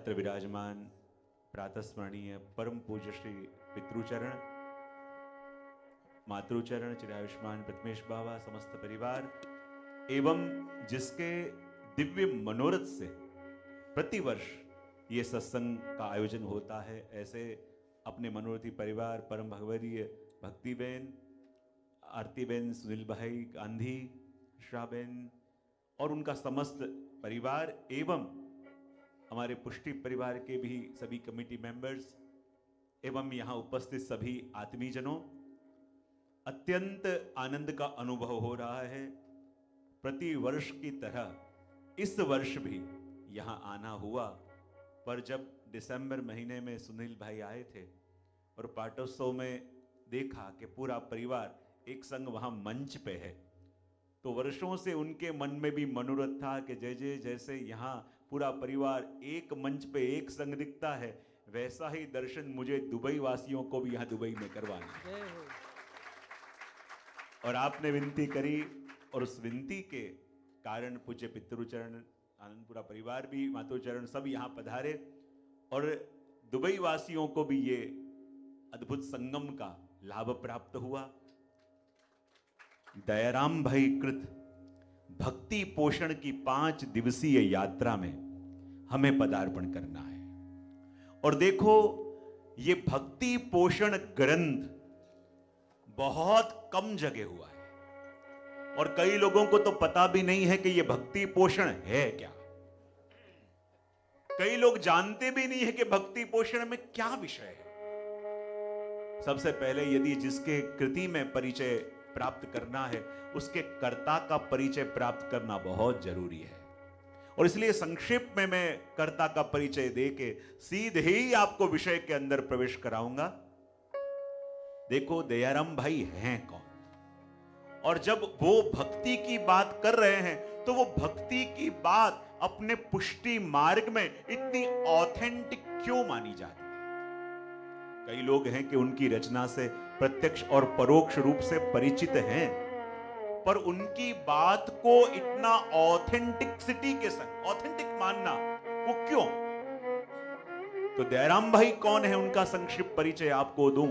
अत्र विराजमान प्रातस्मरणीय परम पूज्य श्री पितृचरण, मातृचरण, चिरायुष्मान प्रथमेश बाबा, समस्त परिवार एवं जिसके दिव्य मनोरथ से प्रतिवर्ष ये सत्संग का आयोजन होता है, ऐसे अपने मनोरथी परिवार परम भगवरीय भक्तिबेन, आरतीबेन, सुनील भाई गांधी, श्राबेन और उनका समस्त परिवार एवं हमारे पुष्टि परिवार के भी सभी कमेटी मेंबर्स एवं यहाँ उपस्थित सभी आत्मीजनों, अत्यंत आनंद का अनुभव हो रहा है। प्रति वर्ष की तरह इस वर्ष भी यहाँ आना हुआ, पर जब दिसंबर महीने में सुनील भाई आए थे और पाटोत्सव में देखा कि पूरा परिवार एक संग वहाँ मंच पे है, तो वर्षों से उनके मन में भी मनोरथ था कि जैसे यहाँ पूरा परिवार एक मंच पे एक संग दिखता है, वैसा ही दर्शन मुझे दुबई वासियों को भी यहाँ दुबई में करवाना। और आपने विनती करी और उस विनती के कारण पूज्य पितृचरण, आनंदपुरा परिवार भी, मातृचरण सब यहाँ पधारे और दुबई वासियों को भी ये अद्भुत संगम का लाभ प्राप्त हुआ। दयाराम भाई कृत भक्ति पोषण की 5 दिवसीय यात्रा में हमें पदार्पण करना है। और देखो, ये भक्ति पोषण ग्रंथ बहुत कम जगह हुआ है और कई लोगों को तो पता भी नहीं है कि ये भक्ति पोषण है क्या। कई लोग जानते भी नहीं है कि भक्ति पोषण में क्या विषय है। सबसे पहले यदि जिसके कृति में परिचय प्राप्त करना है, उसके कर्ता का परिचय प्राप्त करना बहुत जरूरी है। और इसलिए संक्षेप में मैं कर्ता का परिचय देके सीधे ही आपको विषय के अंदर प्रवेश कराऊंगा। देखो, दयाराम भाई हैं कौन, और जब वो भक्ति की बात कर रहे हैं तो वो भक्ति की बात अपने पुष्टि मार्ग में इतनी ऑथेंटिक क्यों मानी जाती है। कई लोग हैं कि उनकी रचना से प्रत्यक्ष और परोक्ष रूप से परिचित हैं, पर उनकी बात को इतना ऑथेंटिसिटी के संग ऑथेंटिक मानना वो क्यों। तो दयाराम भाई कौन है, उनका संक्षिप्त परिचय आपको दूं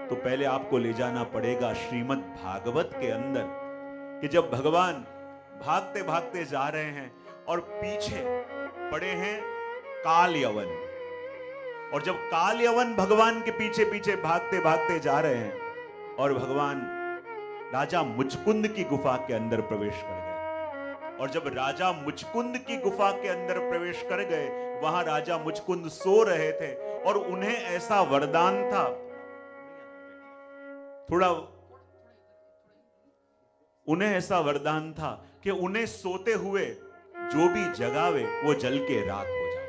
तो पहले आपको ले जाना पड़ेगा श्रीमद् भागवत के अंदर, कि जब भगवान भागते भागते जा रहे हैं और पीछे पड़े हैं काल यवन, और जब काल यवन भगवान के पीछे पीछे भागते भागते जा रहे हैं और भगवान राजा मुचकुंद की गुफा के अंदर प्रवेश कर गए, और जब राजा मुचकुंद की गुफा के अंदर प्रवेश कर गए, वहां राजा मुचकुंद सो रहे थे और उन्हें ऐसा वरदान था, उन्हें ऐसा वरदान था कि उन्हें सोते हुए जो भी जगावे वो जल के राख हो जाए।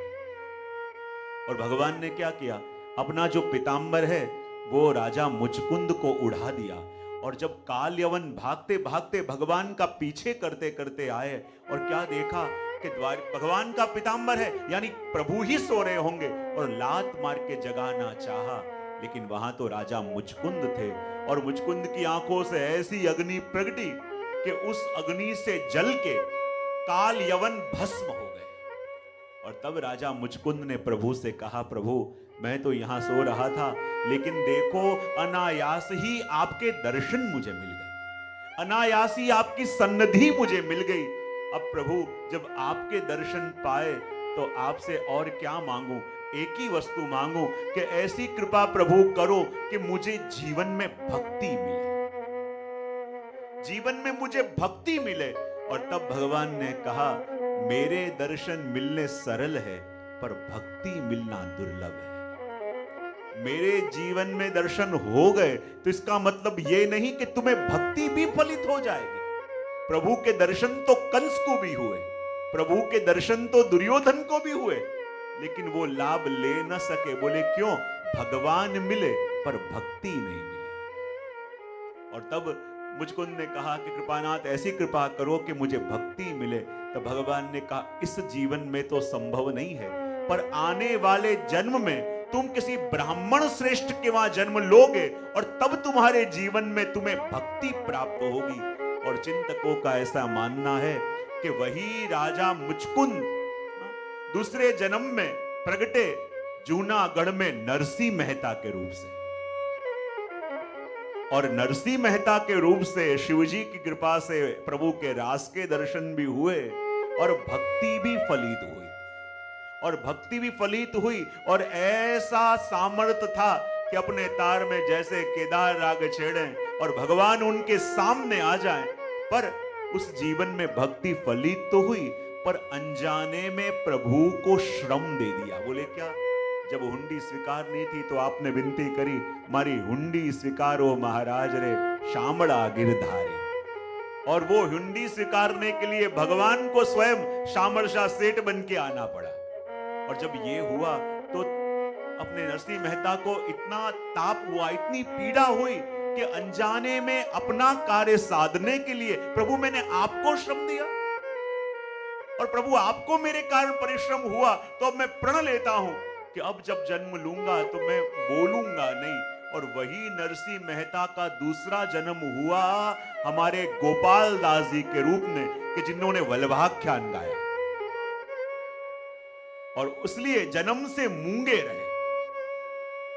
और भगवान ने क्या किया, अपना जो पीतांबर है वो राजा मुचकुंद को उड़ा दिया। और जब काल यवन भागते भागते भगवान का पीछे करते करते आए और क्या देखा कि भगवान का पीतांबर है, यानी प्रभु ही सो रहे होंगे, और लात मार के जगाना चाहा, लेकिन वहां तो राजा मुचकुंद थे और मुचकुंद की आंखों से ऐसी अग्नि प्रगटी कि उस अग्नि से जल के काल यवन भस्म हो गए। और तब राजा मुचकुंद ने प्रभु से कहा, प्रभु मैं तो यहां सो रहा था, लेकिन देखो अनायास ही आपके दर्शन मुझे मिल गए, अनायास ही आपकी सन्निधि मुझे मिल गई। अब प्रभु जब आपके दर्शन पाए तो आपसे और क्या मांगू, एक ही वस्तु मांगू कि ऐसी कृपा प्रभु करो कि मुझे जीवन में भक्ति मिले, जीवन में मुझे भक्ति मिले। और तब भगवान ने कहा, मेरे दर्शन मिलने सरल है पर भक्ति मिलना दुर्लभ है। मेरे जीवन में दर्शन हो गए तो इसका मतलब ये नहीं कि तुम्हें भक्ति भी फलित हो जाएगी। प्रभु के दर्शन तो कंस को भी हुए, प्रभु के दर्शन तो दुर्योधन को भी हुए, लेकिन वो लाभ ले न सके। बोले क्यों? भगवान मिले पर भक्ति नहीं मिली। और तब मुचकुंद ने कहा कि कृपानाथ ऐसी कृपा करो कि मुझे भक्ति मिले। तो भगवान ने कहा, इस जीवन में तो संभव नहीं है, पर आने वाले जन्म में तुम किसी ब्राह्मण श्रेष्ठ के वहां जन्म लोगे और तब तुम्हारे जीवन में तुम्हें भक्ति प्राप्त होगी। और चिंतकों का ऐसा मानना है कि वही राजा मुचकुंद दूसरे जन्म में प्रगटे जूनागढ़ में नरसिंह मेहता के रूप से, और नरसिंह मेहता के रूप से शिवजी की कृपा से प्रभु के रास के दर्शन भी हुए और भक्ति भी फलित हुई, और ऐसा सामर्थ्य था कि अपने तार में जैसे केदार राग छेड़े और भगवान उनके सामने आ जाएं। पर उस जीवन में भक्ति फलित तो हुई, पर अनजाने में प्रभु को श्रम दे दिया। बोले क्या? जब हुंडी स्वीकार नहीं थी तो आपने विनती करी, मारी हुंडी स्वीकारो महाराज रे शामड़ा गिरधारे, और वो हुंडी स्वीकारने के लिए भगवान को स्वयं शामरशाह सेठ बन के आना पड़ा। और जब ये हुआ तो अपने नरसिंह मेहता को इतना ताप हुआ, इतनी पीड़ा हुई कि अनजाने में अपना कार्य साधने के लिए प्रभु मैंने आपको श्रम दिया, और प्रभु आपको मेरे कारण परिश्रम हुआ, तो अब मैं प्रण लेता हूं कि अब जब जन्म लूंगा तो मैं बोलूंगा नहीं। और वही नरसिंह मेहता का दूसरा जन्म हुआ हमारे गोपाल दास जी के रूप में, कि जिन्होंने वल्लभाख्यान गाया, और इसलिए जन्म से मूंगे रहे,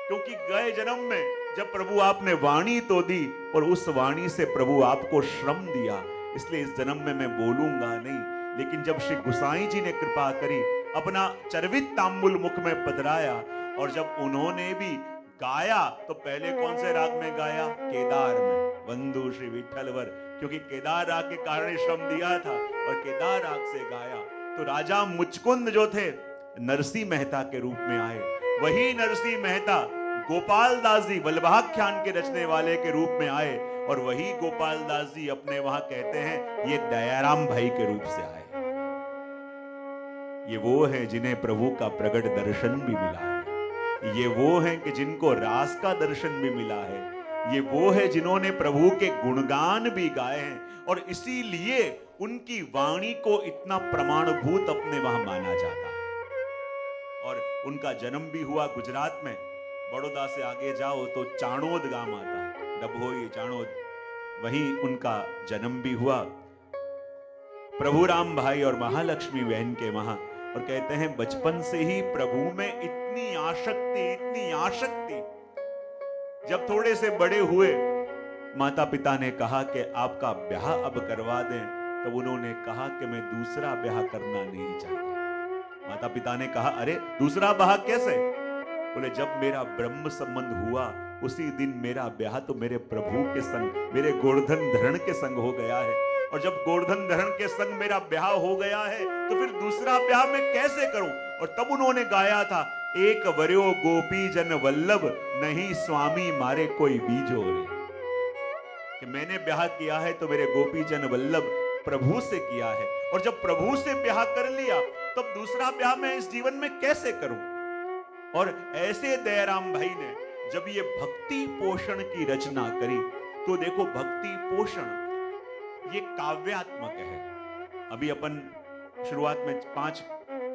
क्योंकि गए जन्म में जब प्रभु आपने वाणी तो दी, पर उस वाणी से प्रभु आपको श्रम दिया, इसलिए इस जन्म में मैं बोलूंगा नहीं। लेकिन जब श्री गुसाई जी ने कृपा करी, अपना चरवित तांबुल मुख में पधराया, और जब उन्होंने भी गाया तो पहले कौन से राग में गाया? केदार में, वंदु श्री विठ्ठलवर, क्योंकि केदार राग के कारण श्रम दिया था, और केदार राग से गाया तो राजा मुचकुंद जो थे नरसिंह मेहता के रूप में आए। वही नरसिंह मेहता गोपाल दास जी वल्लभाख्यान के रचने वाले के रूप में आए, और वही गोपाल दास जी अपने वहां कहते हैं ये दयाराम भाई के रूप से आए। ये वो हैं जिन्हें प्रभु का प्रगट दर्शन भी मिला है, ये वो हैं कि जिनको रास का दर्शन भी मिला है, ये वो है जिन्होंने प्रभु के गुणगान भी गाए हैं, और इसीलिए उनकी वाणी को इतना प्रमाणभूत अपने वहां माना जाता है। और उनका जन्म भी हुआ गुजरात में, बड़ौदा से आगे जाओ तो चाणोद गांव आता है, डभोई चाणोद, वहीं उनका जन्म भी हुआ प्रभु राम भाई और महालक्ष्मी बहन के वहां। और कहते हैं बचपन से ही प्रभु में इतनी आसक्ति, जब थोड़े से बड़े हुए माता पिता ने कहा कि आपका ब्याह अब करवा दें, तब उन्होंने कहा कि मैं दूसरा ब्याह करना नहीं चाहता। माता पिता ने कहा अरे दूसरा ब्याह कैसे? बोले जब मेरा ब्रह्म संबंध हुआ उसी दिन मेरा ब्याह तो मेरे प्रभु के संग, मेरे गोवर्धन धरण के संग हो गया है, और जब गोवर्धन धरण के संग मेरा ब्याह हो गया है तो फिर दूसरा ब्याह मैं कैसे करूं? और तब उन्होंने गाया था, एक वर्यो गोपी जन वल्लभ, नहीं स्वामी मारे कोई बीजो रे, कि मैंने ब्याह किया है तो मेरे गोपी जन वल्लभ प्रभु से किया है, और जब प्रभु से ब्याह कर लिया तब दूसरा ब्याह मैं इस जीवन में कैसे करूं? और ऐसे दयाराम भाई ने जब ये भक्ति पोषण की रचना करी, तो देखो भक्ति पोषण ये काव्यात्मक है। अभी अपन शुरुआत में 5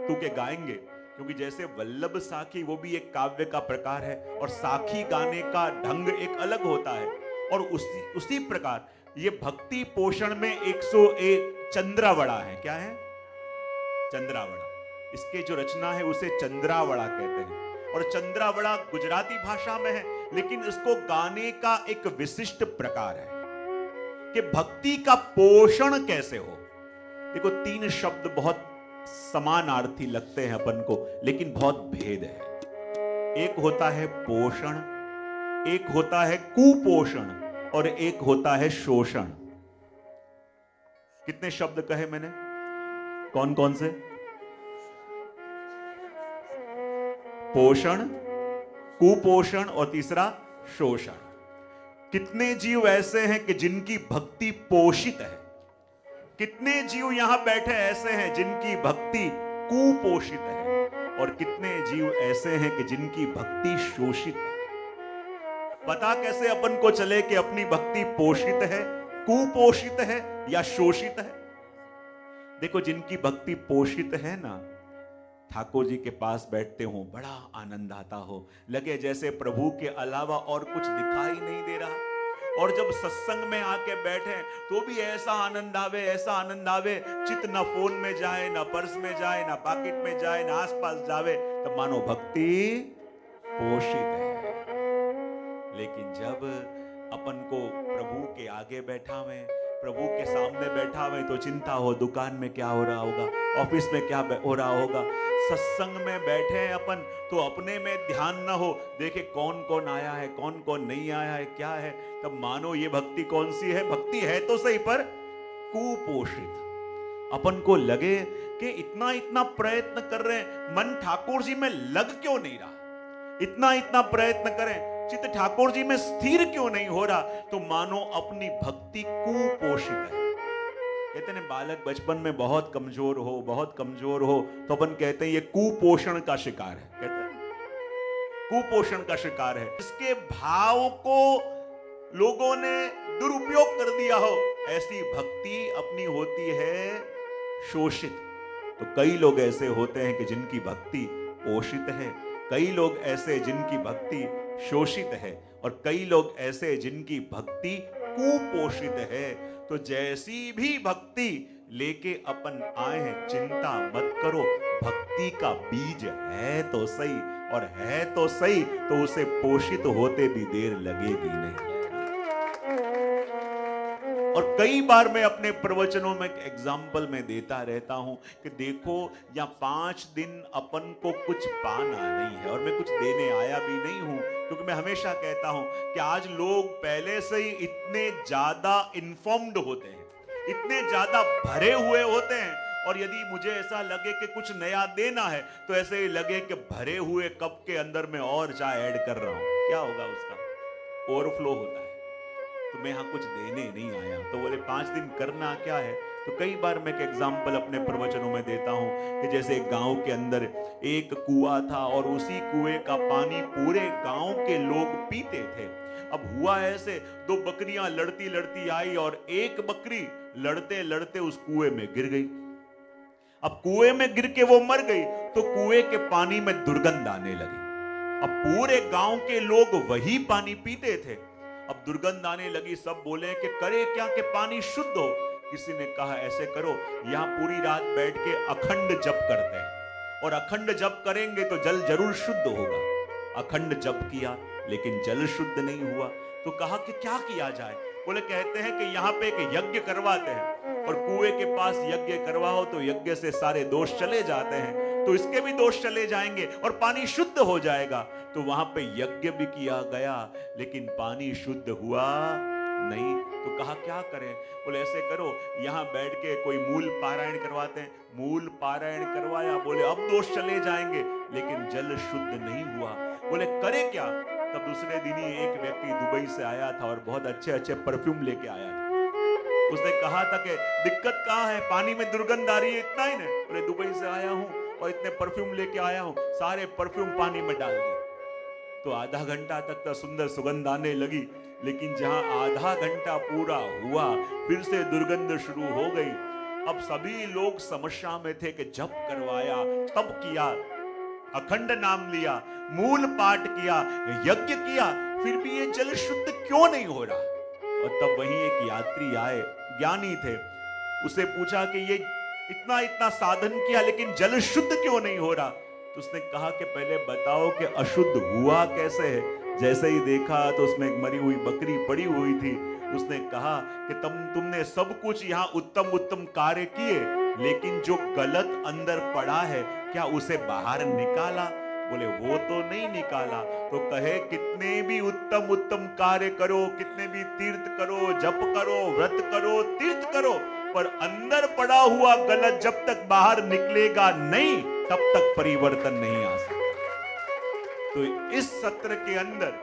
तुके गाएंगे, क्योंकि जैसे वल्लभ साखी वो भी एक काव्य का प्रकार है, और साखी गाने का ढंग एक अलग होता है, और उसी प्रकार ये भक्ति पोषण में 101 चंद्रावड़ा है। क्या है? चंद्रावड़ा। इसके जो रचना है उसे चंद्रावड़ा कहते हैं, और चंद्रावड़ा गुजराती भाषा में है, लेकिन इसको गाने का एक विशिष्ट प्रकार है कि भक्ति का पोषण कैसे हो। देखो 3 शब्द बहुत समानार्थी लगते हैं अपन को, लेकिन बहुत भेद है। एक होता है पोषण, एक होता है कुपोषण, और एक होता है शोषण। कितने शब्द कहे मैंने? कौन कौन से? पोषण, कुपोषण और तीसरा शोषण। कितने जीव ऐसे हैं कि जिनकी भक्ति पोषित है? कितने जीव यहां बैठे ऐसे हैं जिनकी भक्ति कुपोषित है? और कितने जीव ऐसे हैं कि जिनकी भक्ति शोषित है? पता कैसे अपन को चले कि अपनी भक्ति पोषित है, कुपोषित है या शोषित है? देखो जिनकी भक्ति पोषित है ना, ठाकुर जी के पास बैठते हो बड़ा आनंद आता हो, लगे जैसे प्रभु के अलावा और कुछ दिखाई नहीं दे रहा। और जब सत्संग में आके बैठे तो भी ऐसा आनंद आवे, ऐसा आनंद आवे, चित ना फोन में जाए, ना पर्स में जाए, ना पॉकेट में जाए, ना आसपास जावे, तो मानो भक्ति पोषित है। लेकिन जब अपन को प्रभु के आगे बैठा हुए, प्रभु के सामने बैठा हुए, तो चिंता हो दुकान में क्या हो रहा होगा, ऑफिस में क्या हो रहा होगा। सत्संग में बैठे हैं अपन तो अपने में ध्यान न हो, देखे कौन कौन आया है, कौन कौन नहीं आया है, क्या है, तब मानो ये भक्ति कौन सी है। भक्ति है तो सही पर कुपोषित। अपन को लगे कि इतना इतना प्रयत्न कर रहे हैं, मन ठाकुर जी में लग क्यों नहीं रहा, इतना इतना प्रयत्न करें, चित्त ठाकुर जी में स्थिर क्यों नहीं हो रहा, तो मानो अपनी भक्ति कुपोषित है। कहते हैं बालक बचपन में बहुत कमजोर हो, बहुत कमजोर हो, तो अपन कहते हैं ये कुपोषण का शिकार है, कहते हैं कुपोषण का शिकार है। इसके भाव को लोगों ने दुरुपयोग कर दिया हो, ऐसी भक्ति अपनी होती है शोषित। तो कई लोग ऐसे होते हैं कि जिनकी भक्ति पोषित है, कई लोग ऐसे जिनकी भक्ति शोषित है, और कई लोग ऐसे जिनकी भक्ति कुपोषित है। तो जैसी भी भक्ति लेके अपन आए हैं, चिंता मत करो, भक्ति का बीज है तो सही, और है तो सही, तो उसे पोषित होते भी देर लगेगी नहीं। और कई बार मैं अपने प्रवचनों में एग्जाम्पल में देता रहता हूं कि देखो या 5 दिन अपन को कुछ पाना नहीं है, और मैं कुछ देने आया भी नहीं हूं, क्योंकि मैं हमेशा कहता हूं कि आज लोग पहले से ही इतने ज्यादा इन्फॉर्म्ड होते हैं, इतने ज्यादा भरे हुए होते हैं, और यदि मुझे ऐसा लगे कि कुछ नया देना है तो ऐसे ही लगे कि भरे हुए कप के अंदर में और चाय ऐड कर रहा हूं, क्या होगा उसका, ओवरफ्लो होता है। तो मैं यहां कुछ देने नहीं आया, तो बोले 5 दिन करना क्या है। तो कई बार मैं एक एग्जाम्पल अपने प्रवचनों में देता हूं कि जैसे एक गांव के अंदर एक कुआं था, और उसी कुएं का पानी पूरे गांव के लोग पीते थे। अब हुआ ऐसे, 2 बकरियां लड़ती लड़ती आई, और एक बकरी लड़ते लड़ते उस कुएं में गिर गई। अब कुएं में गिर के वो मर गई, तो कुएं के पानी में दुर्गंध आने लगी। अब पूरे गांव के लोग वही पानी पीते थे, अब दुर्गंध आने लगी। सब बोले कि करे क्या कि पानी शुद्ध हो। किसी ने कहा ऐसे करो, यहां पूरी रात बैठ के अखंड जप करते हैं, और अखंड जप करेंगे तो जल जरूर शुद्ध होगा। अखंड जप किया लेकिन जल शुद्ध नहीं हुआ, तो कहा कि क्या किया जाए। बोले कहते हैं कि यहाँ पे एक यज्ञ करवाते हैं, और कुएं के पास यज्ञ करवाओ तो यज्ञ से सारे दोष चले जाते हैं, तो इसके भी दोष चले जाएंगे और पानी शुद्ध हो जाएगा। तो वहां पे यज्ञ भी किया गया लेकिन पानी शुद्ध हुआ नहीं। तो कहा क्या करें। बोले ऐसे करो, यहाँ बैठ के कोई मूल पारायण करवाते हैं। मूल पारायण करवाया, बोले अब दोष चले जाएंगे, लेकिन जल शुद्ध नहीं हुआ। बोले करे क्या। तब दूसरे दिन ही एक व्यक्ति दुबई से आया था और बहुत अच्छे अच्छे परफ्यूम लेके आया था। उसने कहा था कि दिक्कत कहाँ है, पानी में दुर्गंध आ रही है, इतना ही ना। बोले दुबई से आया हूँ और इतने परफ्यूम लेके आया हूँ, सारे परफ्यूम पानी में डाल दिए। तो आधा घंटा तक तो सुंदर सुगंध आने लगी, लेकिन जहां आधा घंटा पूरा हुआ फिर से दुर्गंध शुरू हो गई। अब सभी लोग समस्या में थे कि जप करवाया, तप किया, अखंड नाम लिया, मूल पाठ किया, यज्ञ किया, फिर भी ये जल शुद्ध क्यों नहीं हो रहा। और तब वहीं एक यात्री आए, ज्ञानी थे, उसे पूछा कि ये इतना इतना साधन किया लेकिन जल शुद्ध क्यों नहीं हो रहा। तो उसने कहा कि पहले बताओ कि अशुद्ध हुआ कैसे है। जैसे ही देखा तो उसमें एक मरी हुई बकरी पड़ी हुई थी। उसने कहा कि तुमने सब कुछ यहाँ उत्तम उत्तम कार्य किए, लेकिन जो गलत अंदर पड़ा है क्या उसे बाहर निकाला। बोले वो तो नहीं निकाला। तो कहे कितने भी उत्तम उत्तम कार्य करो, कितने भी तीर्थ करो, जप करो, व्रत करो, तीर्थ करो, पर अंदर पड़ा हुआ गलत जब तक बाहर निकलेगा नहीं तब तक परिवर्तन नहीं आ सकता। तो इस सत्र के अंदर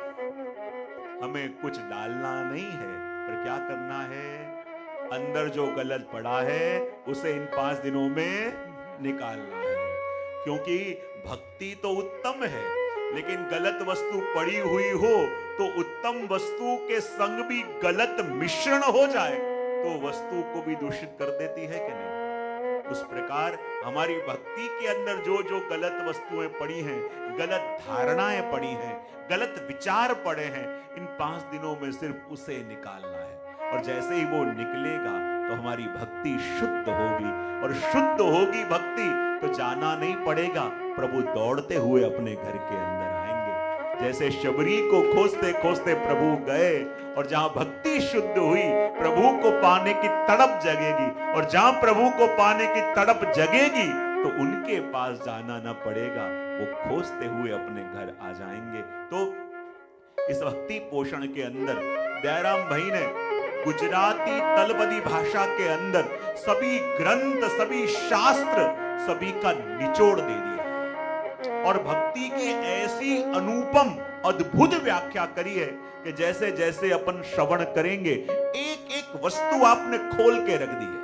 हमें कुछ डालना नहीं है, पर क्या करना है, अंदर जो गलत पड़ा है उसे इन 5 दिनों में निकालना है। क्योंकि भक्ति तो उत्तम है, लेकिन गलत वस्तु पड़ी हुई हो तो उत्तम वस्तु के संग भी गलत मिश्रण हो जाए तो वस्तु को भी दूषित कर देती है कि नहीं। उस प्रकार हमारी भक्ति के अंदर जो जो गलत वस्तुएं पड़ी हैं, गलत धारणाएं पड़ी हैं, गलत विचार पड़े हैं, इन 5 दिनों में सिर्फ उसे निकालना है। और जैसे ही वो निकलेगा तो हमारी भक्ति शुद्ध होगी, और शुद्ध होगी भक्ति तो जाना नहीं पड़ेगा, प्रभु दौड़ते हुए अपने घर के अंदर आएंगे। जैसे शबरी को खोजते खोजते प्रभु गए, और जहां भक्ति शुद्ध हुई प्रभु को पाने की तड़प जगेगी, और जहां प्रभु को पाने की तड़प जगेगी तो उनके पास जाना ना पड़ेगा, वो खोजते हुए अपने घर आ जाएंगे। तो इस भक्ति पोषण के अंदर दयाराम भाई ने गुजराती तलबदी भाषा के अंदर सभी ग्रंथ, सभी शास्त्र, सभी का निचोड़ दे दिया, और भक्ति की ऐसी अनुपम अद्भुत व्याख्या करी है कि जैसे जैसे अपन श्रवण करेंगे एक एक वस्तु आपने खोल के रख दी है।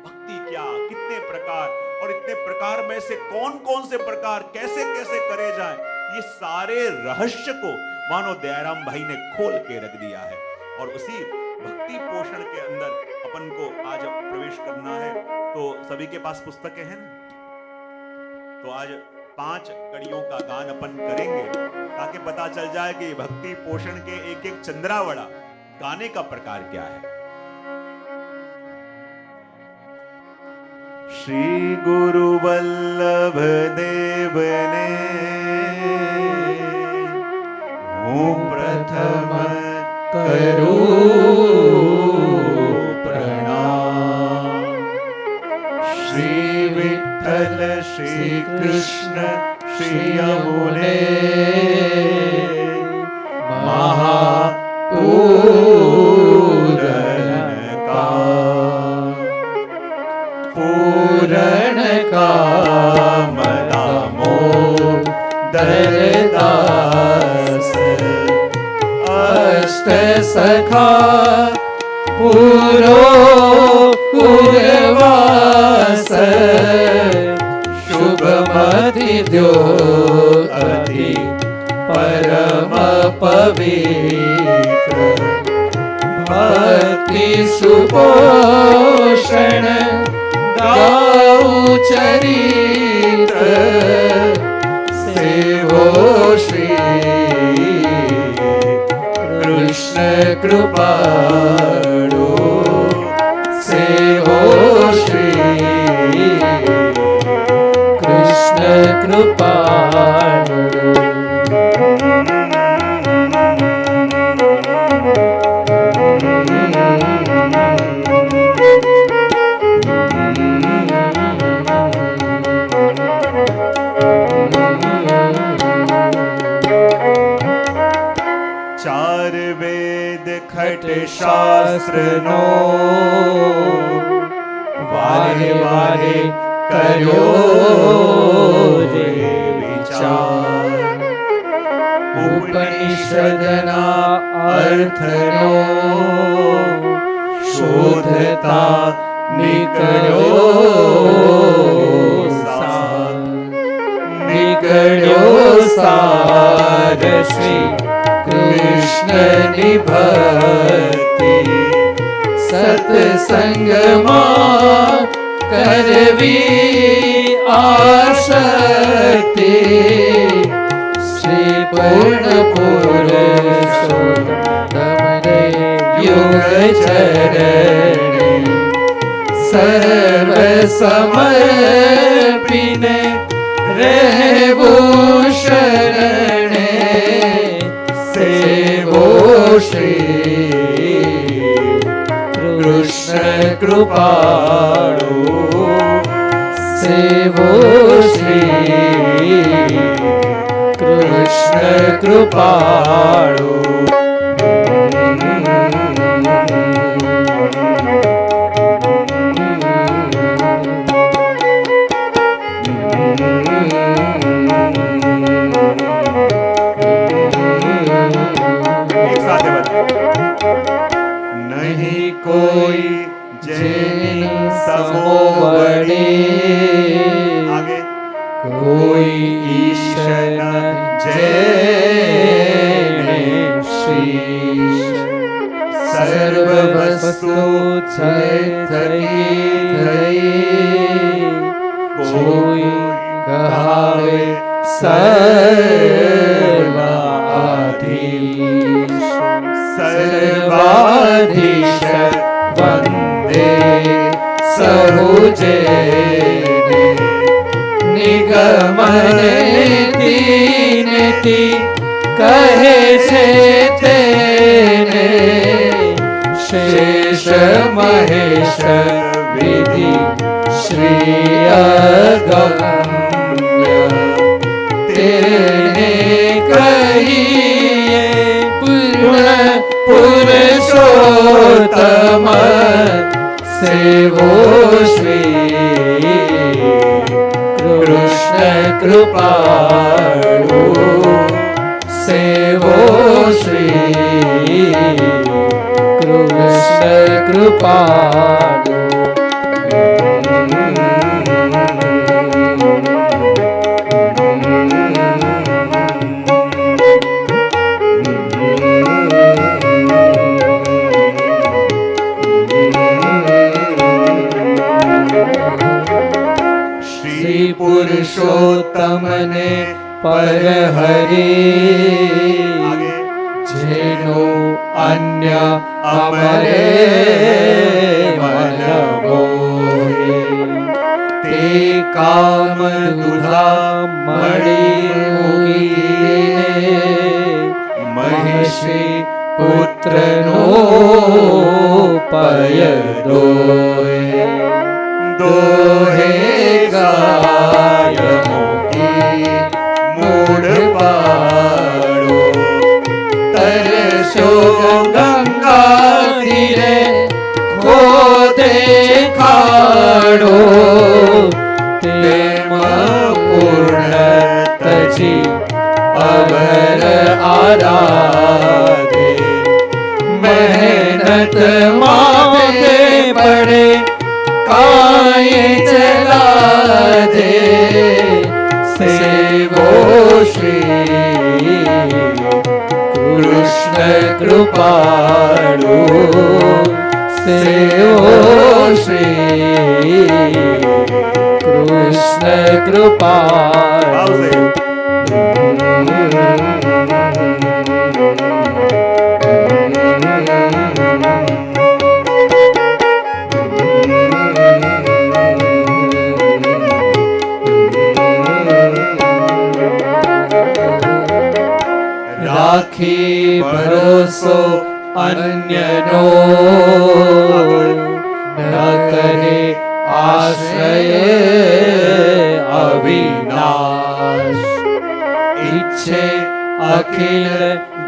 भक्ति क्या, कितने प्रकार, और इतने प्रकार में से कौन कौन से प्रकार कैसे कैसे करे जाए, ये सारे रहस्य को मानो दयाराम भाई ने खोल के रख दिया है। और उसी भक्ति पोषण के अंदर अपन को आज प्रवेश करना है। तो सभी के पास पुस्तकें हैं ना? तो आज 5 कड़ियों का गान अपन करेंगे ताकि पता चल जाए कि भक्ति पोषण के एक एक चंद्रावड़ा गाने का प्रकार क्या है। श्री गुरु वल्लभ देव ने हूँ प्रथम करूं प्रणाम, श्री विठ्ठल श्री कृष्ण श्री यमुने महापूरण का पूरण काम दामोदरदास अष्ट सखा पूरो पूर्वास शुभमति द्यो अति परम पवित्र भक्ति सुपोषण गाऊ चरित्र सेवो श्री कृष्ण कृपाळु सेवो श्री कृष्ण कृपाळु। चार वेद खट शास्त्र नो वारे वारे करो रे विचार, उपनिषदना अर्थ नो शोधता निकळो सार, निकळो सार श्री कृष्ण निभक्ति सत्संगमा करवी आसक्ति, श्री पूर्ण पुरुषोत्तम युग चरणे सर्व समर्पिने रहवो शरणे सेवो श्री कृष्ण कृपाळु सेवो श्री कृष्ण कृपाळु। नहीं कोई जैन समोवड़े आगे कोई ईशन जैन शीश, सर्व वस्तु थई कोई कहावे सर्वाधीश सर्वाधीश वंदे सहुजे निगमने दीनति कहे से तेने शेष महेश विधि श्री अगम्य तेने कहिए पुरुषोत्तम सेवो श्री कृष्ण कृपालु सेवो श्री कृष्ण कृपालु पुरुषोत्तम ने पर हरि जेनो अन्य अमरे मन मोहे ते काम दुधा मणि मुकीने महेशी पुत्र नो पय दोहे दोहे गाय मोगी मूड पाड़ो तरसो गंगा तीरे खोदे खाड़ो तेम पूर्ण तजी अवर आराधे मेहनत माथे पड़े काये चला दे सेवो श्री कृष्ण कृपालु सेवो श्री कृष्ण कृपालु राखी भरोसो अन्यनो न करे आश्रय अविनाश इच्छे अखिल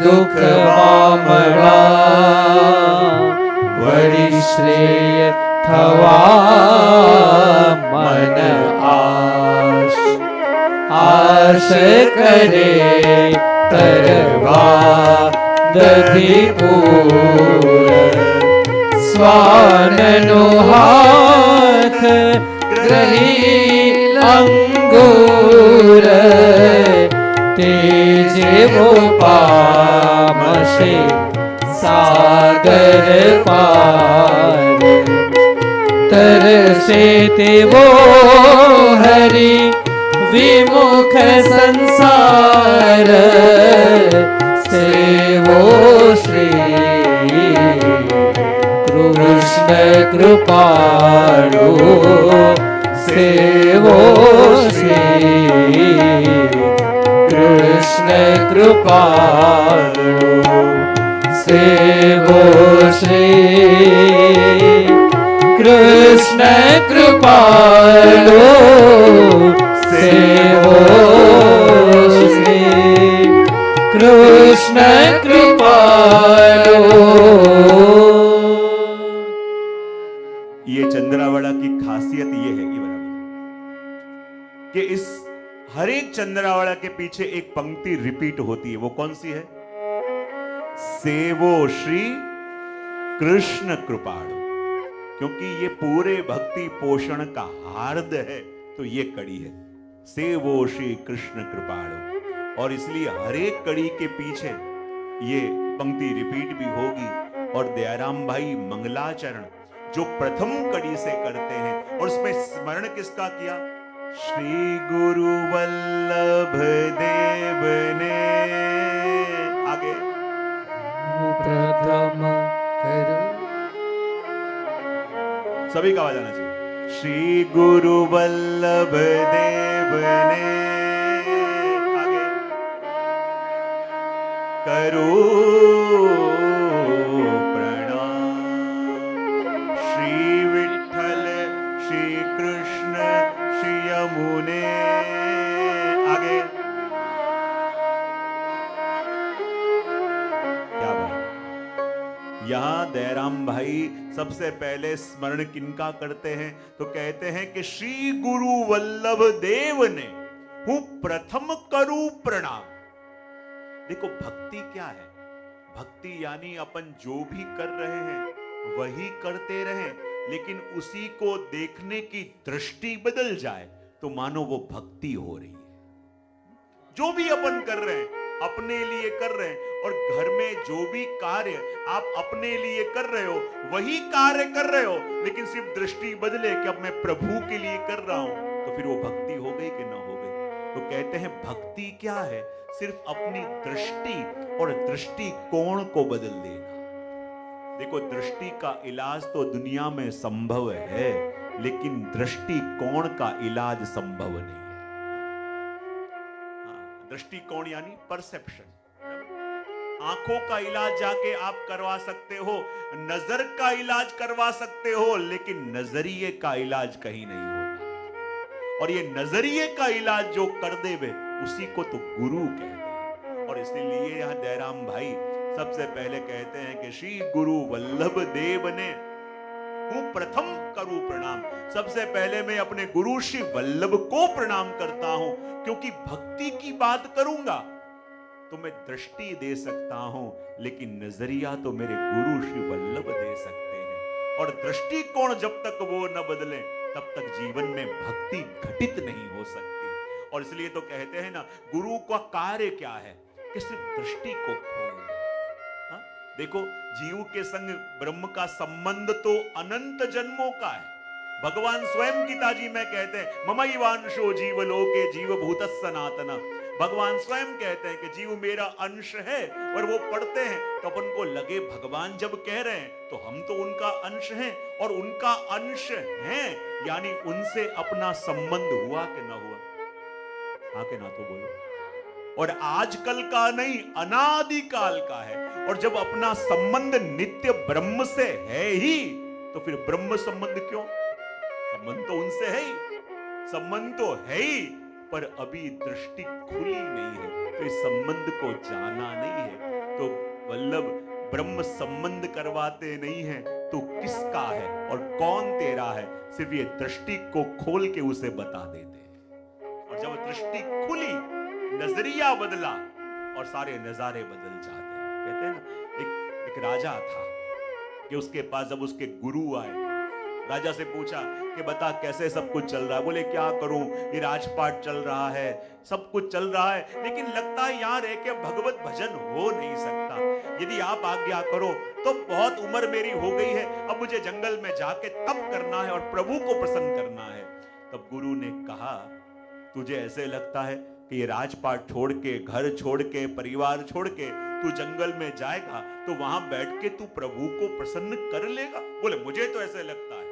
दुख वामड़ा वड़ी श्रेय थवा मन आश आश करे तरवा दधिपूर स्वाननो हाथ ग्रही अंगूर तेजे वो पामसे सागर पार तरसे ते वो हरि विमुख संसार सेवो श्री कृष्ण कृपालु सेवो श्री कृष्ण कृपालु सेवो श्री कृष्ण कृपालु सेवो श्री कृष्ण कृपालु। ये चंद्रावड़ा की खासियत ये है कि इस हर एक चंद्रावड़ा के पीछे एक पंक्ति रिपीट होती है। वो कौन सी है? सेवो श्री कृष्ण कृपालु। क्योंकि ये पूरे भक्ति पोषण का हार्द है, तो ये कड़ी है सेवो श्री कृष्ण कृपालु। और इसलिए हर एक कड़ी के पीछे ये पंक्ति रिपीट भी होगी। और दयाराम भाई मंगलाचरण जो प्रथम कड़ी से करते हैं, और उसमें स्मरण किसका किया? श्री गुरु वल्लभ देव ने, आगे प्रथम करो। सभी का आवाज आना चाहिए। श्री गुरु वल्लभ देव ने, आगे करो प्रणाम। श्री विठ्ठल श्री कृष्ण श्री यमुने, आगे क्या बात है। यहां दयाराम भाई सबसे पहले स्मरण किनका करते हैं तो कहते हैं कि श्री गुरु वल्लभ देव ने हूं प्रथम करूं प्रणाम। देखो भक्ति क्या है? भक्ति यानी अपन जो भी कर रहे हैं वही करते रहें, लेकिन उसी को देखने की दृष्टि बदल जाए तो मानो वो भक्ति हो रही है। जो भी अपन कर रहे हैं अपने लिए कर रहे हैं, और घर में जो भी कार्य आप अपने लिए कर रहे हो वही कार्य कर रहे हो, लेकिन सिर्फ दृष्टि बदले कि अब मैं प्रभु के लिए कर रहा हूं, तो फिर वो भक्ति हो गई कि ना हो गई? तो कहते हैं भक्ति क्या है? सिर्फ अपनी दृष्टि और दृष्टिकोण को बदल देना। देखो दृष्टि का इलाज तो दुनिया में संभव है, लेकिन दृष्टिकोण का इलाज संभव नहीं है। दृष्टिकोण यानी परसेप्शन। आंखों का इलाज जाके आप करवा सकते हो, नजर का इलाज करवा सकते हो, लेकिन नजरिए का इलाज कहीं नहीं होता। और ये नजरिए का इलाज जो कर देवे उसी को तो गुरु कहते हैं। और इसीलिए यह दयाराम भाई सबसे पहले कहते हैं कि श्री गुरु वल्लभ देव ने हूं प्रथम करूं प्रणाम। सबसे पहले मैं अपने गुरु श्री वल्लभ को प्रणाम करता हूं, क्योंकि भक्ति की बात करूंगा तो मैं दृष्टि दे सकता हूं, लेकिन नजरिया तो मेरे गुरु श्री वल्लभ दे सकते हैं। और दृष्टिकोण जब तक वो न बदले तब तक जीवन में भक्ति घटित नहीं हो सकती। और इसलिए तो कहते हैं ना, गुरु का कार्य क्या है कि सिर्फ दृष्टि को खोल दे। देखो जीव के संग ब्रह्म का संबंध तो अनंत जन्मों का है। भगवान स्वयं गीता जी में कहते हैं ममैवांशो जीवलोके जीवभूत सनातन। भगवान स्वयं कहते हैं कि जीव मेरा अंश है, और वो पढ़ते हैं तो अपन को लगे भगवान जब कह रहे हैं तो हम तो उनका अंश हैं, और उनका अंश हैं यानी उनसे अपना संबंध हुआ कि ना हुआ? हाँ के ना तो बोलो। और आजकल का नहीं, अनादिकाल का है। और जब अपना संबंध नित्य ब्रह्म से है ही, तो फिर ब्रह्म संबंध क्यों? संबंध तो उनसे है ही, संबंध तो है ही, पर अभी दृष्टि खुली नहीं है, तो इस संबंध को जाना नहीं है। तो वल्लभ ब्रह्म संबंध करवाते नहीं है तो किसका है और कौन तेरा है, सिर्फ ये दृष्टि को खोल के उसे बता देते हैं। और जब दृष्टि खुली, नजरिया बदला, और सारे नजारे बदल जाते हैं। कहते हैं ना, एक राजा था कि उसके पास जब उसके गुरु आए, राजा से पूछा कि बता कैसे सब कुछ चल रहा है? बोले क्या करूं, ये राजपाट चल रहा है, सब कुछ चल रहा है, लेकिन लगता है यहाँ रह के भगवत भजन हो नहीं सकता। यदि आप आज्ञा करो तो बहुत उम्र मेरी हो गई है, अब मुझे जंगल में जाके तप करना है और प्रभु को प्रसन्न करना है। तब गुरु ने कहा, तुझे ऐसे लगता है कि ये राजपाट छोड़ के, घर छोड़ के, परिवार छोड़ के तू जंगल में जाएगा तो वहां बैठ के तू प्रभु को प्रसन्न कर लेगा? बोले मुझे तो ऐसे लगता है।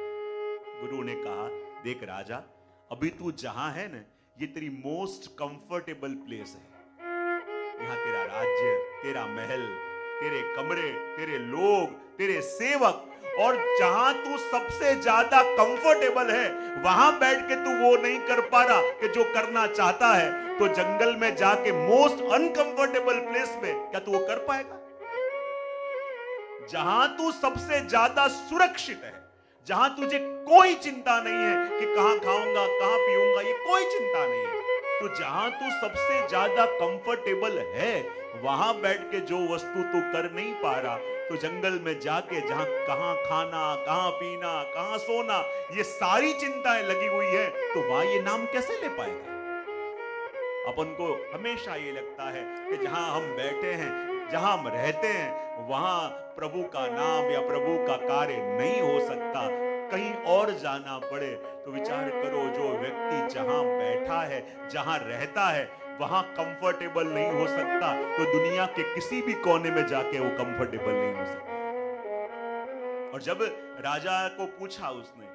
गुरु ने कहा, देख राजा, अभी तू जहां है ना, ये तेरी मोस्ट कंफर्टेबल प्लेस है। यहां तेरा राज्य, तेरा महल, तेरे कमरे, तेरे लोग, तेरे सेवक, और जहां तू सबसे ज्यादा कंफर्टेबल है वहां बैठ के तू वो नहीं कर पा रहा कि जो करना चाहता है, तो जंगल में जाके मोस्ट अनकंफर्टेबल प्लेस में क्या तू वो कर पाएगा? जहां तू सबसे ज्यादा सुरक्षित है, जहां तुझे कोई चिंता नहीं है कि कहां खाऊंगा, कहां पीऊंगा, ये कोई चिंता नहीं है, तो जहां तू सबसे ज्यादा कंफर्टेबल है वहां बैठ के जो वस्तु तू कर नहीं पा रहा, तो जंगल में जाके जहां कहां खाना, कहां पीना, कहां सोना, ये सारी चिंताएं लगी हुई है, तो वहां ये नाम कैसे ले पाएगा? अपन को हमेशा ये लगता है कि जहां हम बैठे हैं, जहां हम रहते हैं, वहां प्रभु का नाम या प्रभु का कार्य नहीं हो सकता। कहीं और जाना पड़े तो विचार करो, जो व्यक्ति जहां बैठा है, जहां रहता है, वहां कंफर्टेबल नहीं हो सकता, तो दुनिया के किसी भी कोने में जाके वो कंफर्टेबल नहीं हो सकता। और जब राजा को पूछा उसने,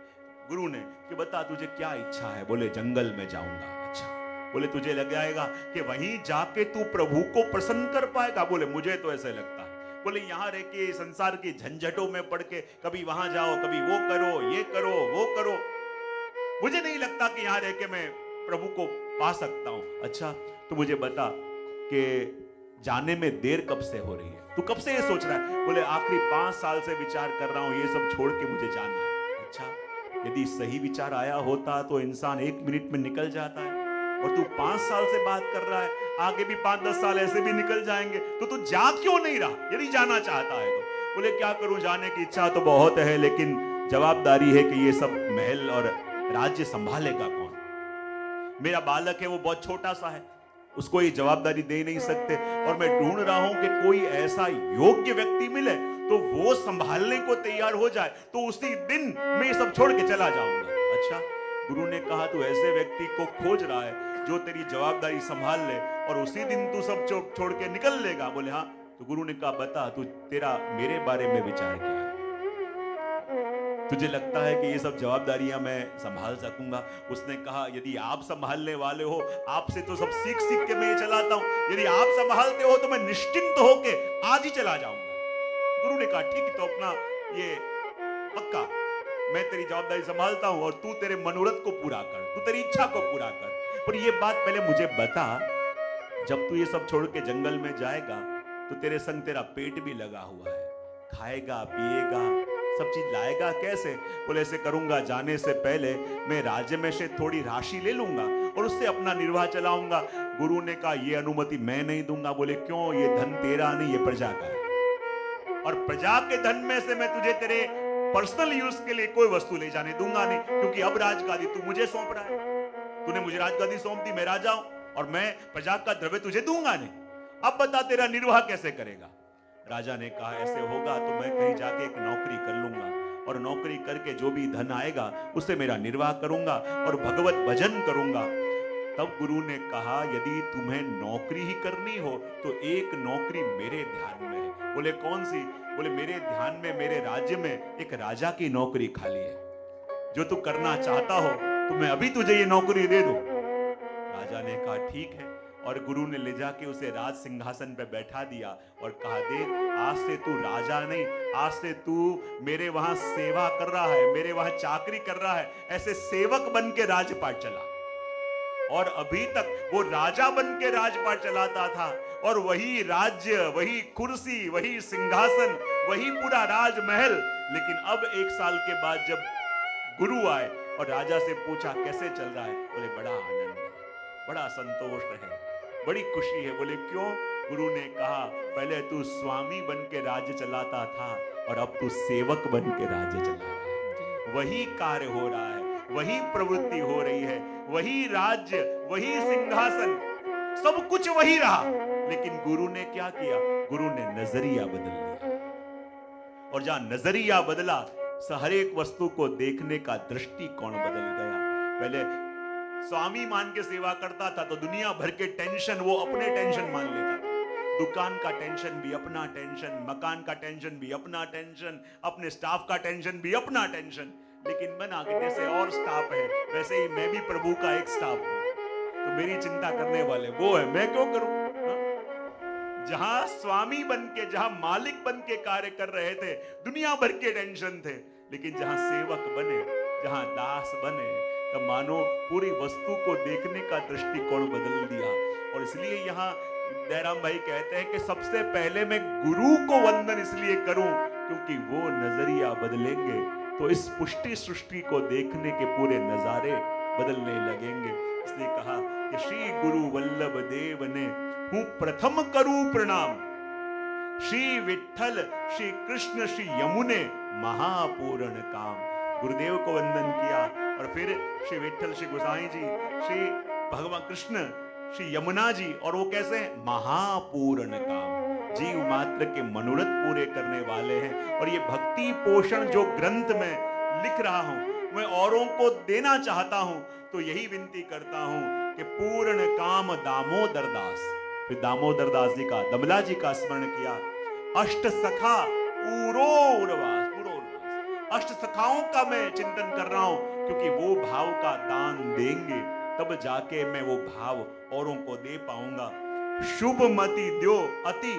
गुरु ने, कि बता तुझे क्या इच्छा है? बोले जंगल में जाऊंगा। अच्छा, बोले तुझे लग जाएगा कि वहीं जाके तू प्रभु को प्रसन्न कर पाएगा? बोले मुझे तो ऐसे लगता है। बोले यहां रह के संसार की झंझटों में पड़ के कभी वहां जाओ, कभी वो करो, ये करो, वो करो, मुझे नहीं लगता कि यहां रह के मैं प्रभु को पा सकता हूं। अच्छा, तो मुझे बता कि जाने में देर कब से हो रही है? तू कब से ये सोच रहा है? बोले आखिरी 5 साल से विचार कर रहा हूं, ये सब छोड़ के मुझे जाना है। अच्छा, यदि सही विचार आया होता तो इंसान 1 मिनट में निकल जाता है, और तू 5 साल से बात कर रहा है, आगे भी 5-10 साल ऐसे भी निकल जाएंगे, तो तू जा क्यों नहीं रहा यदि जाना चाहता है तो? बोले क्या करूं, जाने की इच्छा तो बहुत है, लेकिन जवाबदारी है कि ये सब महल और राज्य संभालेगा कौन? मेरा बालक है, वो बहुत छोटा सा है, उसको ये जवाबदारी दे नहीं सकते, और मैं ढूंढ रहा हूं कि कोई ऐसा योग्य व्यक्ति मिले तो वो संभालने को तैयार हो जाए, तो उसी दिन मैं ये सब छोड़ के चला जाऊंगा। अच्छा, गुरु ने कहा तू ऐसे व्यक्ति को खोज रहा है जो तेरी जवाबदारी संभाल ले, और उसी दिन तू सब छोड़ के निकल लेगा? बोले हाँ। तो गुरु ने कहा बता तू, तेरा मेरे बारे में विचार क्या है? तुझे लगता है कि ये सब जवाबदारियां मैं संभाल सकूंगा? उसने कहा यदि आप संभालने वाले हो, आपसे तो सब सीख सीख के मैं ये चलाता हूं, यदि आप संभालते हो तो मैं निश्चिंत होके आज ही चला जाऊंगा। गुरु ने कहा ठीक है, तो अपना ये पक्का, मैं तेरी जवाबदारी संभालता हूं और तू तेरे मनोरथ को पूरा कर, तू तेरी इच्छा को पूरा कर। पर ये बात पहले मुझे बता, जब तू ये सब छोड़ के जंगल में जाएगा तो तेरे संग तेरा पेट भी लगा हुआ है, खाएगा पिएगा, सब चीज लाएगा कैसे? बोले ऐसे करूंगा, जाने से पहले मैं राज्य में से थोड़ी राशि ले लूंगा और उससे अपना निर्वाह चलाऊंगा। गुरु ने कहा ये अनुमति मैं नहीं दूंगा। बोले क्यों? ये धन तेरा नहीं, ये प्रजा का है, और प्रजा के धन में से मैं तुझे तेरे पर्सनल यूज के लिए कोई वस्तु ले जाने दूंगा नहीं, क्योंकि अब राजगादी तू मुझे सौंप रहा है, तूने मुझे राजगादी सौंप दी, मैं राजा हूं और मैं प्रजा का द्रव्य तुझे दूंगा नहीं। अब बता तेरा निर्वाह कैसे करेगा? राजा ने कहा ऐसे होगा तो मैं कहीं जाके एक नौकरी कर लूंगा, और नौकरी करके जो भी धन आएगा उससे मेरा निर्वाह करूंगा और भगवत भजन करूंगा। तब गुरु ने कहा यदि तुम्हें नौकरी ही करनी हो तो एक नौकरी मेरे ध्यान में है। बोले कौन सी? बोले मेरे ध्यान में, मेरे राज्य में एक राजा की नौकरी खाली है, जो तू करना चाहता हो तो मैं अभी तुझे ये नौकरी दे दूं। राजा ने कहा ठीक है, और गुरु ने ले जाके उसे राज सिंहासन पे बैठा दिया और कहा देख, आज से तू राजा नहीं, आज से तू मेरे वहां सेवा कर रहा है, मेरे वहां चाकरी कर रहा है, ऐसे सेवक बन के राजपाट चला। और अभी तक वो राजा बन के राजपाट चलाता था, और वही राज्य, वही कुर्सी, वही सिंहासन, वही पूरा राजमहल। लेकिन अब 1 साल के बाद जब गुरु आए और राजा से पूछा कैसे चल रहा है? बोले बड़ा आनंद है, बड़ा संतोष है, बड़ी खुशी है। बोले क्यों? गुरु ने कहा पहले तू स्वामी बन के राज्य चलाता था और अब तू सेवक बन के राज्य चला रहा है। वही कार्य हो रहा है, वही प्रवृत्ति हो रही है, वही राज्य, वही सिंहासन, सब कुछ वही रहा। लेकिन गुरु ने क्या किया? गुरु ने नजरिया बदल लिया, और जहां नजरिया बदला हर एक वस्तु को देखने का दृष्टिकोण बदल गया। पहले स्वामी मान के सेवा करता था तो दुनिया भर के टेंशन वो अपने टेंशन मान लेता था, दुकान का टेंशन भी अपना टेंशन, मकान का टेंशन भी अपना टेंशन, अपने स्टाफ का टेंशन भी अपना टेंशन। लेकिन बना के जैसे और स्टाफ है वैसे ही मैं भी प्रभु का एक स्टाफ हूं, तो मेरी चिंता करने वाले वो है, मैं क्यों करूं? जहां स्वामी बन के, जहां मालिक बन के कार्य कर रहे थे, दुनिया भर के टेंशन थे, लेकिन जहां सेवक बने, जहां दास बने, तब मानो पूरी वस्तु को देखने का दृष्टिकोण बदल दिया। और इसलिए यहाँ दयाराम भाई कहते हैं कि सबसे पहले मैं गुरु को वंदन इसलिए करूं क्योंकि वो नजरिया बदलेंगे तो इस पुष्टि सृष्टि को देखने के पूरे नजारे बदलने लगेंगे। इसलिए कहा कि श्री गुरु वल्लभ देव ने हूं प्रथम करूं प्रणाम, श्री विठ्ठल, श्री कृष्ण, श्री यमुने महापूर्ण काम। गुरुदेव को वंदन किया और फिर श्री विठ्ठल, श्री गोसाई जी, श्री भगवान कृष्ण, श्री यमुना जी, और वो कैसे हैं? महापूर्ण काम, जीव मात्र के मनोरथ पूरे करने वाले हैं। और ये भक्ति पोषण जो ग्रंथ में लिख रहा हूं, मैं औरों को देना चाहता हूं, तो यही विनती करता हूं कि पूर्ण काम दामोदर दास। फिर दामोदर दास जी का, दमला जी का स्मरण किया। अष्ट सखा पूरोरवास, अष्ट सखाओं का मैं चिंतन कर रहा हूं, क्योंकि वो भाव का दान देंगे तब जाके मैं वो भाव औरों को दे पाऊंगा। शुभ मति द्यो अति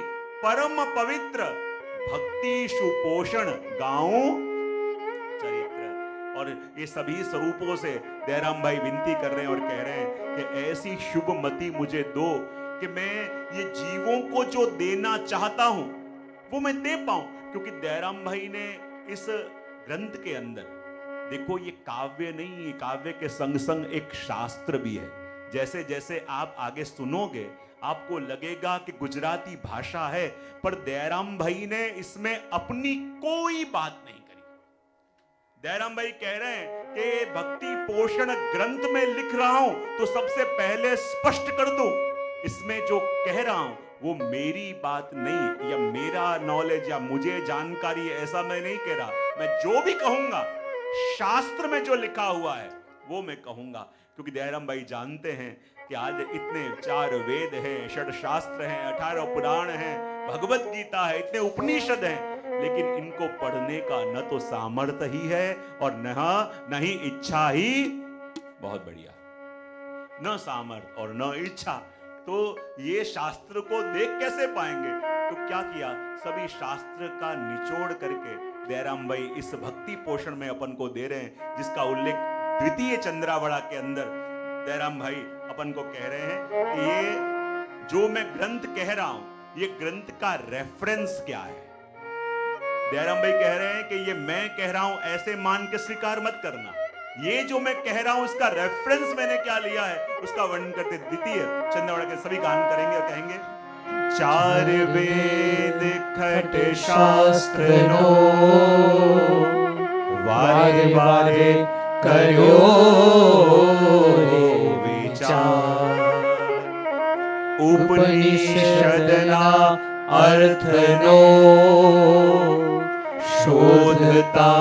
परम पवित्र, भक्ति सुपोषण गाऊं चरित्र। और ये सभी स्वरूपों से दयाराम भाई विनती कर रहे हैं और कह रहे हैं कि ऐसी शुभ मति मुझे दो कि मैं ये जीवों को जो देना चाहता हूं वो मैं दे पाऊं। क्योंकि दयाराम भाई ने इस ग्रंथ के अंदर, देखो ये काव्य नहीं, ये काव्य के संग संग एक शास्त्र भी है। जैसे जैसे आप आगे सुनोगे आपको लगेगा कि गुजराती भाषा है, पर दयाराम भाई ने इसमें अपनी कोई बात नहीं करी। दयाराम भाई कह रहे हैं कि भक्ति पोषण ग्रंथ में लिख रहा हूं तो सबसे पहले स्पष्ट कर दूं, इसमें जो कह रहा हूं वो मेरी बात नहीं या मेरा नॉलेज या मुझे जानकारी, ऐसा मैं नहीं कह रहा। मैं जो भी कहूंगा शास्त्र में जो लिखा हुआ है वो मैं कहूंगा। क्योंकि दयाराम भाई जानते हैं कि आज इतने 4 वेद हैं, 6 शास्त्र हैं, 18 पुराण हैं, भगवत गीता है, इतने उपनिषद हैं, लेकिन इनको पढ़ने का न तो सामर्थ्य ही है और न ही इच्छा ही। बहुत बढ़िया, न सामर्थ्य और न इच्छा, तो ये शास्त्र को देख कैसे पाएंगे? तो क्या किया, सभी शास्त्र का निचोड़ करके दयाराम भाई इस भक्ति पोषण में अपन को दे रहे हैं, जिसका उल्लेख द्वितीय चंद्रावड़ा के अंदर दयाराम भाई अपन को कह रहे हैं कि ये जो मैं ग्रंथ कह रहा हूं, ये ग्रंथ का रेफरेंस क्या है। दयाराम भाई कह रहे हैं कि ये मैं कह रहा हूं ऐसे मान के स्वीकार मत करना, ये जो मैं कह रहा हूं इसका रेफरेंस मैंने क्या लिया है उसका वर्णन करते द्वितीय चंद्रावड़ा के सभी गान करेंगे और कहेंगे, 4 वेद खट शास्त्र नो वारे वारे करो विचार, उपनिषदना अर्थ नो शोधता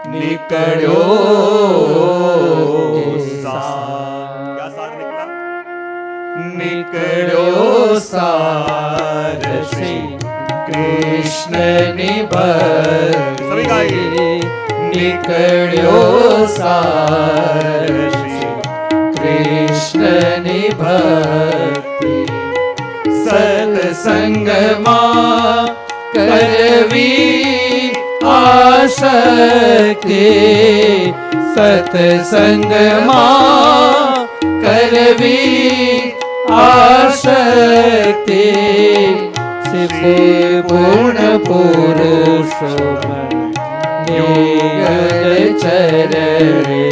निकलो सार। क्या सार निकला? निकलो सार श्री कृष्ण निभक्ति, सभी गाइए, निकलो सार श्री कृष्ण निभक्ति, सत्संग मां करवी आसक्ति, सत्संग मां करवी आसक्ति, श्री पूर्ण पुरुषोत्तम निगत चरणे,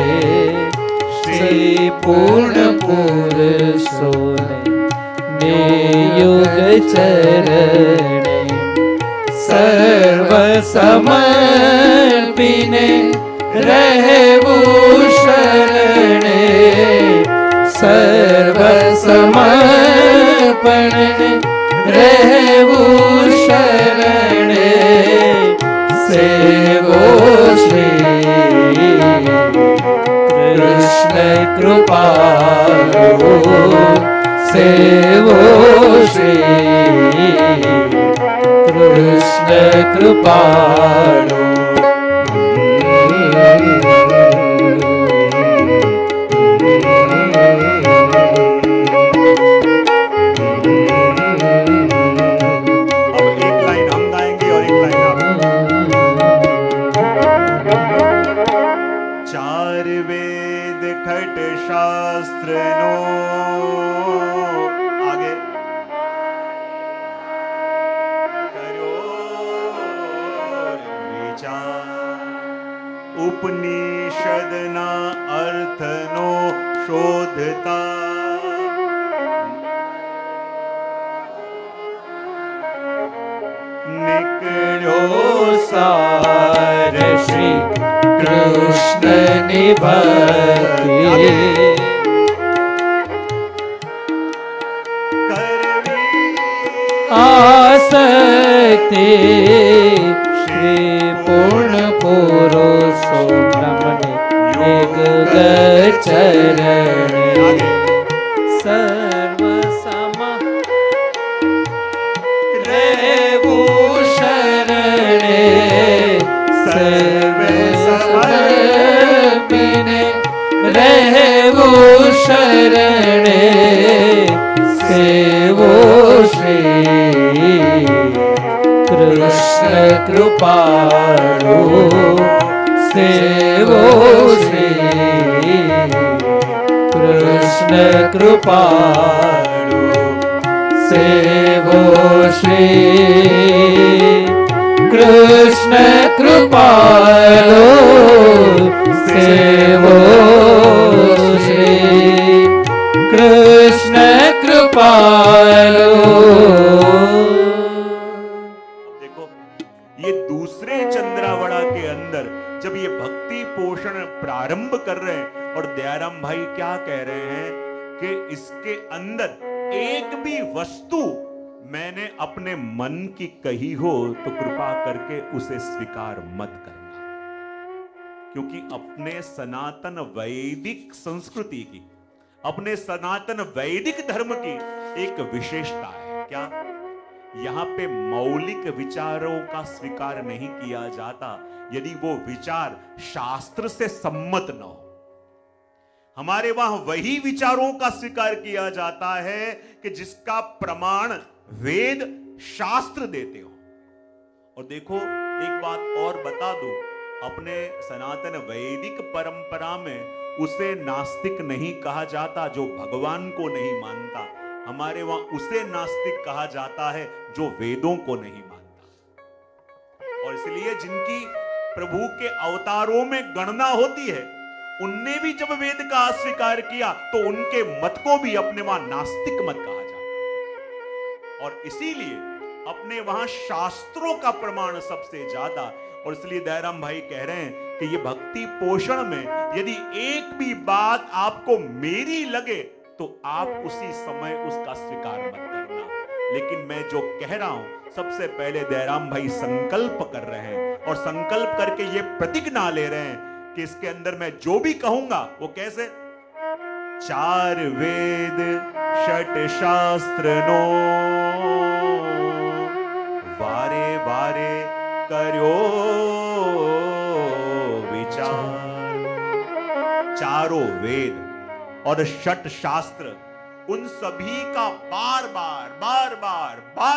श्री पूर्ण पुरुषोत्तम नियुग चरणे, सर्व समर्पिने रहवु शरणे, सर्व समर्पणे रहवु शरणे, सेवो श्री कृष्ण कृपालो, सेवो श्री कृष्ण कृपालो। अब एक लाइन हम गाएंगे और एक लाइन आप। 4 वेद खट शास्त्र नो, आगे उपनिषद ना अर्थ नो शोधता, निकलो सार श्री कृष्ण निभक्ति, करवी आसक्ति, श्री पूर्ण पुरुषोत्तम वेग चरणे सर्व सम रेवु शरणे सर्व समर्पिने रेवु शरणे सेवो श्री कृष्ण कृपालु सेवो श्री कृष्ण कृपालु सेवो श्री कृष्ण कृपालु सेवो श्री कृष्ण कृपालु। देखो ये दूसरे चंद्रावड़ा के अंदर जब ये भक्ति पोषण प्रारंभ कर रहे हैं और दयाराम भाई क्या कह रहे हैं कि इसके अंदर एक भी वस्तु मैंने अपने मन की कही हो तो कृपा करके उसे स्वीकार मत करना, क्योंकि अपने सनातन वैदिक संस्कृति की, अपने सनातन वैदिक धर्म की एक विशेषता है। क्या? यहां पे मौलिक विचारों का स्वीकार नहीं किया जाता यदि वो विचार शास्त्र से सम्मत न हो। हमारे वहां वही विचारों का स्वीकार किया जाता है कि जिसका प्रमाण वेद शास्त्र देते हो। और देखो एक बात और बता दूं, अपने सनातन वैदिक परंपरा में उसे नास्तिक नहीं कहा जाता जो भगवान को नहीं मानता, हमारे वहां उसे नास्तिक कहा जाता है जो वेदों को नहीं मानता। और इसलिए जिनकी प्रभु के अवतारों में गणना होती है उनने भी जब वेद का अस्वीकार किया तो उनके मत को भी अपने वहां नास्तिक मत कहा जाता है। और इसीलिए अपने वहां शास्त्रों का प्रमाण सबसे ज्यादा। और इसलिए दयाराम भाई कह रहे हैं कि ये भक्ति पोषण में यदि एक भी बात आपको मेरी लगे तो आप उसी समय उसका स्वीकार मत करना। लेकिन मैं जो कह रहा हूं सबसे पहले दयाराम भाई संकल्प कर रहे हैं और संकल्प करके ये प्रतिज्ञा ले रहे हैं कि इसके अंदर मैं जो भी कहूंगा वो कैसे? 4 वेद षट शास्त्र नो वारे वारे करो विचार। चारों वेद और षट शास्त्र उन सभी का बार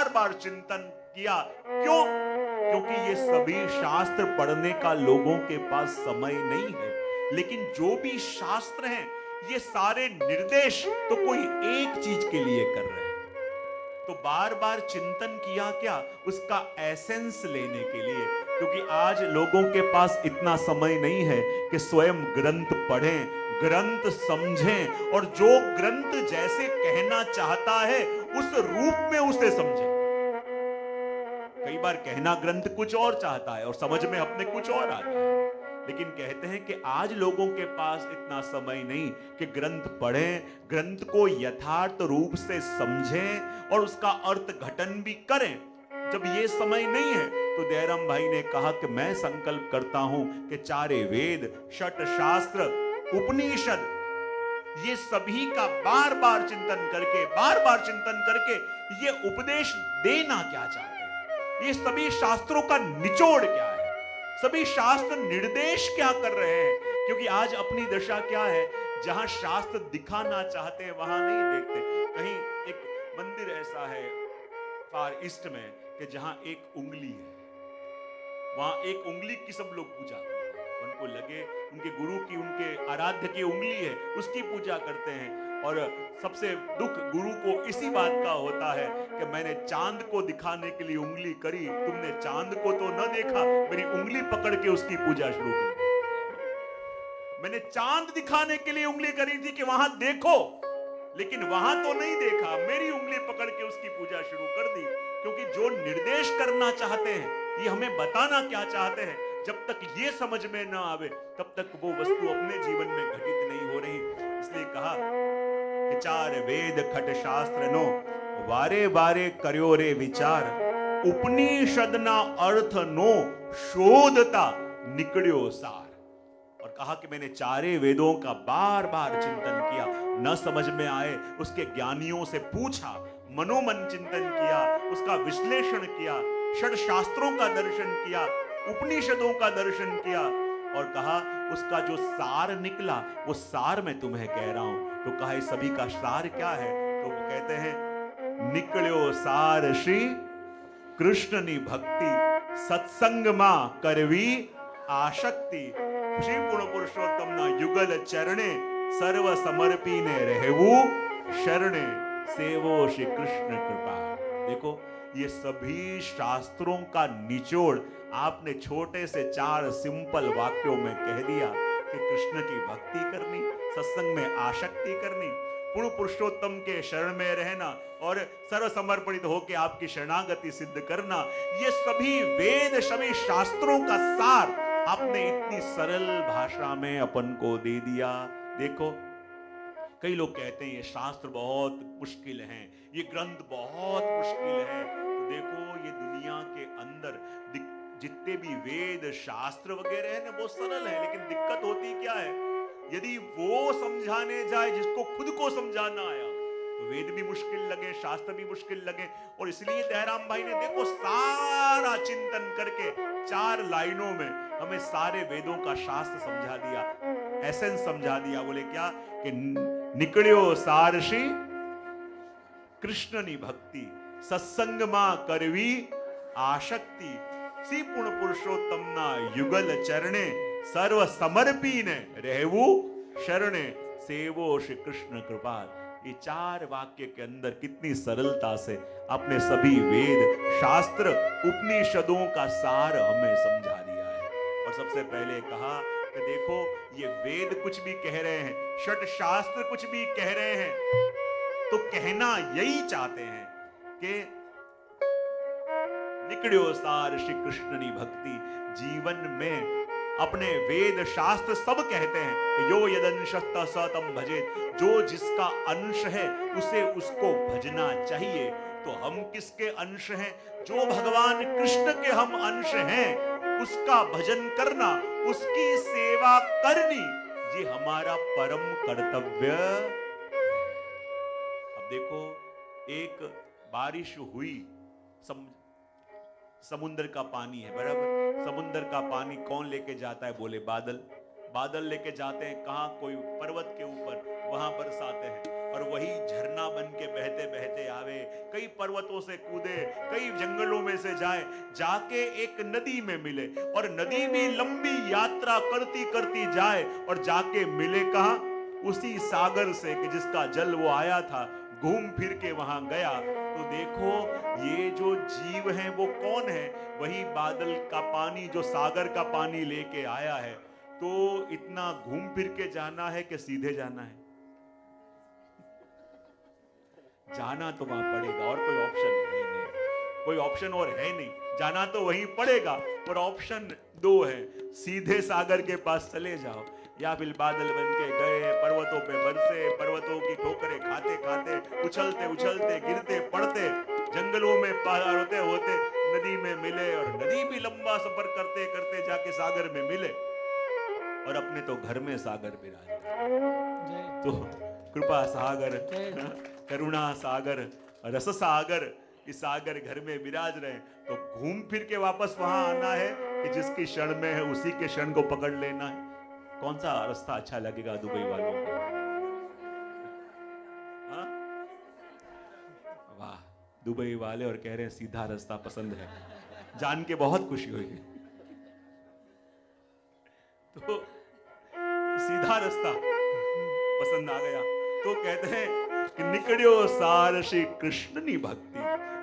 बार चिंतन किया। क्यों? क्योंकि ये सभी शास्त्र पढ़ने का लोगों के पास समय नहीं है, लेकिन जो भी शास्त्र हैं ये सारे निर्देश तो कोई एक चीज के लिए कर रहे हैं। तो बार बार चिंतन किया, क्या? उसका एसेंस लेने के लिए। क्योंकि आज लोगों के पास इतना समय नहीं है कि स्वयं ग्रंथ पढ़ें, ग्रंथ समझें और जो ग्रंथ जैसे कहना चाहता है उस रूप में उसे समझें। कई बार कहना ग्रंथ कुछ और चाहता है और समझ में अपने कुछ और आता है। लेकिन कहते हैं कि आज लोगों के पास इतना समय नहीं कि ग्रंथ पढ़ें, ग्रंथ को यथार्थ रूप से समझें और उसका अर्थ घटन भी करें। जब ये समय नहीं है तो दयाराम भाई ने कहा कि मैं संकल्प करता हूं कि 4 वेद, षट शास्त्र, उपनिषद ये सभी का बार बार चिंतन करके ये उपदेश देना क्या चाहते हैं, ये सभी शास्त्रों का निचोड़ क्या है, सभी शास्त्र निर्देश क्या कर रहे हैं। क्योंकि आज अपनी दशा क्या है, जहां शास्त्र दिखाना चाहते हैं वहां नहीं देखते। कहीं एक मंदिर ऐसा है फार ईस्ट में कि जहां एक उंगली है, वहां एक उंगली की सब लोग पूजा करते हैं। उनको लगे उनके गुरु की, उनके आराध्य की उंगली है, उसकी पूजा करते हैं। और सबसे दुख गुरु को इसी बात का होता है कि मैंने चांद को दिखाने के लिए उंगली करी, तुमने चांद को तो न देखा, मेरी उंगली पकड़ के उसकी पूजा शुरू कर दी। मैंने चांद दिखाने के लिए उंगली करी थी कि वहां देखो, लेकिन वहां तो नहीं देखा, मेरी उंगली पकड़ के उसकी पूजा शुरू कर दी। क्योंकि जो निर्देश करना चाहते हैं, ये हमें बताना क्या चाहते हैं, जब तक ये समझ में न आवे तब तक वो वस्तु अपने जीवन में घटित नहीं हो रही। इसलिए कहा कि 4 वेद खट शास्त्र नो वारे वारे कर्यो रे विचार, उपनिषद ना अर्थ नो शोधता निकड़ियो सार। और कहा कि मैंने चारे वेदों का बार बार चिंतन किया, न समझ में आए उसके ज्ञानियों से पूछा, मनोमन चिंतन किया, उसका विश्लेषण किया, षड शास्त्रों का दर्शन किया, उपनिषदों का दर्शन किया और कहा उसका जो सार निकला वो सार मैं तुम्हें कह रहा हूं। तो कहा इस सभी का सार क्या है? तो वो कहते हैं निकल्यो सार श्री कृष्ण नी भक्ति, सत्संग मां करवी आशक्ति, श्री पूर्ण पुरुषोत्तम ना युगल चरणे, सर्व समर्पीने रहेवु शरणे, सेवो श्री कृष्ण कृपा। देखो ये सभी शास्त्रों का निचोड़ आपने छोटे से 4 सिंपल वाक्यों में कह दिया कि कृष्ण की भक्ति करनी, सत्संग में आसक्ति करनी, पूर्ण पुरुषोत्तम के शरण में रहना और सर्व समर्पित होकर आपकी शरणागति सिद्ध करना। ये सभी वेद, सभी शास्त्रों का सार आपने इतनी सरल भाषा में अपन को दे दिया। देखो कई लोग कहते हैं ये शास्त्र बहुत मुश्किल हैं, ये ग्रंथ बहुत मुश्किल है। तो देखो ये दुनिया के अंदर जितने भी वेद शास्त्र वगैरह है ना वो सरल है, लेकिन दिक्कत होती क्या है, यदि वो समझाने जाए जिसको खुद को समझाना आया तो वेद भी मुश्किल लगे, शास्त्र भी मुश्किल लगे। और इसलिए दयाराम भाई ने देखो सारा चिंतन करके 4 लाइनों में हमें सारे वेदों का शास्त्र समझा दिया, एसेंस समझा दिया। बोले क्या कि निकल्यो सार श्री कृष्ण नी भक्ति, सत्संग मां करवी आशक्ति, सी पूर्ण पुरुषोत्तम ना युगल चरणे, सर्व समर्पीने रहेवु शरणे, सेवो श्री कृष्ण कृपाल। ये 4 वाक्य के अंदर कितनी सरलता से अपने सभी वेद, शास्त्र, उपनिषदों का सार हमें समझा दिया है। और सबसे पहले कहा कि देखो ये वेद कुछ भी कह रहे हैं, षट शास्त्र कुछ भी कह रहे हैं, तो कहना यही चाहते हैं कि निकल्यो सार श्री कृष्ण नी भक्ति। जीवन में अपने वेद शास्त्र सब कहते हैं कि यो यदंशस्तः स तं भजेत, जो जिसका अंश है उसे उसको भजना चाहिए। तो हम किसके अंश हैं? जो भगवान कृष्ण के हम अंश हैं उसका भजन करना, उसकी सेवा करनी, ये हमारा परम कर्तव्य है। अब देखो एक बारिश हुई, समुद्र का पानी है, बराबर। समुद्र का पानी कौन लेके जाता है? बोले बादल। बादल लेके जाते हैं कहां? कोई पर्वत के ऊपर, वहां बरसाते हैं और वही झरना बन के बहते बहते आवे, कई पर्वतों से कूदे, कई जंगलों में से जाए, जाके एक नदी में मिले और नदी भी लंबी यात्रा करती करती जाए और जाके मिले कहां? उसी सागर से कि जिसका जल वो आया था, घूम फिर के वहां गया। तो देखो ये जो जीव हैं वो कौन है? वही बादल का पानी जो सागर का पानी लेके आया है। तो इतना घूम फिर के जाना है कि सीधे जाना है? जाना तो वहां पड़ेगा और कोई ऑप्शन है नहीं, कोई ऑप्शन और है नहीं, जाना तो वहीं पड़ेगा। और ऑप्शन 2 है, सीधे सागर के पास चले जाओ या फिर बादल बन के गए, पर्वतों पे बरसे, पर्वतों की ठोकरें खाते खाते, उछलते उछलते, गिरते पड़ते, जंगलों में पार होते होते नदी में मिले और नदी भी लंबा सफर करते करते जाके सागर में मिले और अपने तो घर में सागर विराज। तो कृपा सागर, करुणा सागर, रस सागर, इस सागर घर में विराज रहे। तो घूम फिर के वापस वहां आना है कि जिसकी क्षण में है उसी के क्षण को पकड़ लेना है। कौन सा रास्ता अच्छा लगेगा दुबई वालों को? हाँ? वाह, दुबई वाले और कह रहे हैं सीधा रास्ता पसंद है, जान के बहुत खुशी हुई। तो सीधा रास्ता पसंद आ गया तो कहते हैं कि निकल्यो सार श्री कृष्ण नी भक्ति,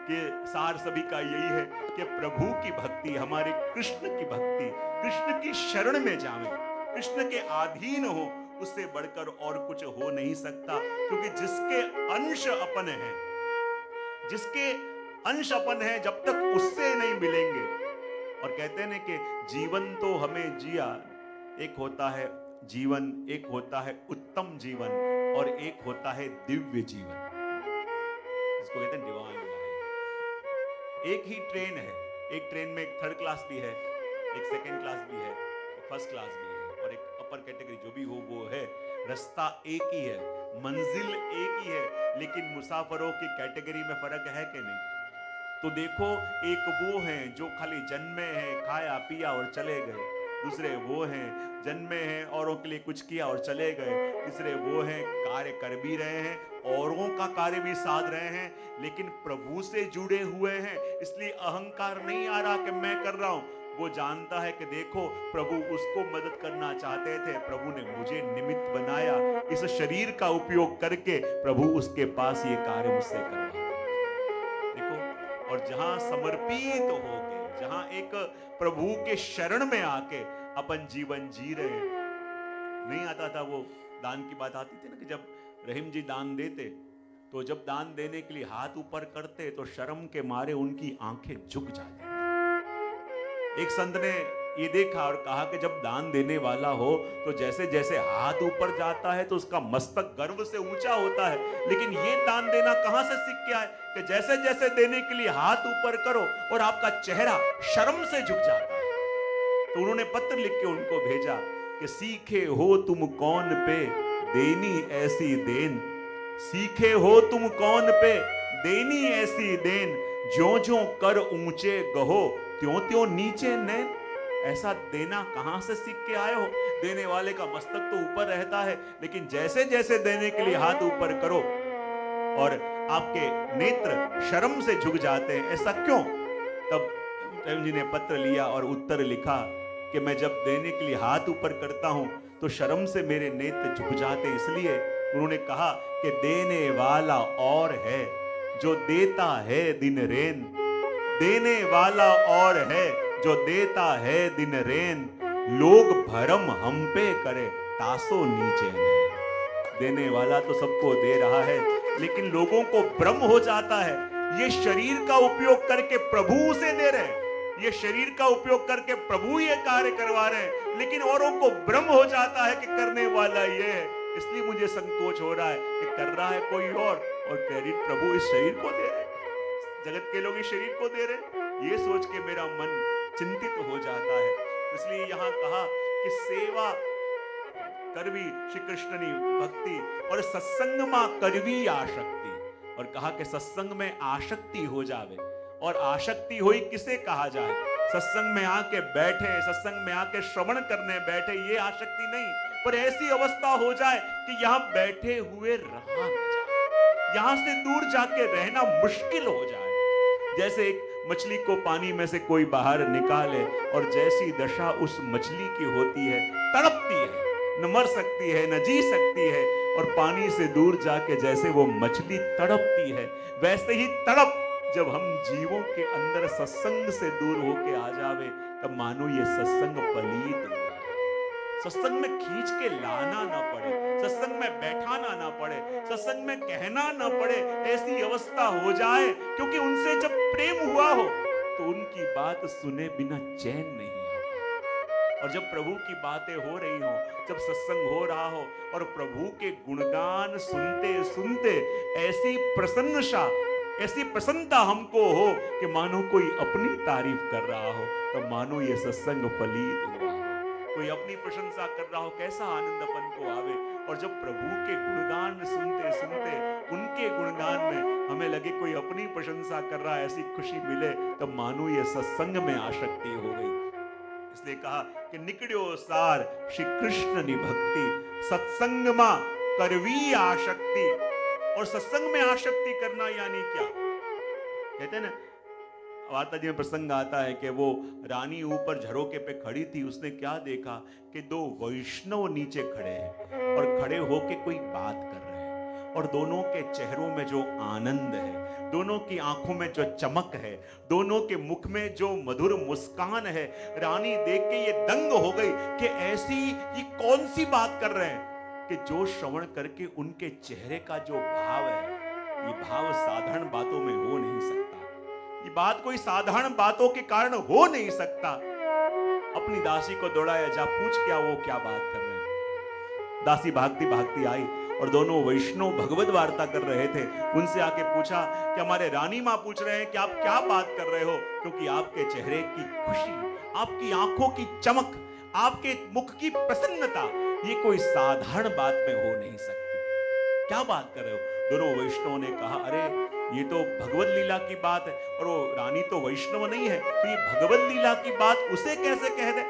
कि सार सभी का यही है कि प्रभु की भक्ति, हमारे कृष्ण की भक्ति, कृष्ण की शरण में जावे, कृष्ण के अधीन हो, उससे बढ़कर और कुछ हो नहीं सकता। क्योंकि जिसके अंश अपन है, जिसके अंश अपन है, जब तक उससे नहीं मिलेंगे। और कहते हैं कि जीवन तो हमें जिया, एक होता है जीवन, एक होता है उत्तम जीवन और एक होता है दिव्य जीवन, इसको कहते हैं डिवाइन लाइफ। एक ही ट्रेन है, एक ट्रेन में एक 3rd क्लास भी है, एक 2nd क्लास भी है, एक 1st क्लास भी है और एक अपर कैटेगरी जो भी हो वो है, रास्ता एक ही है, मंजिल एक ही है, लेकिन मुसाफिरों की कैटेगरी में फर्क है कि नहीं? तो देखो, एक वो हैं जो खाली जन्मे हैं, खाया पिया और चले गए, दूसरे वो हैं जन्मे हैं, औरों के लिए कुछ किया और चले गए, तीसरे वो हैं कार्य कर भी रहे हैं, औरों का कार्य भी साध रहे हैं, लेकिन प्रभु से जुड़े हुए हैं, इसलिए अहंकार नहीं आ रहा कि मैं कर रहा हूं। वो जानता है कि देखो, प्रभु उसको मदद करना चाहते थे, प्रभु ने मुझे निमित्त बनाया, इस शरीर का उपयोग करके प्रभु उसके पास ये कार्य मुझसे करवा। देखो, और जहां समर्पित हो गए, जहां एक प्रभु के शरण में आके अपन जीवन जी रहे हैं। नहीं आता था वो दान की बात आती थी ना, कि जब रहीम जी दान देते तो जब दान देने के लिए हाथ ऊपर करते तो शर्म के मारे उनकी आंखें झुक जाती। एक संत ने ये देखा और कहा कि जब दान देने वाला हो तो जैसे जैसे हाथ ऊपर जाता है तो उसका मस्तक गर्व से ऊंचा होता है, लेकिन ये दान देना कहां से सीख के आए कि जैसे जैसे देने के लिए हाथ ऊपर करो और आपका चेहरा शर्म से झुक जाता है। तो उन्होंने पत्र लिख के उनको भेजा कि सीखे हो तुम कौन पे देनी ऐसी देन, सीखे हो तुम कौन पे देनी ऐसी देन, ज्यों ज्यों कर ऊंचे गहो त्यों त्यों नीचे नैन। ऐसा देना कहां से सीख के आए हो? देने वाले का मस्तक तो ऊपर रहता है, लेकिन जैसे जैसे देने के लिए हाथ ऊपर करो और आपके नेत्र शर्म से झुक जाते हैं, ऐसा क्यों? तब रहीम जी ने पत्र लिया और उत्तर लिखा कि मैं जब देने के लिए हाथ ऊपर करता हूं तो शर्म से मेरे नेत्र झुक जाते, इसलिए उन्होंने कहा कि देने वाला और है जो देता है दिन रेन, देने वाला और है जो देता है दिन रेन, लोग भरम हम पे करे तासो नीचे नैन। देने वाला तो सबको दे रहा है, लेकिन लोगों को भ्रम हो जाता है, ये शरीर का उपयोग करके प्रभु से दे रहे हैं, ये शरीर का उपयोग करके प्रभु ये कार्य करवा रहे हैं, लेकिन औरों को भ्रम हो जाता है कि करने वाला ये है, इसलिए मुझे संकोच हो रहा है कि कर रहा है कोई और क्रेडिट प्रभु इस शरीर को दे रहे, जगत के लोग इस शरीर को दे रहे। ये सोच के मेरा मन चिंतित हो जाता है। इसलिए यहां कहा कि सेवा करवी श्री कृष्ण ने भक्ति और सत्संग मां करवी आशक्ति, और कहा कि सत्संग में आशक्ति हो जावे, और आशक्ति हुई किसे कहा जाए? सत्संग में आके बैठे, सत्संग में आके श्रवण करने बैठे, ये आशक्ति नहीं, पर ऐसी अवस्था हो जाए कि यहां बैठे हुए रहा न जाए, यहां से दूर जाके रहना मुश्किल हो जाए। जैसे एक मछली को पानी में से कोई बाहर निकाले और जैसी दशा उस मछली की होती है, तड़पती है, न मर सकती है न जी सकती है, और पानी से दूर जाके जैसे वो मछली तड़पती है, वैसे ही तड़प जब हम जीवों के अंदर सत्संग से दूर होके आ जावे, तब मानो ये सत्संग फलित हो, सत्संग में खींच के लाना ना पड़े, सत्संग में बैठाना ना पड़े, सत्संग में कहना ना पड़े, ऐसी अवस्था हो जाए, क्योंकि उनसे जब प्रेम हुआ हो तो उनकी बात सुने बिना चैन नहीं आता। और जब प्रभु की बातें हो रही हो, जब सत्संग हो रहा हो और प्रभु के गुणगान सुनते सुनते ऐसी प्रसन्नता, ऐसी प्रसन्नता हमको हो कि मानो कोई अपनी तारीफ कर रहा हो, तो मानो ये सत्संग फलित हुआ हो, कोई अपनी प्रशंसा कर रहा हो, कैसा आनंद अपन को आवे। और जब प्रभु के गुणगान सुनते सुनते उनके गुणगान में हमें लगे कोई अपनी प्रशंसा कर रहा है, ऐसी खुशी मिले, तब मानो ये सत्संग में आसक्ति हो गई। इसलिए कहा कि निकड़ियो सार श्री कृष्ण नि भक्ति, सत्संग मां करवी आसक्ति। और सत्संग में आसक्ति करना यानी क्या? कहते हैं ना, वार्ता जी में प्रसंग आता है कि वो रानी ऊपर झरोके पे खड़ी थी, उसने क्या देखा कि दो वैष्णव नीचे खड़े हैं और खड़े होके कोई बात कर रहे हैं, और दोनों के चेहरों में जो आनंद है, दोनों की आंखों में जो चमक है, दोनों के मुख में जो मधुर मुस्कान है, रानी देख के ये दंग हो गई कि ऐसी ये कौन सी बात कर रहे हैं कि जो श्रवण करके उनके चेहरे का जो भाव है, ये भाव साधारण बातों में हो नहीं सकता, ये बात कोई साधारण बातों के कारण हो नहीं सकता। अपनी दासी को दौड़ाया, जा पूछ क्या वो क्या बात कर रहे हैं। दासी भागती भागती आई और दोनों वैष्णव भगवत वार्ता कर रहे थे, उनसे आके पूछा कि हमारे रानी मां पूछ रहे हैं कि आप क्या बात कर रहे हो, क्योंकि आपके चेहरे की खुशी, आपकी आंखों की चमक, आपके मुख की प्रसन्नता, ये कोई साधारण बात में हो नहीं सकती। क्या बात कर रहे हो? दोनों वैष्णव ने कहा, अरे ये तो भगवत लीला की बात है, और वो रानी तो वैष्णव नहीं है, तो ये भगवत लीला की बात उसे कैसे कह दे?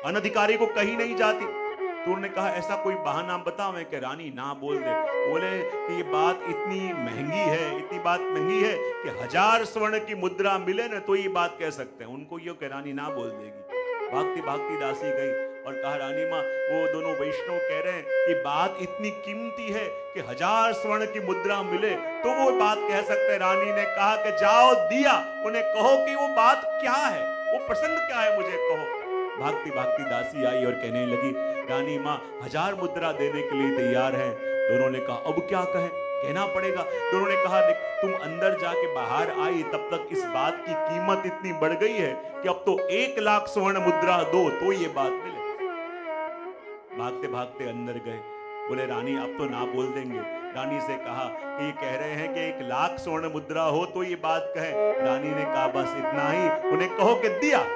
अनधिकारी को कही नहीं जाती। तो उन्होंने कहा, ऐसा कोई बहाना बताओ मैं कि रानी ना बोल दे। बोले कि ये बात इतनी महंगी है, इतनी बात महंगी है कि 1000 स्वर्ण की मुद्रा मिले ना तो ये बात कह सकते हैं। उनको ये कि रानी ना बोल देगी। भागती भागती दासी गई और कहा, रानी माँ, वो दोनों वैष्णव कह रहे हैं कि बात इतनी कीमती है कि 1000 स्वर्ण की मुद्रा मिले तो वो बात कह सकते हैं। रानी ने कहा कि जाओ दिया, उन्हें कहो कि वो बात क्या है, वो प्रसंग क्या है, मुझे कहो। भागती भागती दासी आई और कहने लगी, रानी माँ 1000 मुद्रा देने के लिए तैयार है। दोनों ने कहा, अब क्या कहें, कहना पड़ेगा। दोनों ने कहा, तुम अंदर जाके बाहर आई तब तक इस बात की कीमत इतनी बढ़ गई है कि अब तो 1 लाख स्वर्ण मुद्रा दो तो ये बात मिले। भागते भागते अंदर गए। बोले, रानी अब तो ना बोल देंगे। रानी से कहा कि ये कह रहे हैं कि 1 लाख स्वर्ण मुद्रा हो तो ये बात कहें। रानी ने कहा, बस इतना ही, उन्हें कहो कि दिया।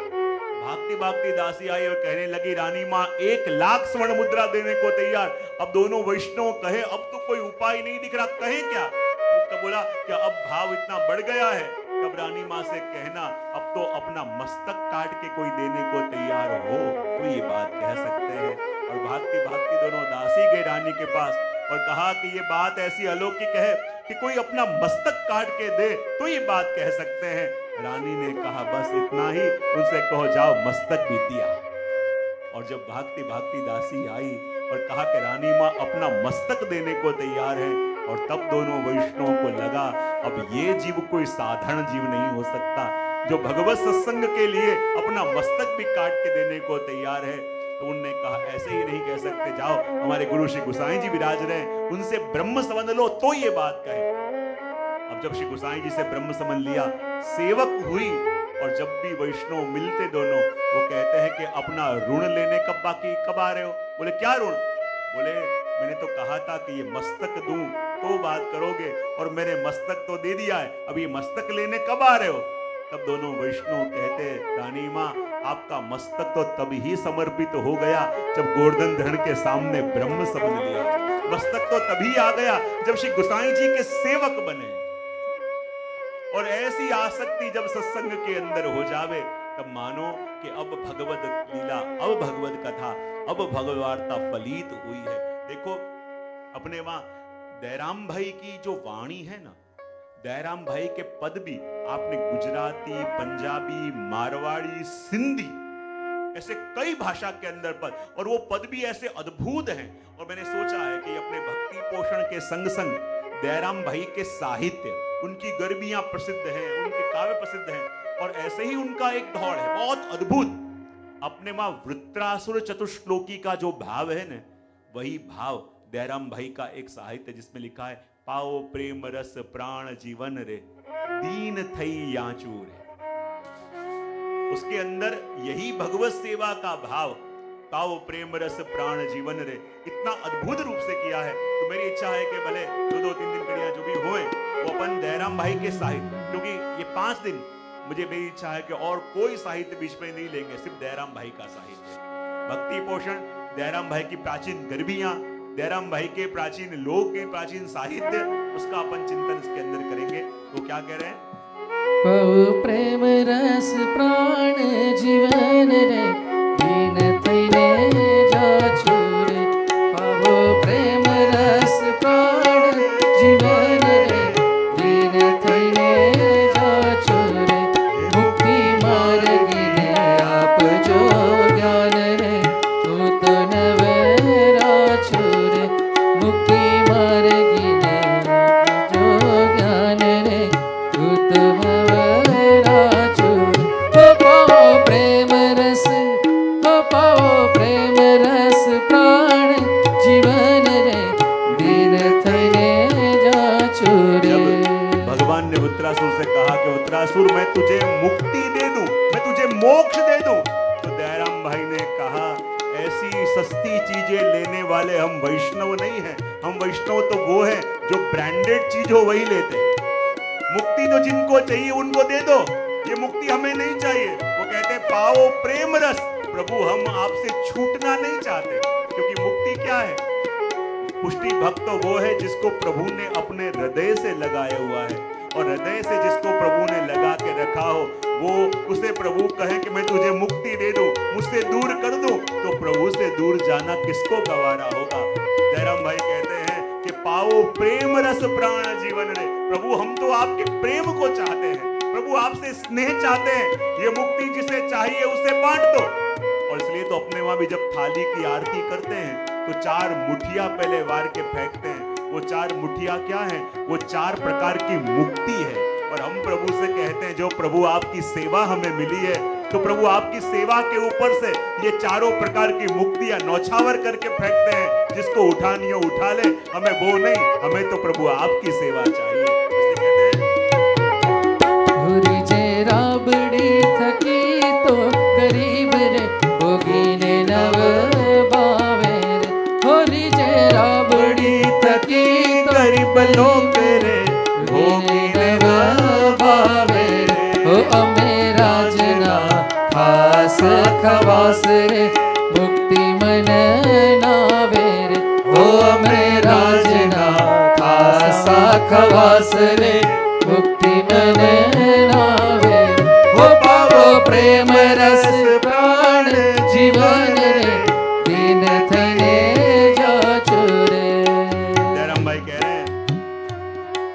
भागती भागती दासी आई और कहने लगी, रानी माँ 1 लाख स्वर्ण मुद्रा देने को तैयार। अब दोनों वैष्णव कहे, अब तो कोई उपाय नहीं दिख रहा, कहे क्या? उसका बोला कि अब भाव इतना बढ़ गया है, कब रानी माँ से कहना अब तो अपना मस्तक काट के कोई देने को तैयार हो तो ये बात कह सकते हैं। और भागती भागती दोनों दासी गए रानी के पास और कहा कि ये बात ऐसी अलौकिक है कि कोई अपना मस्तक काट के दे तो ये बात कह सकते हैं। रानी ने कहा, बस इतना ही, उनसे कहो जाओ मस्तक भी दिया। और जब भागती भागती दासी आई और कहा कि रानी माँ अपना मस्तक देने को तैयार है, और तब दोनों वैष्णवों को लगा अब ये जीव कोई साधारण जीव नहीं हो सकता, जो भगवत सत्संग के लिए अपना मस्तक भी काट के देने को तैयार है। तो उनने कहा, ऐसे ही नहीं कह सकते, जाओ हमारे गुरु श्री गोसाई जी विराज रहे हैं, उनसे ब्रह्म समझ लो तो ये बात कहे। अब जब श्री गोसाई जी से ब्रह्म समझ लिया, सेवक हुई, और जब भी वैष्णव मिलते दोनों, वो कहते हैं कि अपना ऋण लेने कब आ रहे हो? बोले, क्या ऋण? बोले, मैंने तो कहा था कि ये मस्तक दूं तो बात करोगे, और मैंने मस्तक तो दे दिया है, अब ये मस्तक लेने कब आ रहे हो? तब दोनों वैष्णव कहते, रानी माँ आपका मस्तक तो तभी ही समर्पित हो गया जब गोवर्धन धरण के सामने ब्रह्म समझ लिया। मस्तक तो तभी आ गया जब श्री गोसाई जी के सेवक बने। और ऐसी आसक्ति जब सत्संग के अंदर हो जावे, तब मानो कि अब भगवत लीला, अब भगवत कथा, अब भगवार्ता फलित हुई है। देखो अपने वहां दयाराम भाई की जो वाणी है ना, दयाराम भाई के पद भी आपने गुजराती, पंजाबी, मारवाड़ी, सिंधी, ऐसे कई भाषा के अंदर पद, और वो पद भी ऐसे अद्भुत हैं। और मैंने सोचा है कि अपने भक्ति पोषण के संग संग दयाराम भाई के साहित्य, उनकी गरबियां प्रसिद्ध हैं, उनके काव्य प्रसिद्ध हैं, और ऐसे ही उनका एक दौड़ है बहुत अद्भुत। अपने मां वृत्रासुर चतुश्लोकी का जो भाव है ना, वही भाव दयाराम भाई का एक साहित्य जिसमें लिखा है, पाओ प्रेम रस प्राण जीवन रे, दीन थई याचूर है। उसके अंदर यही भगवत सेवा का भाव, पाओ प्रेम रस प्राण जीवन रे, इतना अद्भुत रूप से किया है। तो मेरी इच्छा है कि भले 2-3 कड़ियां जो भी होए वो अपन दयाराम भाई के साहित्य, क्योंकि ये 5 दिन मुझे मेरी इच्छा है कि और कोई साहित्य बीच में नहीं लेंगे, सिर्फ दयाराम भाई का साहित्य, भक्ति पोषण, दयाराम भाई की प्राचीन गरबियां, दयाराम भाई के प्राचीन लोक के प्राचीन साहित्य, उसका अपन चिंतन इसके अंदर करेंगे। तो क्या कह रहे हैं? पाओ प्रेम रस प्राण जीवन रे, दीन थईने जाचू रे। पाओ प्रेम रस प्राण जीवन रे, दीन थईने जाचू रे। मुक्ति मार्गिने आप जो ज्ञान रे, तू तो नवराचू रे। मुक्ति मार्गिने जो ज्ञान रे, तू तो उत्तरासुर से कहा कि उत्तरासुर मैं तुझे मुक्ति दे दूं, मैं तुझे मोक्ष दे दूं, तो दयाराम भाई ने कहा ऐसी सस्ती चीजें लेने वाले हम वैष्णव नहीं हैं, हम वैष्णव तो वो हैं जो ब्रांडेड चीज हो वही लेते। मुक्ति तो जिनको चाहिए उनको दे दो, ये मुक्ति हमें नहीं चाहिए। वो कहते पाओ प्रेम रस, प्रभु हम आपसे छूटना नहीं चाहते, क्योंकि मुक्ति क्या है? पुष्टि भक्त तो वो है जिसको प्रभु ने अपने हृदय से लगाया हुआ है, और हृदय से जिसको प्रभु ने लगा के रखा हो, वो उसे प्रभु कहे कि मैं तुझे मुक्ति दे दूं, मुझसे दूर कर दूं, तो प्रभु से दूर जाना किसको गवारा होगा? जयराम भाई कहते हैं कि पाओ प्रेम रस प्राण जीवन रे। प्रभु हम तो आपके प्रेम को चाहते हैं, प्रभु आपसे स्नेह चाहते हैं, ये मुक्ति जिसे चाहिए उसे बांट दो। और इसलिए तो अपने वहां भी जब थाली की आरती करते हैं तो 4 मुठिया पहले वार के फेंकते हैं। वो 4 मुठिया क्या है? वो 4 प्रकार की मुक्ति है। और हम प्रभु से कहते हैं जो प्रभु आपकी सेवा हमें मिली है, तो प्रभु आपकी सेवा के ऊपर से ये चारों प्रकार की मुक्तियां नौछावर करके फेंकते हैं। जिसको उठानी हो उठा ले, हमें वो नहीं, हमें तो प्रभु आपकी सेवा चाहिए। इसलिए कहते हैं होरी जे राबड़ी थकी तो गरीब रे भोगी ने नव बावे रे। होरी जे राबड़ी थकी गरीब लोग रे भोगी ने नव बावे रे। हो अमे राजना खास खवास रे मुक्ति मन नावे रे। हो अमे राजना खास खवास रे मुक्ति मन नावे। हो पावो प्रेम रस प्राण जीवन रे दीन थने जाचुरे। जयराम भाई कह रहे हैं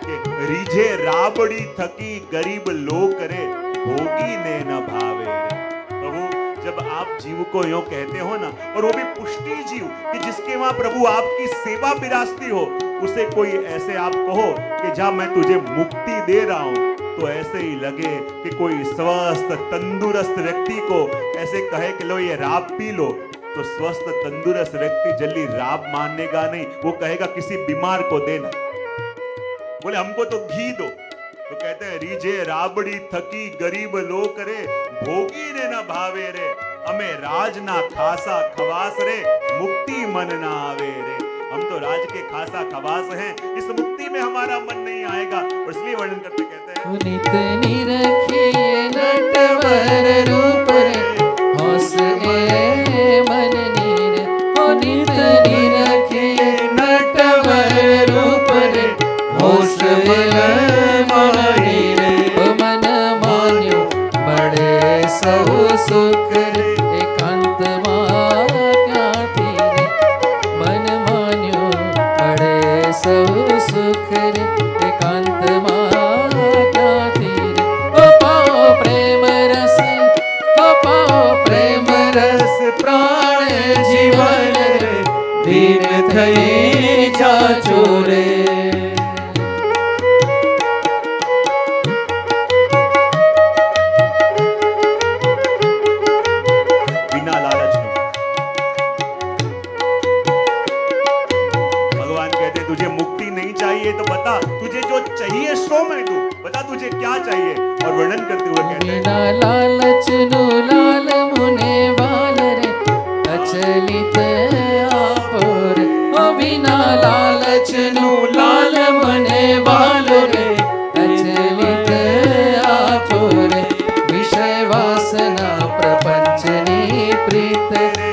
कि रीझे राबड़ी थकी गरीब लोग रे भोगी ने न भावे रे। प्रभु जब आप जीव को यूं कहते हो ना, और वो भी पुष्टि जीव कि जिसके वहां प्रभु आपकी सेवा विरासती हो, उसे कोई ऐसे आप कहो कि जा मैं तुझे मुक्ति दे रहा हूं, तो ऐसे ही लगे कि कोई स्वस्थ तंदुरुस्त व्यक्ति को ऐसे कहे कि लो ये राब पी लो, तो स्वस्थ तंदुरुस्त व्यक्ति जल्दी राब मानेगा नहीं, वो कहेगा किसी बीमार को देना। बोले हमको तो घी दो, तो कहते हैं रीझे राबड़ी थकी गरीब लोग रे भोगी ने न भावे रे। हमें राज ना खासा खवास रे मुक्ति मन ना आवे रे। हम तो राज के खासा खवास हैं, इस मुक्ति में हमारा मन नहीं आएगा। और इसलिए वर्णन करते कहते हैं नित निरखिए नटवर रूप रे होस ए मन नीर। हो नित निरखिए नटवर रूप रे होस मन नीर। हो मन मान्यो बड़े सौ सुख रे एकांत क्या थीरे। मन मान्यो बड़े सौ सुख रे एकांत क्या थीरे। हो पाओ प्रेम रस, हो पाओ प्रेम रस प्राण जीवन रे दीन थई जाचुरे। बिना लालच लो। भगवान कहते तुझे मुक्ति नहीं चाहिए तो बता, तुझे जो चाहिए सो मैं दूं, बता तुझे क्या चाहिए। और वर्णन करते हुए कहते हैं बिना लालच नु लाल मुने वाल रे अचलित आपोर। ओ बिना लालच नु लाल मुने वाल रे अचलित आपोर। विषय वासना प्रपंचनी प्रीत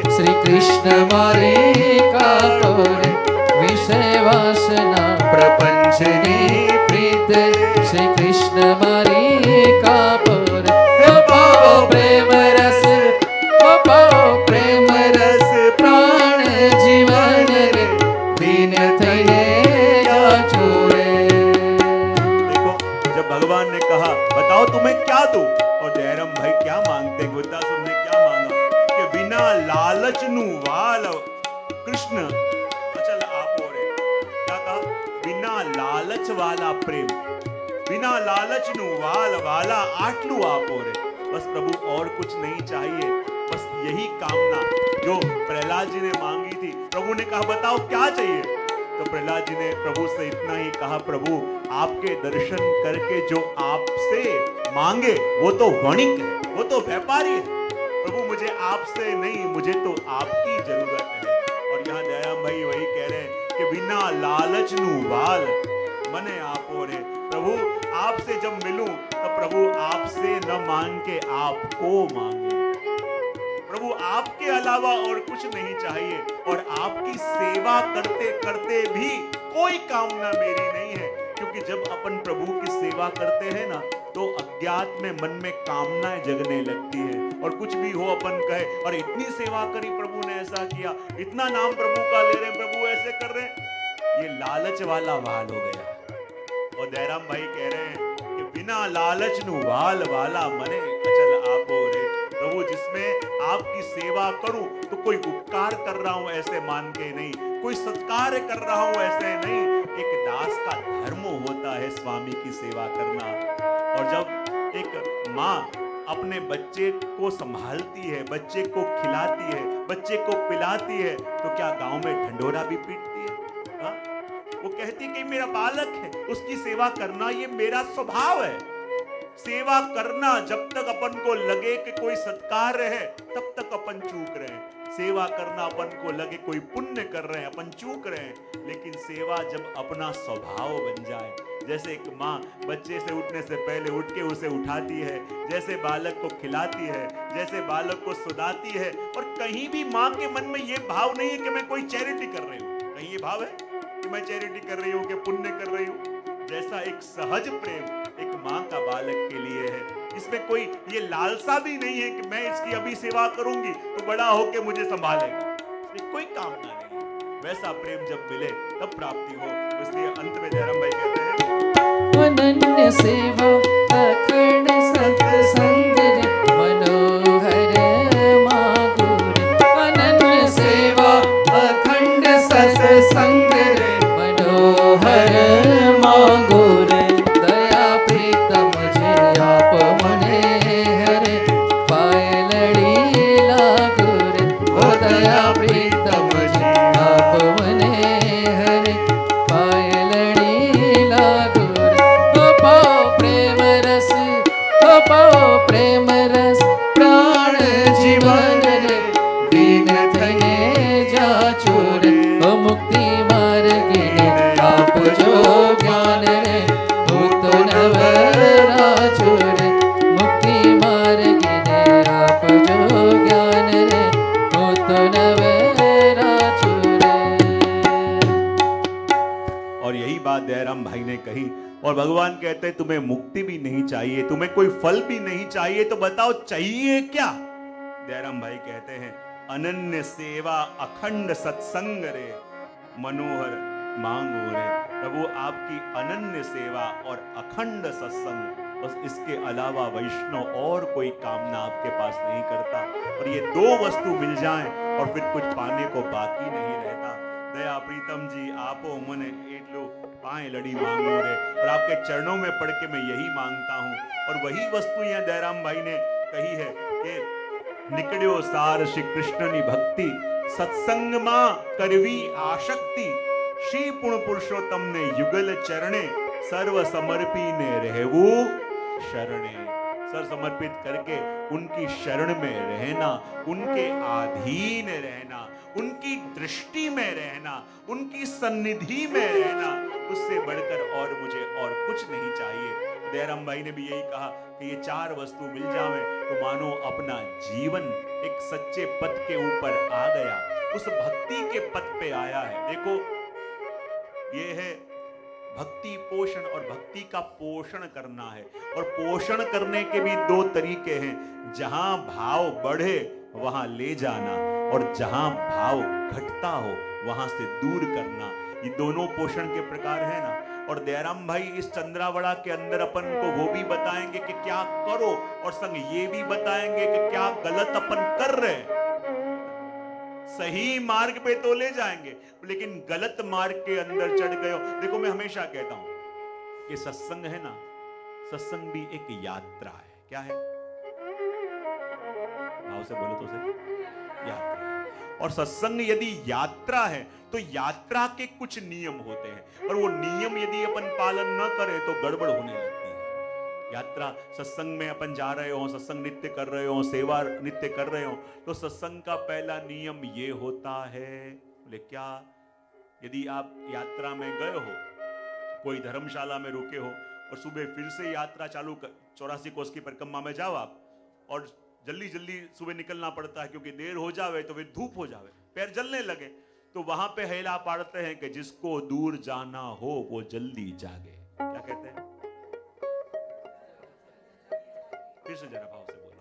श्री कृष्ण मारे कापोर। विषय वासना प्रपंचनी प्रीत श्री कृष्ण मारे कापोर। हो पाओ प्रेम रस, हो पाओ प्रेम रस प्राण जीवन रे दीन थईने जाचुरे। देखो जब भगवान ने कहा बताओ तुम्हें क्या दूं, और जयराम भाई क्या मांगते, गुरदास ने क्या मांगा कि बिना लालच नु वाल कृष्ण अचल आपो रे। क्या कहा? बिना लालच वाला प्रेम, बिना लालच नु वाल वाला आटलू आपो रे। बस प्रभु और कुछ नहीं चाहिए, बस यही कामना जो प्रहलाद जी ने मांगी थी। प्रभु ने कहा बताओ क्या चाहिए, तो प्रहलाद जी ने प्रभु से इतना ही कहा प्रभु आपके दर्शन करके जो आपसे मांगे वो तो वणिक है, वो तो व्यापारी है। प्रभु मुझे आपसे नहीं, मुझे तो आपकी जरूरत है। और यहाँ दयाराम भाई वही कह रहे हैं कि बिना लालच नु वाल मने आपो रे। प्रभु आपसे जब मिलूं तो प्रभु आपसे न मांग के आपको मांगू। प्रभु प्रभु आपके अलावा और कुछ नहीं चाहिए, और आपकी सेवा करते करते भी कोई कामना मेरी नहीं है। क्योंकि जब अपन प्रभु की सेवा करते हैं ना, तो अज्ञात में मन में कामनाएं जगने लगती है, और कुछ भी हो अपन कहे, और इतनी सेवा करी प्रभु ने, ऐसा किया, इतना नाम प्रभु का ले रहे, प्रभु ऐसे कर रहे, ये लालच वाला वाल हो गया। और दयाराम भाई कह रहे हैं कि बिना लालच नु वाल वाला मने अचल आपो रे। प्रभु जिसमें आपकी सेवा करूं तो कोई उपकार कर रहा हूं ऐसे मान के नहीं, कोई सत्कार कर रहा हूं ऐसे नहीं, एक दास का धर्म होता है स्वामी की सेवा करना। और जब एक माँ अपने बच्चे को संभालती है, बच्चे को खिलाती है, बच्चे को पिलाती है, तो क्या गांव में ढंढोरा भी पीटती है? हाँ? वो कहती कि मेरा बालक है, उसकी सेवा करना ये मेरा स्वभाव है। सेवा करना जब तक अपन को लगे कि कोई सत्कार है, तब तक अपन चूक रहे हैं। सेवा करना अपन को लगे कोई पुण्य कर रहे हैं, अपन चूक रहे हैं। लेकिन सेवा जब अपना स्वभाव बन जाए, जैसे एक माँ बच्चे से उठने से पहले उठ के उसे उठाती है, जैसे बालक को खिलाती है, जैसे बालक को सुलाती है, और कहीं भी माँ के मन में ये भाव नहीं है कि मैं कोई चैरिटी कर रही हूँ। कहीं ये भाव है कि मैं चैरिटी कर रही हूँ, कि पुण्य कर रही हूँ? जैसा एक सहज प्रेम एक माँ का बालक के लिए है, इसमें कोई ये लालसा भी नहीं है कि मैं इसकी अभी सेवा करूंगी तो बड़ा होके मुझे संभालेगा, इसमें कोई कामना नहीं है। वैसा प्रेम जब मिले तब प्राप्ति हो। इसलिए अंत में दयाराम भाई कहते हैं, अनन्य सेवा अखंड सत्संग रे मनोहर मागो रे। अनन्य सेवा अखंड सत्संग रे मनोहर मागो रे। दया प्रीतम जे आप मने हरे पाए लड़ी लागो रे। ओ दया प्रीतम जे आप मने हरे पाए लड़ी लागो रे। ओ पाओ प्रेम रस, ओ पाओ प्रेम रस प्राण जीवन रे। दीन थने जाचो रे। ओ मुक्ति मार्गिने आप जो ज्ञान रे। मुक्त नव राचो रे। मुक्ति मार्गिने आप जो ज्ञान रे। मुक्त नव राचो रे। और यही बात दयाराम भाई ने कही। और भगवान कहते हैं तुम्हें मुक्ति भी नहीं चाहिए, तुम्हें कोई फल भी नहीं चाहिए, तो बताओ चाहिए क्या? दयाराम भाई कहते हैं, अनन्य सेवा अखंड सत्संग रे मनोहर मांगो रे। प्रभु आपकी अनन्य सेवा और अखंड सत्संग, बस इसके अलावा वैष्णव और कोई कामना आपके पास नहीं करता। और ये दो वस्तु मिल जाएं और फिर कुछ पाने को बाकी नहीं रहता। दया प्रीतम जी आपो मन एटलो पाए लड़ी मांगो रे। और आपके चरणों में पड़ के मैं यही मांगता हूँ। और वही वस्तु यहाँ दयाराम भाई ने कही है कि निकड़ियो सार श्री कृष्ण नी भक्ति, सत्संग मां करवी आशक्ति। श्री पुण पुरुषोत्तम ने युगल चरणे, सर्व समर्पी ने रहवू शरणे। सर समर्पित करके उनकी शरण में रहना, उनके अधीन रहना, उनकी दृष्टि में रहना, उनकी सन्निधि में रहना, उससे बढ़कर और मुझे और कुछ नहीं चाहिए। दयाराम भाई ने भी यही कहा कि ये चार वस्तु मिल जावे तो मानो अपना जीवन एक सच्चे पथ के ऊपर आ गया, उस भक्ति के पथ पे आया है। देखो ये है भक्ति पोषण, और भक्ति का पोषण करना है। और पोषण करने के भी दो तरीके हैं, जहां भाव बढ़े वहां ले जाना, और जहां भाव घटता हो वहां से दूर करना। ये दोनों पोषण के प्रकार है ना। और दयाराम भाई इस चंद्रावड़ा के अंदर अपन को वो भी बताएंगे कि क्या करो, और संग ये भी बताएंगे कि क्या गलत अपन कर रहे हैं। सही मार्ग पे तो ले जाएंगे, लेकिन गलत मार्ग के अंदर चढ़ गए हो। देखो मैं हमेशा कहता हूं कि सत्संग है ना, सत्संग भी एक यात्रा है। क्या है? भाव से बोलो तो सही, यात्रा है। और सत्संग यदि यात्रा है तो यात्रा के कुछ नियम होते हैं, और वो नियम यदि अपन पालन न करें तो गड़बड़ होने लगती है। यात्रा, सत्संग में अपन जा रहे हो, सत्संग नित्य कर रहे हो, सेवा नित्य कर रहे हो, तो सत्संग का पहला नियम ये होता है, बोले क्या? यदि आप यात्रा में गए हो, कोई धर्मशाला में रुके हो, और सुबह फिर से यात्रा चालू 84 कोस की परिक्रमा में जाओ आप, और जल्दी जल्दी सुबह निकलना पड़ता है, क्योंकि देर हो जावे तो फिर धूप हो जावे, पैर जलने लगे। तो वहां पे हेला पाड़ते हैं कि जिसको दूर जाना हो वो जल्दी जागे। क्या कहते हैं? फिर से जरा भाव से बोलो।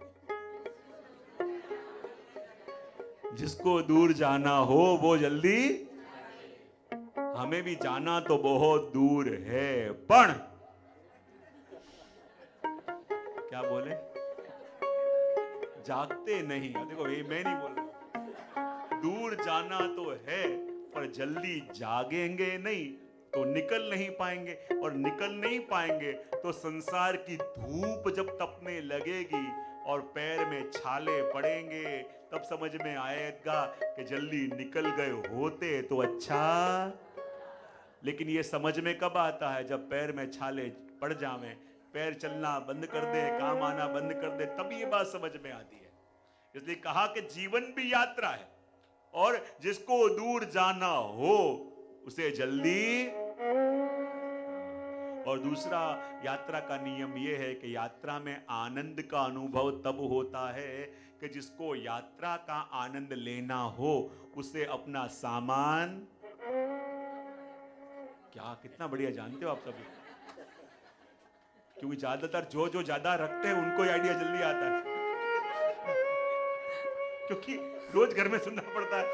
जिसको दूर जाना हो वो जल्दी। हमें भी जाना तो बहुत दूर है, पण क्या बोले, जागते नहीं। देखो ये मैं नहीं बोल रहा, दूर जाना तो है पर जल्दी जागेंगे नहीं तो निकल नहीं पाएंगे, और निकल नहीं पाएंगे तो संसार की धूप जब तपने लगेगी और पैर में छाले पड़ेंगे, तब समझ में आएगा कि जल्दी निकल गए होते तो अच्छा। लेकिन ये समझ में कब आता है? जब पैर में छाले पड़ जावें, पैर चलना बंद कर दे, काम आना बंद कर दे, तब ये बात समझ में आती है। इसलिए कहा कि जीवन भी यात्रा है, और जिसको दूर जाना हो उसे जल्दी। और दूसरा यात्रा का नियम यह है कि यात्रा में आनंद का अनुभव तब होता है कि जिसको यात्रा का आनंद लेना हो उसे अपना सामान, क्या कितना बढ़िया जानते हो आप सभी, क्योंकि ज्यादातर जो ज्यादा रखते हैं उनको आइडिया जल्दी आता है, क्योंकि रोज घर में सुनना पड़ता है।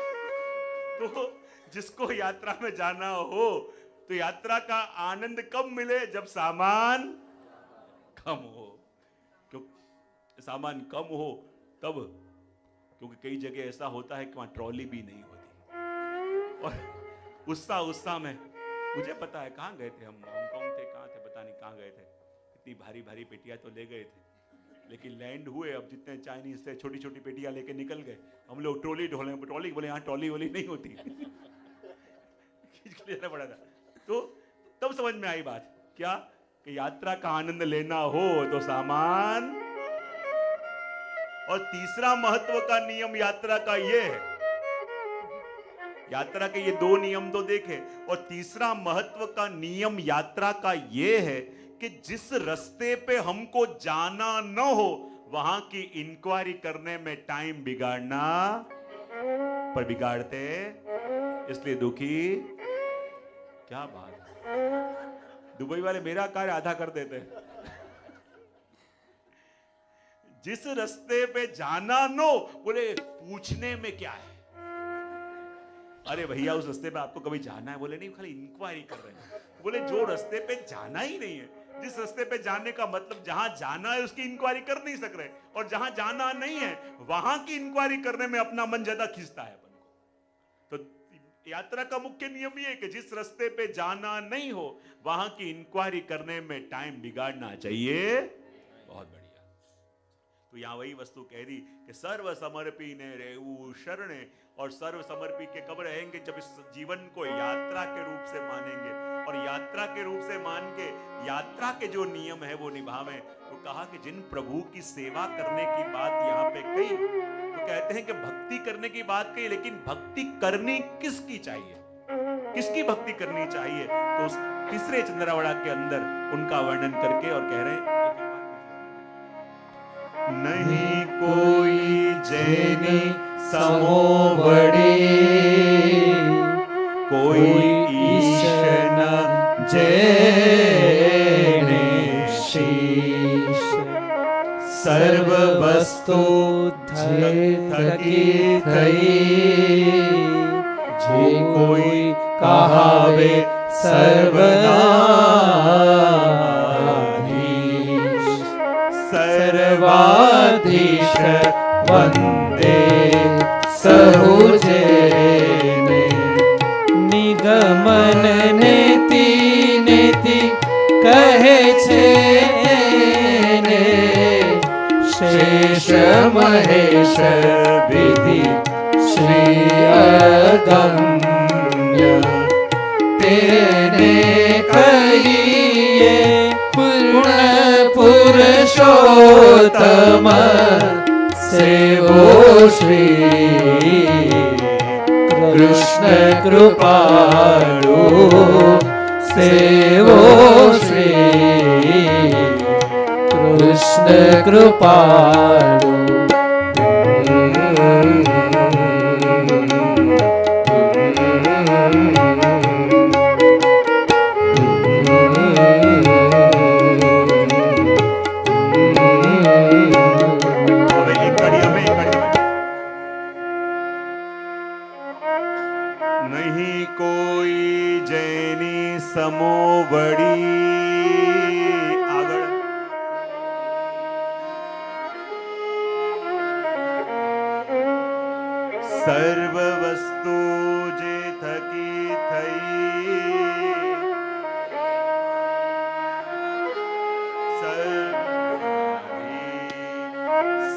तो जिसको यात्रा में जाना हो तो यात्रा का आनंद कब मिले? जब सामान कम हो। क्यों सामान कम हो तब? क्योंकि कई जगह ऐसा होता है कि वहां ट्रॉली भी नहीं होती, और उत्साह में, मुझे पता है कहां गए थे हम, हांगकांग थे, कहां थे पता नहीं कहां गए थे, इतनी भारी भारी पेटियां तो ले गए थे, लेकिन लैंड हुए, अब जितने चाइनीज थे छोटी छोटी पेटियां लेके निकल गए। हम लोग ट्रॉली ढोले, ट्रॉली बोले यहाँ ट्रॉली वोली नहीं होती खींच के लेना पड़ा था। तो तब समझ में आई बात, क्या कि यात्रा का आनंद लेना हो तो सामान। और तीसरा महत्व का नियम यात्रा का ये है, यात्रा के ये दो नियम तो देखे, और तीसरा महत्व का नियम यात्रा का ये है कि जिस रास्ते पे हमको जाना न हो वहां की इंक्वायरी करने में टाइम बिगाड़ना, पर बिगाड़ते इसलिए दुखी। क्या बात है, दुबई वाले मेरा कार्य आधा कर देते। जिस रास्ते पे जाना न हो, बोले पूछने में क्या है, अरे भैया उस रास्ते पे आपको कभी जाना है? बोले नहीं, खाली इंक्वायरी कर रहे हैं। बोले जो रास्ते पे जाना ही नहीं है, जिस रास्ते पे जाने का मतलब जहां जाना है उसकी इंक्वायरी कर नहीं सक रहे, और जहां जाना नहीं है वहां की इंक्वायरी करने में अपना मन ज्यादा खींचता है अपन को। तो यात्रा का मुख्य नियम ये है कि जिस रास्ते पे जाना नहीं हो वहां की इंक्वायरी करने में टाइम बिगाड़ना चाहिए। बहुत बढ़िया। तो यहां वही वस्तु कह दी कि सर्व समर्पी ने रेऊ शरणे, और सर्व समर्पी के कब रहेंगे? जब इस जीवन को यात्रा के रूप से मानेंगे, और यात्रा के रूप से मान के यात्रा के जो नियम है वो निभावें। तो कहा कि जिन प्रभु की सेवा करने की बात यहाँ पे कही, तो कहते हैं कि भक्ति करने की बात कही, लेकिन भक्ति करनी किसकी चाहिए, किसकी भक्ति करनी चाहिए? तो उस तीसरे चंद्रावड़ा के अंदर उनका वर्णन करके और कह रहे हैं, नहीं कोई जैनी समो बड़े, कोई ईश न जैने शीश, सर्व वस्तु थकी थई, जे कोई कहावे सर्वनाधीश, सर्वाधीश वंदे सहुजे ने, निगमन नेति नेति कहे छे ने, शेष महेश विधि श्री अगम्य, तेने कहिए पूर्ण पुरुषोत्तम, सेवो श्री कृष्ण कृपालु, सेवो श्री कृष्ण कृपालु। જેની સમો વળી આગળ સર્વ વસ્તુ જે થકી થઈ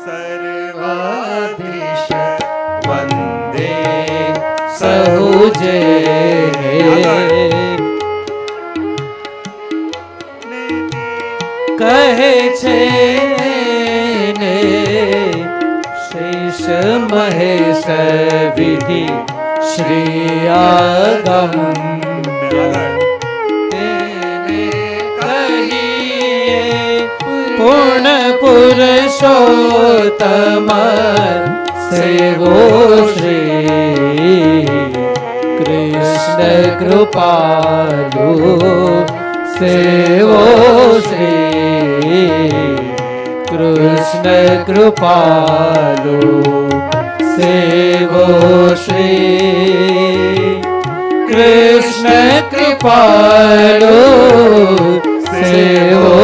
सर्वाधीश वंदे सहुजे કહે છે ને શેષ મહેશ વિધિ શ્રી આગમ તેને કહીએ પૂર્ણ પુરુષોત્તમ સેવો શ્રી કૃષ્ણ કૃપાલુ સેવો શ્રી કૃષ્ણ કૃપાલુ સેવો શ્રી કૃષ્ણ કૃપાલુ સેવો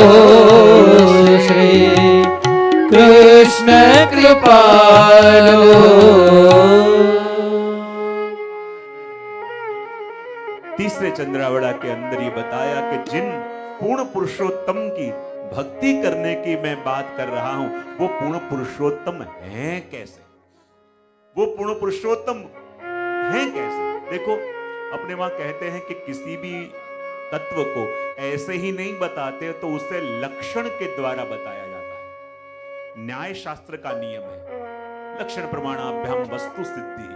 શ્રી કૃષ્ણ કૃપાલુ. तीसरे चंद्रावड़ा के अंदर ये बताया कि जिन पूर्ण पुरुषोत्तम की भक्ति करने की मैं बात कर रहा हूं वो पूर्ण पुरुषोत्तम हैं कैसे, वो पूर्ण पुरुषोत्तम हैं कैसे. देखो अपने वहां कहते हैं कि किसी भी तत्व को ऐसे ही नहीं बताते तो उसे लक्षण के द्वारा बताया जाता है. न्याय शास्त्र का नियम है लक्षण प्रमाणाभ्याम वस्तु सिद्धि.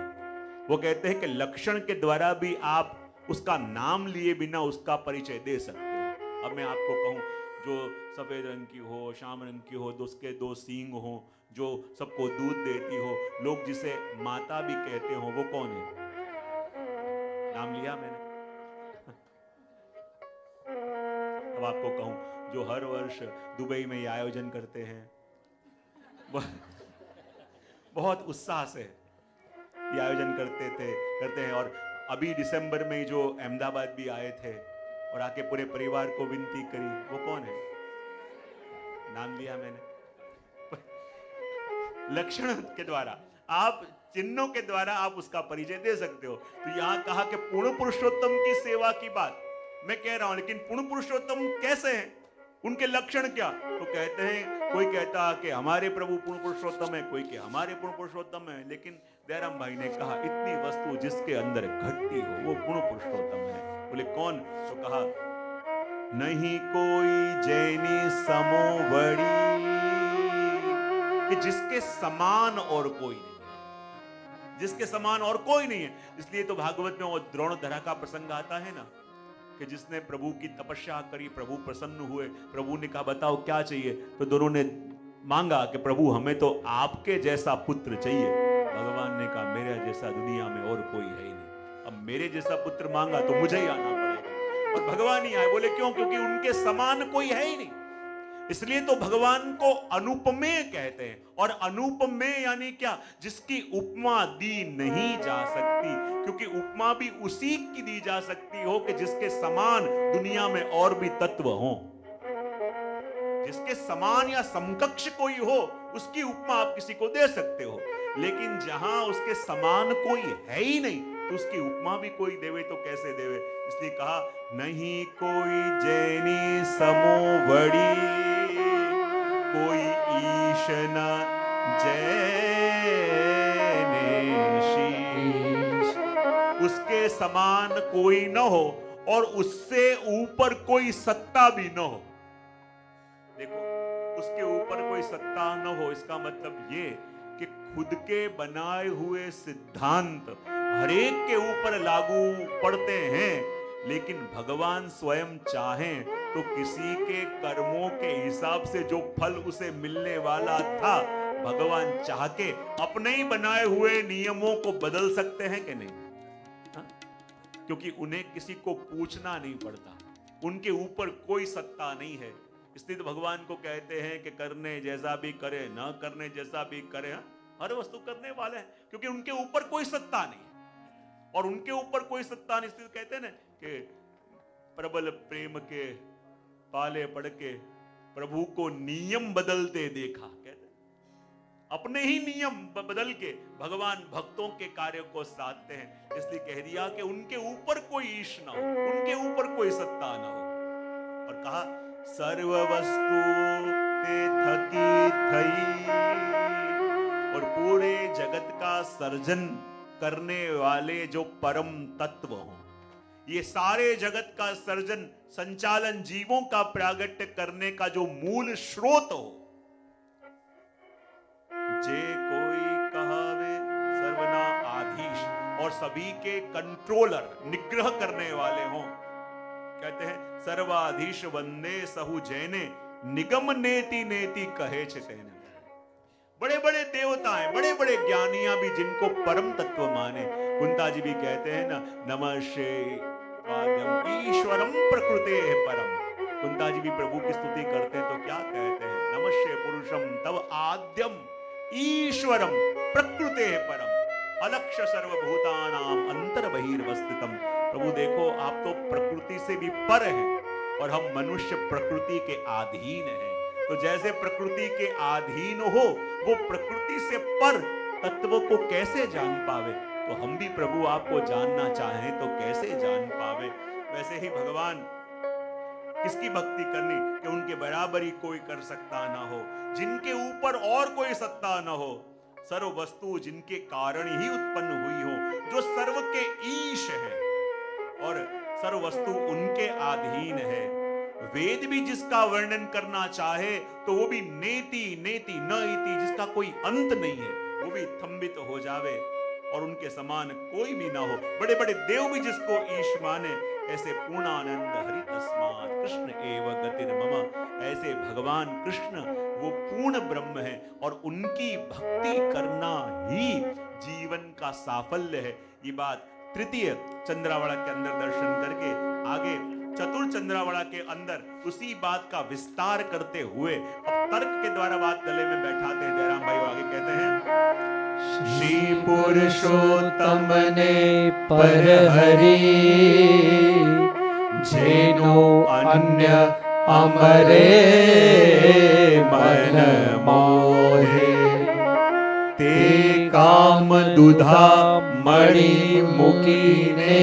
वो कहते हैं कि लक्षण के द्वारा भी आप उसका नाम लिए बिना उसका परिचय दे सकते हो. अब मैं आपको कहूं जो सफेद रंग की हो, श्याम रंग की हो, उसके 2 सींग हो, जो सबको दूध देती हो, लोग जिसे माता भी कहते हो, वो कौन है? नाम लिया मैंने. अब आपको कहूं जो हर वर्ष दुबई में ये आयोजन करते हैं, बहुत उत्साह से ये आयोजन करते हैं और अभी दिसंबर में जो अहमदाबाद भी आए थे और आके पूरे परिवार को विनती करी, वो कौन है? नाम लिया मैंने. लक्षण के द्वारा, आप चिन्हों के द्वारा आप उसका परिचय दे सकते हो. तो यहां कहा कि पूर्ण पुरुषोत्तम की सेवा की बात मैं कह रहा हूं, लेकिन पूर्ण पुरुषोत्तम कैसे हैं, उनके लक्षण क्या? तो कहते हैं, कोई कहता कि हमारे प्रभु पूर्ण पुरुषोत्तम है, कोई के हमारे पूर्ण पुरुषोत्तम है. लेकिन दयाराम भाई ने कहा इतनी वस्तु जिसके अंदर घटती हो वो पूर्ण पुरुषोत्तम है. बोले कौन? तो कहा नहीं कोई जैनी समो वड़ी, कि जिसके समान और कोई नहीं, जिसके समान और कोई नहीं है. इसलिए तो भागवत में वो द्रोणधरा का प्रसंग आता है ना कि जिसने प्रभु की तपस्या करी, प्रभु प्रसन्न हुए, प्रभु ने कहा बताओ क्या चाहिए, तो दोनों ने मांगा कि प्रभु हमें तो आपके जैसा पुत्र चाहिए. भगवान ने कहा मेरे जैसा दुनिया में और कोई है ही नहीं. अब मेरे जैसा पुत्र मांगा तो मुझे ही आना पड़ेगा, और भगवान ही आए. बोले क्यों? क्योंकि उनके समान कोई है ही नहीं. इसलिए तो भगवान को अनुपमेय कहते हैं. और अनुपमेय यानी क्या? जिसकी उपमा दी नहीं जा सकती, क्योंकि उपमा भी उसी की दी जा सकती हो कि जिसके समान दुनिया में और भी तत्व हो. जिसके समान या समकक्ष कोई हो उसकी उपमा आप किसी को दे सकते हो. लेकिन जहां उसके समान कोई है ही नहीं तो उसकी उपमा भी कोई देवे तो कैसे देवे. इसलिए कहा नहीं कोई जैनी समो वड़ी, कोई ईश न जैनेशी. उसके समान कोई न हो और उससे ऊपर कोई सत्ता भी न हो. देखो उसके ऊपर कोई सत्ता न हो इसका मतलब ये कि खुद के बनाए हुए सिद्धांत हरेक के ऊपर लागू पड़ते हैं, लेकिन भगवान स्वयं चाहें तो किसी के कर्मों के हिसाब से जो फल उसे मिलने वाला था, भगवान चाह के अपने ही बनाए हुए नियमों को बदल सकते हैं कि नहीं? हा? क्योंकि उन्हें किसी को पूछना नहीं पड़ता, उनके ऊपर कोई सत्ता नहीं है. इसलिए तो भगवान को कहते हैं कि करने जैसा भी करे, न करने जैसा भी करे, हर वस्तु करने वाले हैं, क्योंकि उनके ऊपर कोई सत्ता नहीं. और उनके ऊपर कोई सत्ता नहीं थी। कहते हैं ना कि प्रबल प्रेम के पाले पड़ के प्रभु को नियम बदलते देखा। कहते अपने ही नियम बदल के भगवान भक्तों के कार्य को साधते हैं। इसलिए कह दिया कि उनके ऊपर कोई ईश ना हो, उनके ऊपर कोई सत्ता ना हो। और कहा सर्व वस्तु ते थकी थई, और पूरे जगत का सर्जन करने वाले जो परम तत्व हो, ये सारे जगत का सर्जन संचालन जीवों का प्रागट्य करने का जो मूल स्रोत हो, जे कोई कहावे सर्वना आधीश, और सभी के कंट्रोलर निग्रह करने वाले हों। कहते हैं सर्वाधीश वंदे सहु जैने, निगम नेति नेति कहे छेने। बड़े बड़े देवता हैं, बड़े बड़े ज्ञानियां भी जिनको परम तत्व माने। कुंता जी भी कहते हैं ना, नमस्ते ईश्वरम प्रकृते परम। कुंता जी भी प्रभु की स्तुति करते हैं तो क्या कहते हैं, नमस्ते पुरुषम तव आद्यम ईश्वरम प्रकृते परम, अलक्ष्य सर्वभूतानाम अंतर बहिर्वस्थितम। प्रभु देखो, आप तो प्रकृति से भी पर हैं और हम मनुष्य प्रकृति के अधीन हैं। तो जैसे प्रकृति के अधीन हो, वो प्रकृति से पर तत्व को कैसे जान पावे, तो हम भी प्रभु आपको जानना चाहें तो कैसे जान पावे। वैसे ही भगवान किसकी भक्ति करनी कि उनके बराबरी कोई कर सकता ना हो, जिनके ऊपर और कोई सत्ता ना हो, सर्व वस्तु जिनके कारण ही उत्पन्न हुई हो, जो सर्व के ईश है और सर्व वस्तु उनके अधीन है। वेद भी जिसका वर्णन करना चाहे तो वो भी नेति नेति न इति, जिसका कोई अंत नहीं है, वो भी थंबित हो जावे और उनके समान कोई भी ना हो। बड़े बड़े देव भी जिसको ईश माने, ऐसे पूर्णानंद हरि तस्मात् कृष्ण एव गतिर्मम, ऐसे भगवान कृष्ण वो पूर्ण ब्रह्म है और उनकी भक्ति करना ही जीवन का साफल्य है। ये बात तृतीय चंद्रावड़ा के अंदर दर्शन करके आगे चतुर्थ चंद्रावड़ा के अंदर उसी बात का विस्तार करते हुए अब तर्क के द्वारा बात गले में बैठाते हैं। जयराम भाई आगे कहते हैं, श्री पुरुषोत्तम ने पर हरि, जेनो अन्य अमरे मन मोहे, ते काम दुधा मणि मुकीने,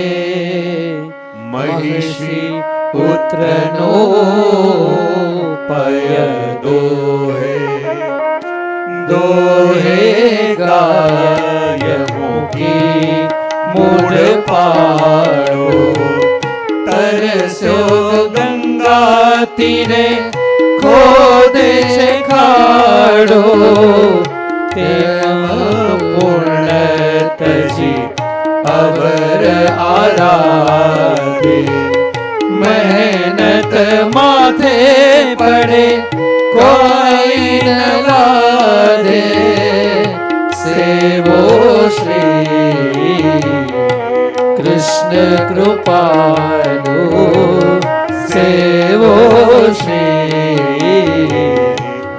महिषी पुत्र नो पय दोहे, दोहे गाय मुकी मूढ़ पाड़ो, तरस्यो गंगा तीरे खोदे खाड़ो, तेम पूर्ण तजी अवर आराधे, मेहनत माथे पड़े कोई न लादे, सेवो श्री कृष्ण कृपालु, सेवो श्री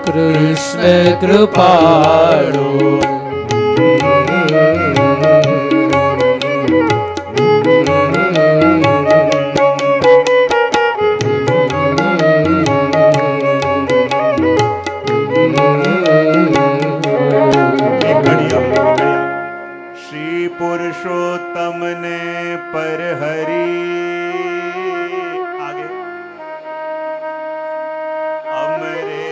कृष्ण कृपालु। पुरुषोत्तम ने पर हरि, आगे अमरे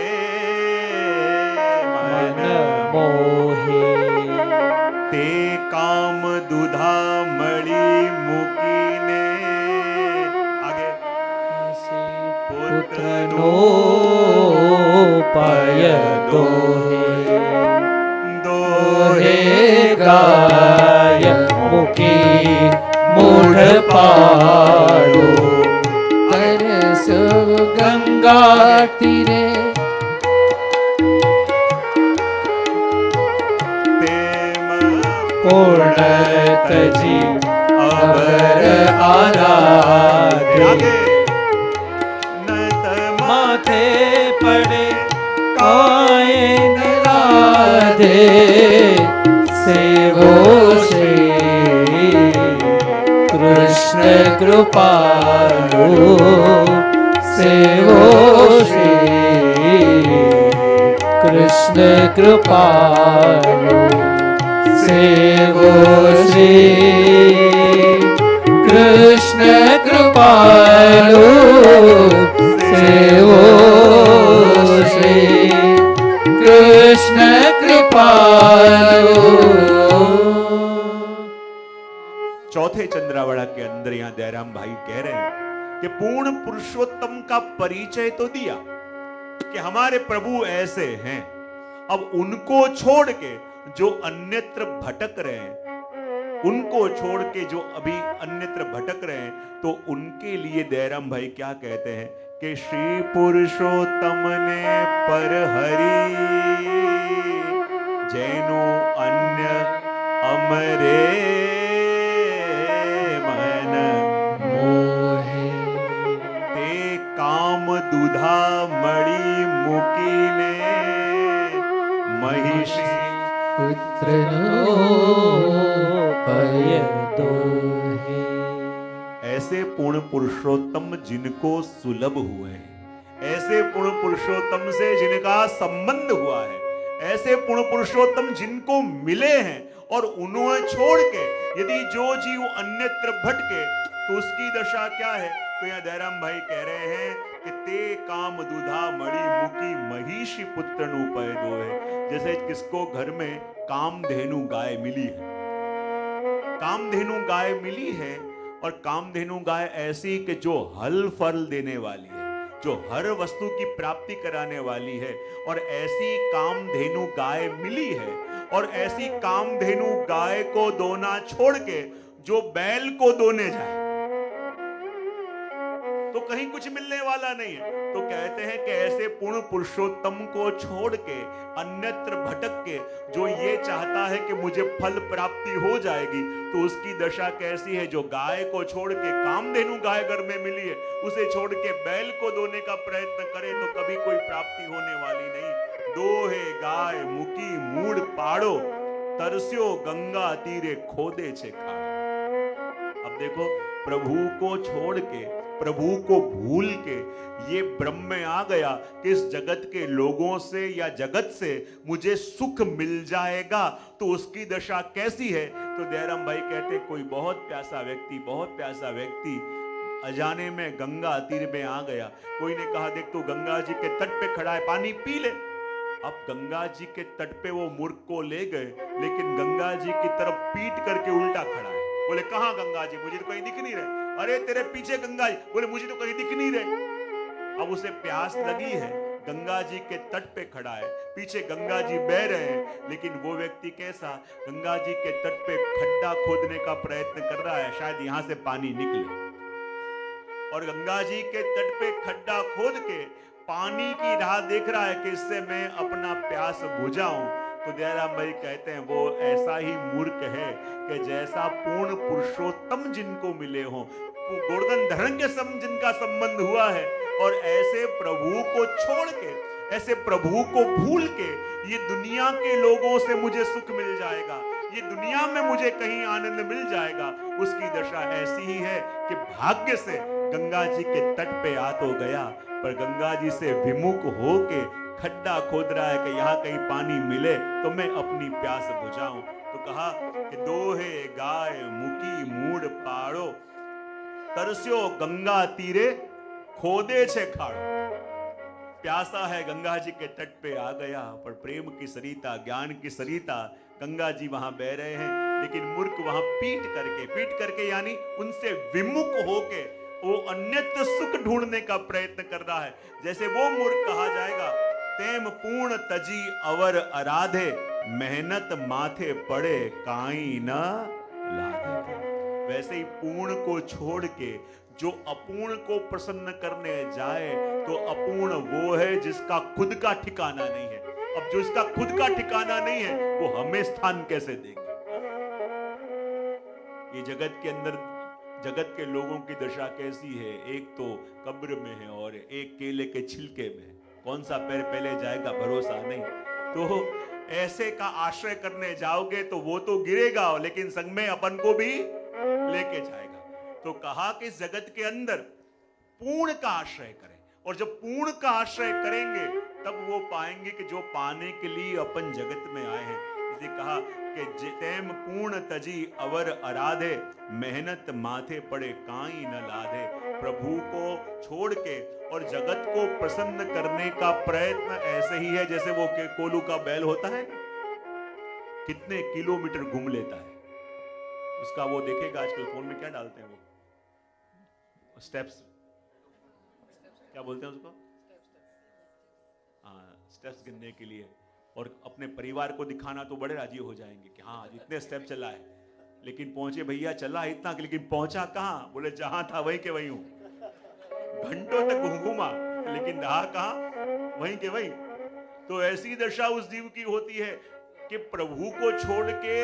मन मोहे, ते काम दुधा मणि मुकीने, आगे पुत्र नो पय दोहे, दोहे गाय मुकी मूढ़ पाड़ो, तरसो गंगा तीरे पूर्ण तजी अवर आराधे, माथे पड़े काए न लादे, सेवो श्री कृपालु सेवो श्री कृष्ण कृपालु सेवो श्री कृष्ण कृपालु सेवो श्री कृष्ण कृपालु। चौथे चंद्रावड़ा के अंदर यहां दयाराम भाई कह रहे हैं कि पूर्ण पुरुषोत्तम का परिचय तो दिया कि हमारे प्रभु ऐसे हैं, अब उनको छोड़ के जो अन्यत्र भटक रहे हैं, उनको छोड़ के जो अभी अन्यत्र भटक रहे हैं, तो उनके लिए दयाराम भाई क्या कहते हैं कि श्री पुरुषोत्तम ने पर हरि जैनो अन्य अमरे मन मोहे ते काम दुधा मणि मुकीने महिषी पुत्र नो पय दोहे। ऐसे पूर्ण पुरुषोत्तम जिनको सुलभ हुए हैं, ऐसे पूर्ण पुरुषोत्तम से जिनका संबंध हुआ है, ऐसे पूर्ण पुरुषोत्तम जिनको मिले हैं, और उन्हें छोड़ के यदि जो जीव अन्यत्र भटके तो उसकी दशा क्या है? तो यहाँ दयाराम भाई कह रहे हैं कि ते काम दुधा मणि मुकी महिषी पुत्र नुपय दो है। जैसे किसको घर में कामधेनु गाय मिली है, कामधेनु गाय मिली है, और कामधेनु गाय ऐसी कि जो हल फल देने वाली है, जो हर वस्तु की प्राप्ति कराने वाली है, और ऐसी कामधेनु गाय मिली है, और ऐसी कामधेनु गाय को दोना छोड़ के जो बैल को दोने जाए तो कहीं कुछ मिलने वाला नहीं है। तो कहते हैं कि ऐसे पूर्ण पुरुषोत्तम को छोड़ के अन्यत्र भटक के जो ये चाहता है कि मुझे फल प्राप्ति हो जाएगी, तो उसकी दशा कैसी है? जो गाय को छोड़ के कामधेनु गाय घर में मिली है, उसे छोड़ के बैल को दोने का प्रयत्न करे तो कभी कोई प्राप्ति होने वाली नहीं। दोहे गाय मुकी मूड पाड़ो तरस्यो गंगा तीरे खोदे छे खाड़। अब देखो, प्रभु को छोड़ के, प्रभु को भूल के ये ब्रह्म में आ गया कि इस जगत के लोगों से या जगत से मुझे सुख मिल जाएगा, तो उसकी दशा कैसी है? तो दयाराम भाई कहते कोई बहुत प्यासा व्यक्ति अजाने में गंगा तीर में आ गया। कोई ने कहा देख तू गंगा जी के तट पे खड़ा है, पानी पी ले। अब गंगा जी के तट पे वो मूर्ख को ले गए, लेकिन गंगा जी की तरफ पीट करके उल्टा खड़ा है। बोले कहां गंगा जी, मुझे तो कहीं दिख नहीं रहे। अरे तेरे पीछे गंगा जी, बोले मुझे तो कहीं दिख नहीं रहे। अब उसे प्यास लगी है, गंगा जी के तट पे खड़ा है, पीछे गंगा जी बह रहे हैं, लेकिन वो व्यक्ति कैसा? गंगा जी के तट पे खड्डा खोदने का प्रयत्न कर रहा है, शायद यहां से पानी निकले, और गंगा जी के तट पे खड्डा खोद के पानी की राह देख रहा है कि इससे मैं अपना प्यास बुझाऊं। तो दयाराम भाई कहते हैं वो ऐसा ही मूर्ख है कि जैसा पूर्ण पुरुषोत्तम जिनको मिले हों, गोवर्धन धरण के सम जिनका संबंध हुआ है, और ऐसे प्रभु को छोड़ के, ऐसे प्रभु को भूल के ये दुनिया के लोगों से मुझे सुख मिल जाएगा, ये दुनिया में मुझे कहीं आनंद मिल जाएगा, उसकी दशा ऐसी ही है कि भाग्य से गंगा जी के तट पे आ तो गया, पर गंगा जी से विमुख होके खड्डा खोद रहा है कि यहां कहीं पानी मिले तो मैं अपनी प्यास बुझाऊं। तो कहा कि दोहे गाय मुकी मूड पाड़ो तरस्यो गंगा तीरे खोदे छे खाड़ो। प्यासा है, गंगा जी के तट पे आ गया, पर प्रेम की सरिता, ज्ञान की सरिता, गंगा जी वहां बह रहे हैं, लेकिन मूर्ख वहां पीट करके यानी उनसे विमुख होके वो अन्यत्र सुख ढूंढने का प्रयत्न कर रहा है। जैसे वो मूर्ख कहा जाएगा तेम पूर्ण तजी अवर आराधे, मेहनत माथे पड़े काई न लागे। वैसे ही पूर्ण को छोड़ के जो अपूर्ण को प्रसन्न करने जाए तो अपूर्ण वो है जिसका खुद का ठिकाना नहीं है। अब जो इसका खुद का ठिकाना नहीं है वो हमें स्थान कैसे देंगे? ये जगत के अंदर जगत के लोगों की दशा कैसी है? एक तो कब्र में है और एक केले के छिलके में है। कौन सा पैर पहले जाएगा भरोसा नहीं। तो ऐसे का आश्रय करने जाओगे तो वो तो गिरेगा, लेकिन संग में अपन को भी लेके जाएगा। तो कहा कि इस जगत के अंदर पूर्ण का आश्रय करें, और जब पूर्ण का आश्रय करेंगे तब वो पाएंगे कि जो पाने के लिए अपन जगत में आए हैं। इसलिए कहा कि जितेम पूर्ण तजी अवर आराधे, मेहनत माथे पड़े काई न लाधे। प्रभु को छोड़ के और जगत को प्रसन्न करने का प्रयत्न ऐसे ही है जैसे वो कोलू का बैल होता है, कितने किलोमीटर घूम लेता है। उसका वो देखेगा, आजकल फोन में क्या डालते हैं वो स्टेप्स, क्या बोलते हैं उसको, हाँ स्टेप्स गिनने के लिए, और अपने परिवार को दिखाना तो बड़े राजी हो जाएंगे कि हाँ इतने स्टेप चला है। लेकिन पहुंचे भैया चला इतना, लेकिन पहुंचा कहाँ? बोले जहां था वहीं के वहीं हूं। घंटों तक घूमा लेकिन रहा कहाँ? वहीं के वहीं। तो ऐसी दशा उस जीव की होती है कि प्रभु को छोड़ के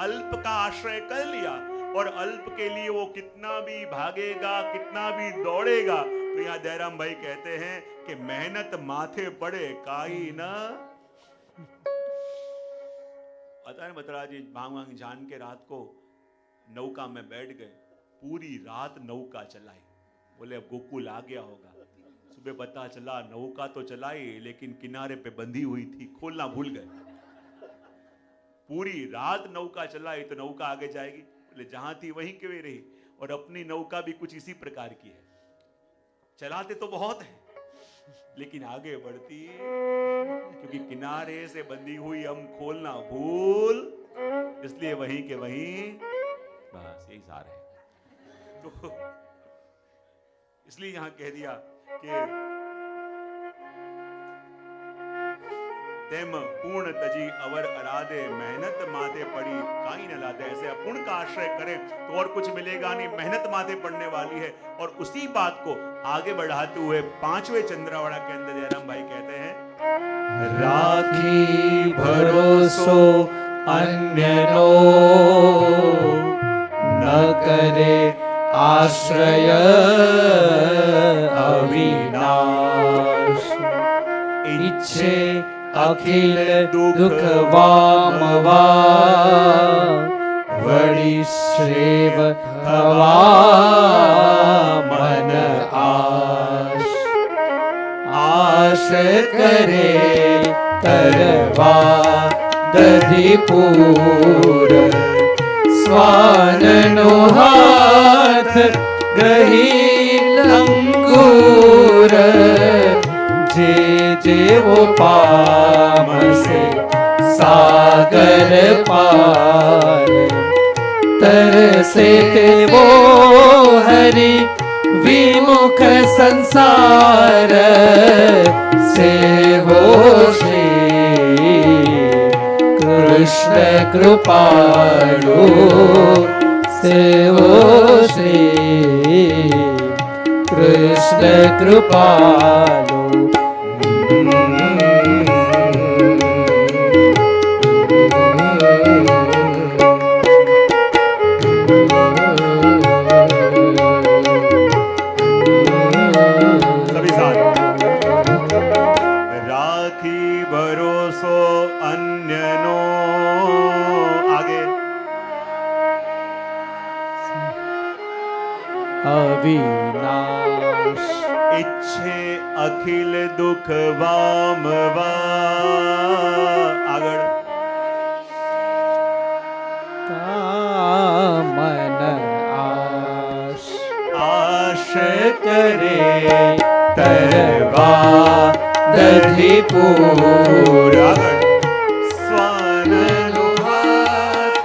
अल्प का आश्रय कर लिया, और अल्प के लिए वो कितना भी भागेगा, कितना भी दौड़ेगा। तो यहाँ दयाराम भाई कहते हैं कि मेहनत माथे पड़े काई ना। पता है बतरा जी भांग वांग जान के रात को नौका में बैठ गए, पूरी रात नौका चलाई। बोले अब गोकुल आ गया होगा। सुबह पता चला नौका तो चलाई लेकिन किनारे पे बंधी हुई थी, खोलना भूल गए। पूरी रात नौका चलाई तो नौका आगे जाएगी? बोले जहां थी वहीं के वहीं रही। और अपनी नौका भी कुछ इसी प्रकार की है, चलाते तो बहुत है लेकिन आगे बढ़ती, क्योंकि किनारे से बंधी हुई हम खोलना भूल, इसलिए वहीं के वहीं, बस यही सार है। तो इसलिए यहां कह दिया कि तेम पूर्ण तजी अवर अराधे, मेहनत माथे पड़ी काई न लादे। ऐसे अपूर्ण का आश्रय करें तो और कुछ मिलेगा नहीं, मेहनत माथे पड़ने वाली है। और उसी बात को आगे बढ़ाते हुए 5वें चंद्रावड़ा के अंदर जयराम भाई कहते हैं, राखी भरोसो अन्यनो, न करे आश्रय अविनाश। इच्छे अखिल दुख वामवा, वड़ी श्रेव थवा मन आश। आश करे तरवा दधिपूर, स्वाननो हाथ ग्रही लंगूर। जे जे वो पामसे सागर पार, तरसे ते वो हरि विमुख संसार। से वो श्री कृष्ण कृपालु, से वो श्री कृष्ण कृपालु। अविनाश। इच्छे अखिल दुख वामवा, आगड़ कामन आश। आश करे तरवा दधिपूर, स्वाननु हाथ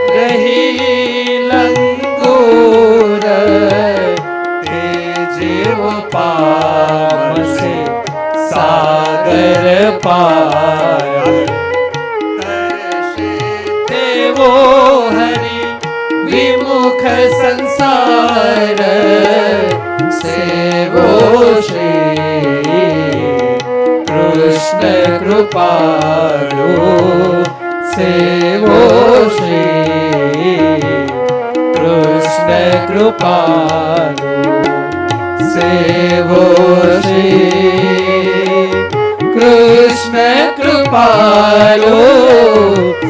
ग्रही लंगूर। तेजे वो पाम से सागर पार, ते वो हरि विमुख संसार। से वो श्री कृष्ण कृपालु, से वो श्री कृष्ण कृपालु। से वो श्री कृष्ण कृपालु,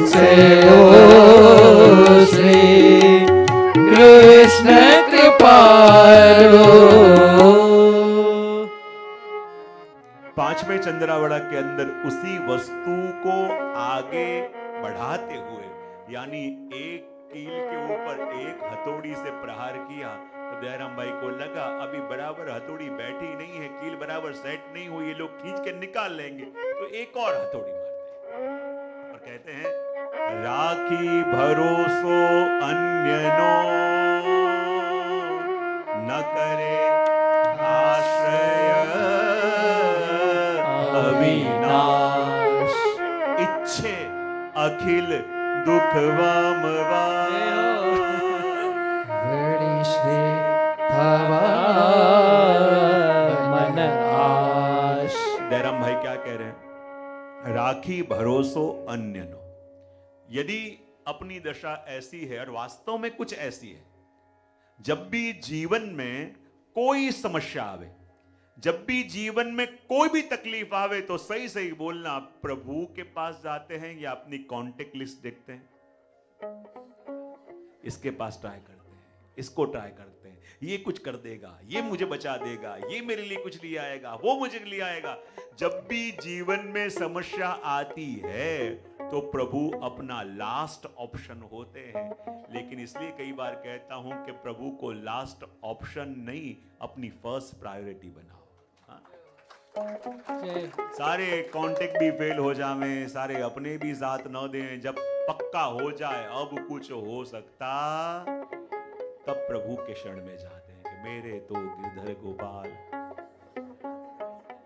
से वो श्री कृष्ण कृपालु। बीच में चंद्रावड़ा के अंदर उसी वस्तु को आगे बढ़ाते हुए, यानी एक कील के ऊपर एक हथौड़ी से प्रहार किया, तो दयाराम भाई को लगा अभी बराबर हथौड़ी बैठी नहीं है, कील बराबर सेट नहीं हुई, ये लोग खींच के निकाल लेंगे, तो एक और हथौड़ी मारते हैं और कहते हैं राखी भरोसो अन्यनो न करे आश्रय अविनाश, इच्छे अखिल दुख वामवा श्री थवा मन आश। दयाराम भाई क्या कह रहे हैं? राखी भरोसो अन्यनो। यदि अपनी दशा ऐसी है, और वास्तव में कुछ ऐसी है, जब भी जीवन में कोई समस्या आवे, जब भी जीवन में कोई भी तकलीफ आवे, तो सही सही बोलना, प्रभु के पास जाते हैं या अपनी कांटेक्ट लिस्ट देखते हैं? इसके पास ट्राई करते हैं, इसको ट्राई करते हैं, ये कुछ कर देगा, ये मुझे बचा देगा, ये मेरे लिए कुछ ले आएगा, वो मुझे ले आएगा। जब भी जीवन में समस्या आती है तो प्रभु अपना लास्ट ऑप्शन होते हैं। लेकिन इसलिए कई बार कहता हूं कि प्रभु को लास्ट ऑप्शन नहीं, अपनी फर्स्ट प्रायोरिटी बनाओ। सारे कांटेक्ट भी फेल हो जावे, सारे अपने भी साथ न दें, जब पक्का हो जाए अब कुछ हो सकता, तब प्रभु के शरण में जाते हैं कि मेरे तो गिरधर गोपाल।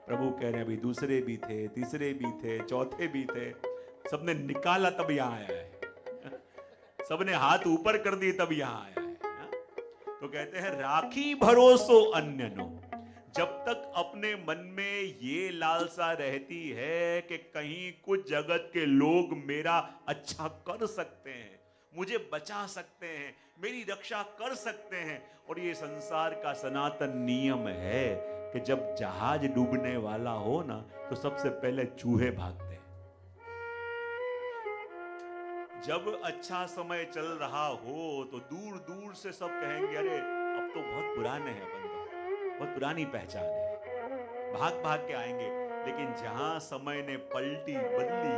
प्रभु कह रहे हैं अभी दूसरे भी थे, तीसरे भी थे, चौथे भी थे, सबने निकाला तब यहां आया है, सबने हाथ ऊपर कर दिए तब यहां आया है। तो कहते हैं राखी भरोसो अन्यनो। जब तक अपने मन में ये लालसा रहती है कि कहीं कुछ जगत के लोग मेरा अच्छा कर सकते हैं, मुझे बचा सकते हैं, मेरी रक्षा कर सकते हैं, और ये संसार का सनातन नियम है कि जब जहाज डूबने वाला हो ना, तो सबसे पहले चूहे भागते हैं। जब अच्छा समय चल रहा हो तो दूर दूर से सब कहेंगे अरे अब तो बहुत पुराने हैं, अपन तो बहुत पुरानी पहचान है, भाग भाग के आएंगे। लेकिन जहां समय ने पलटी बदली,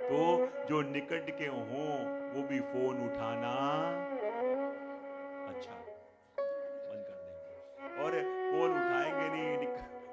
तो जो निकट के हों वो भी फोन उठाना अच्छा बंद कर देंगे, और फोन उठाएंगे नहीं,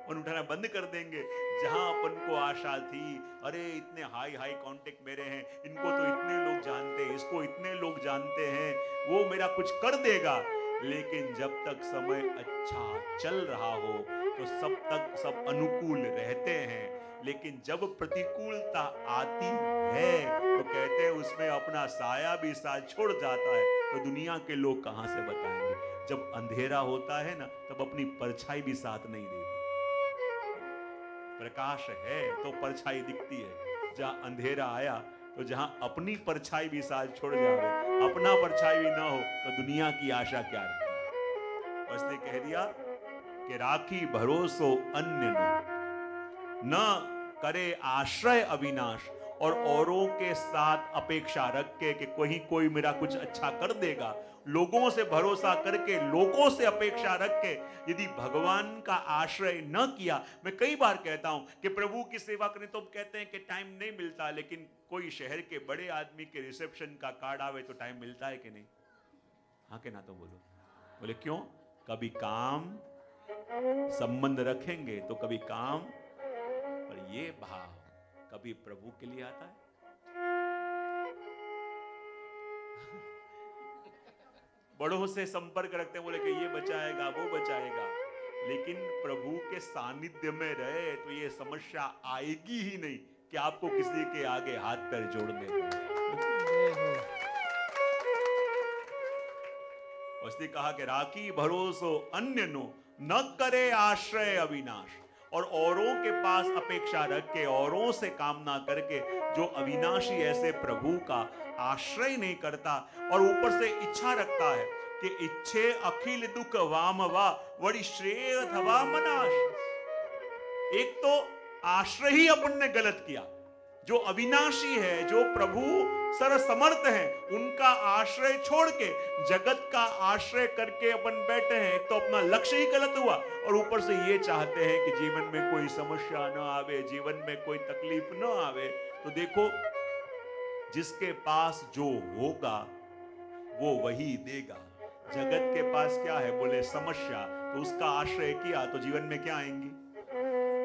फोन उठाना बंद कर देंगे। जहां अपन को आशा थी अरे इतने हाई हाई कांटेक्ट मेरे हैं, इनको तो इतने लोग जानते हैं, इसको इतने लोग जानते हैं, वो मेरा कुछ कर देगा। लेकिन जब तक समय अच्छा चल रहा हो तो सब तक सब अनुकूल रहते हैं, लेकिन जब प्रतिकूलता आती है तो कहते हैं उसमें अपना साया भी साथ छोड़ जाता है, तो दुनिया के लोग कहां से बताएंगे। जब अंधेरा होता है ना, तब अपनी परछाई भी साथ नहीं देती। प्रकाश है तो परछाई दिखती है, जहां अंधेरा आया तो जहां अपनी परछाई भी साथ छोड़ जावे, अपना परछाई भी ना हो, तो दुनिया की आशा क्या रखना। और इसने कह दिया कि राखी भरोसो अन्य न करे आश्रय अविनाश, और औरों के साथ अपेक्षा रख के कि कोई मेरा कुछ अच्छा कर देगा, लोगों से भरोसा करके, लोगों से अपेक्षा रख के यदि भगवान का आश्रय न किया। मैं कई बार कहता हूं कि प्रभु की सेवा करें तो कहते हैं कि टाइम नहीं मिलता, लेकिन कोई शहर के बड़े आदमी के रिसेप्शन का कार्ड आवे तो टाइम मिलता है कि नहीं? हाँ के ना? तो बोलो। बोले क्यों? कभी काम संबंध रखेंगे तो कभी काम, पर ये भाव कभी प्रभु के लिए आता है? बड़ों से संपर्क रखते हैं, बोले कि ये बचाएगा वो बचाएगा, लेकिन प्रभु के सानिध्य में रहे तो ये समस्या आएगी ही नहीं कि आपको किसी के आगे हाथ पैर जोड़ने पड़े। उसने कहा कि राखी भरोसो अन्य नो न करे आश्रय अविनाश, और औरों के पास अपेक्षा रख के, औरों से कामना करके, जो अविनाशी ऐसे प्रभु का आश्रय नहीं करता और ऊपर से इच्छा रखता है कि इच्छे अखिल दुख वामवा वड़ी श्रेय थवा मनाश। एक तो आश्रय ही अपन ने गलत किया, जो अविनाशी है, जो प्रभु सर्वसमर्थ हैं, उनका आश्रय छोड़ के जगत का आश्रय करके अपन बैठे हैं, तो अपना लक्ष्य ही गलत हुआ। और ऊपर से ये चाहते हैं कि जीवन में कोई समस्या ना आवे, जीवन में कोई तकलीफ ना आवे। तो देखो, जिसके पास जो होगा वो वही देगा। जगत के पास क्या है, बोले समस्या, तो उसका आश्रय किया तो जीवन में क्या आएंगी।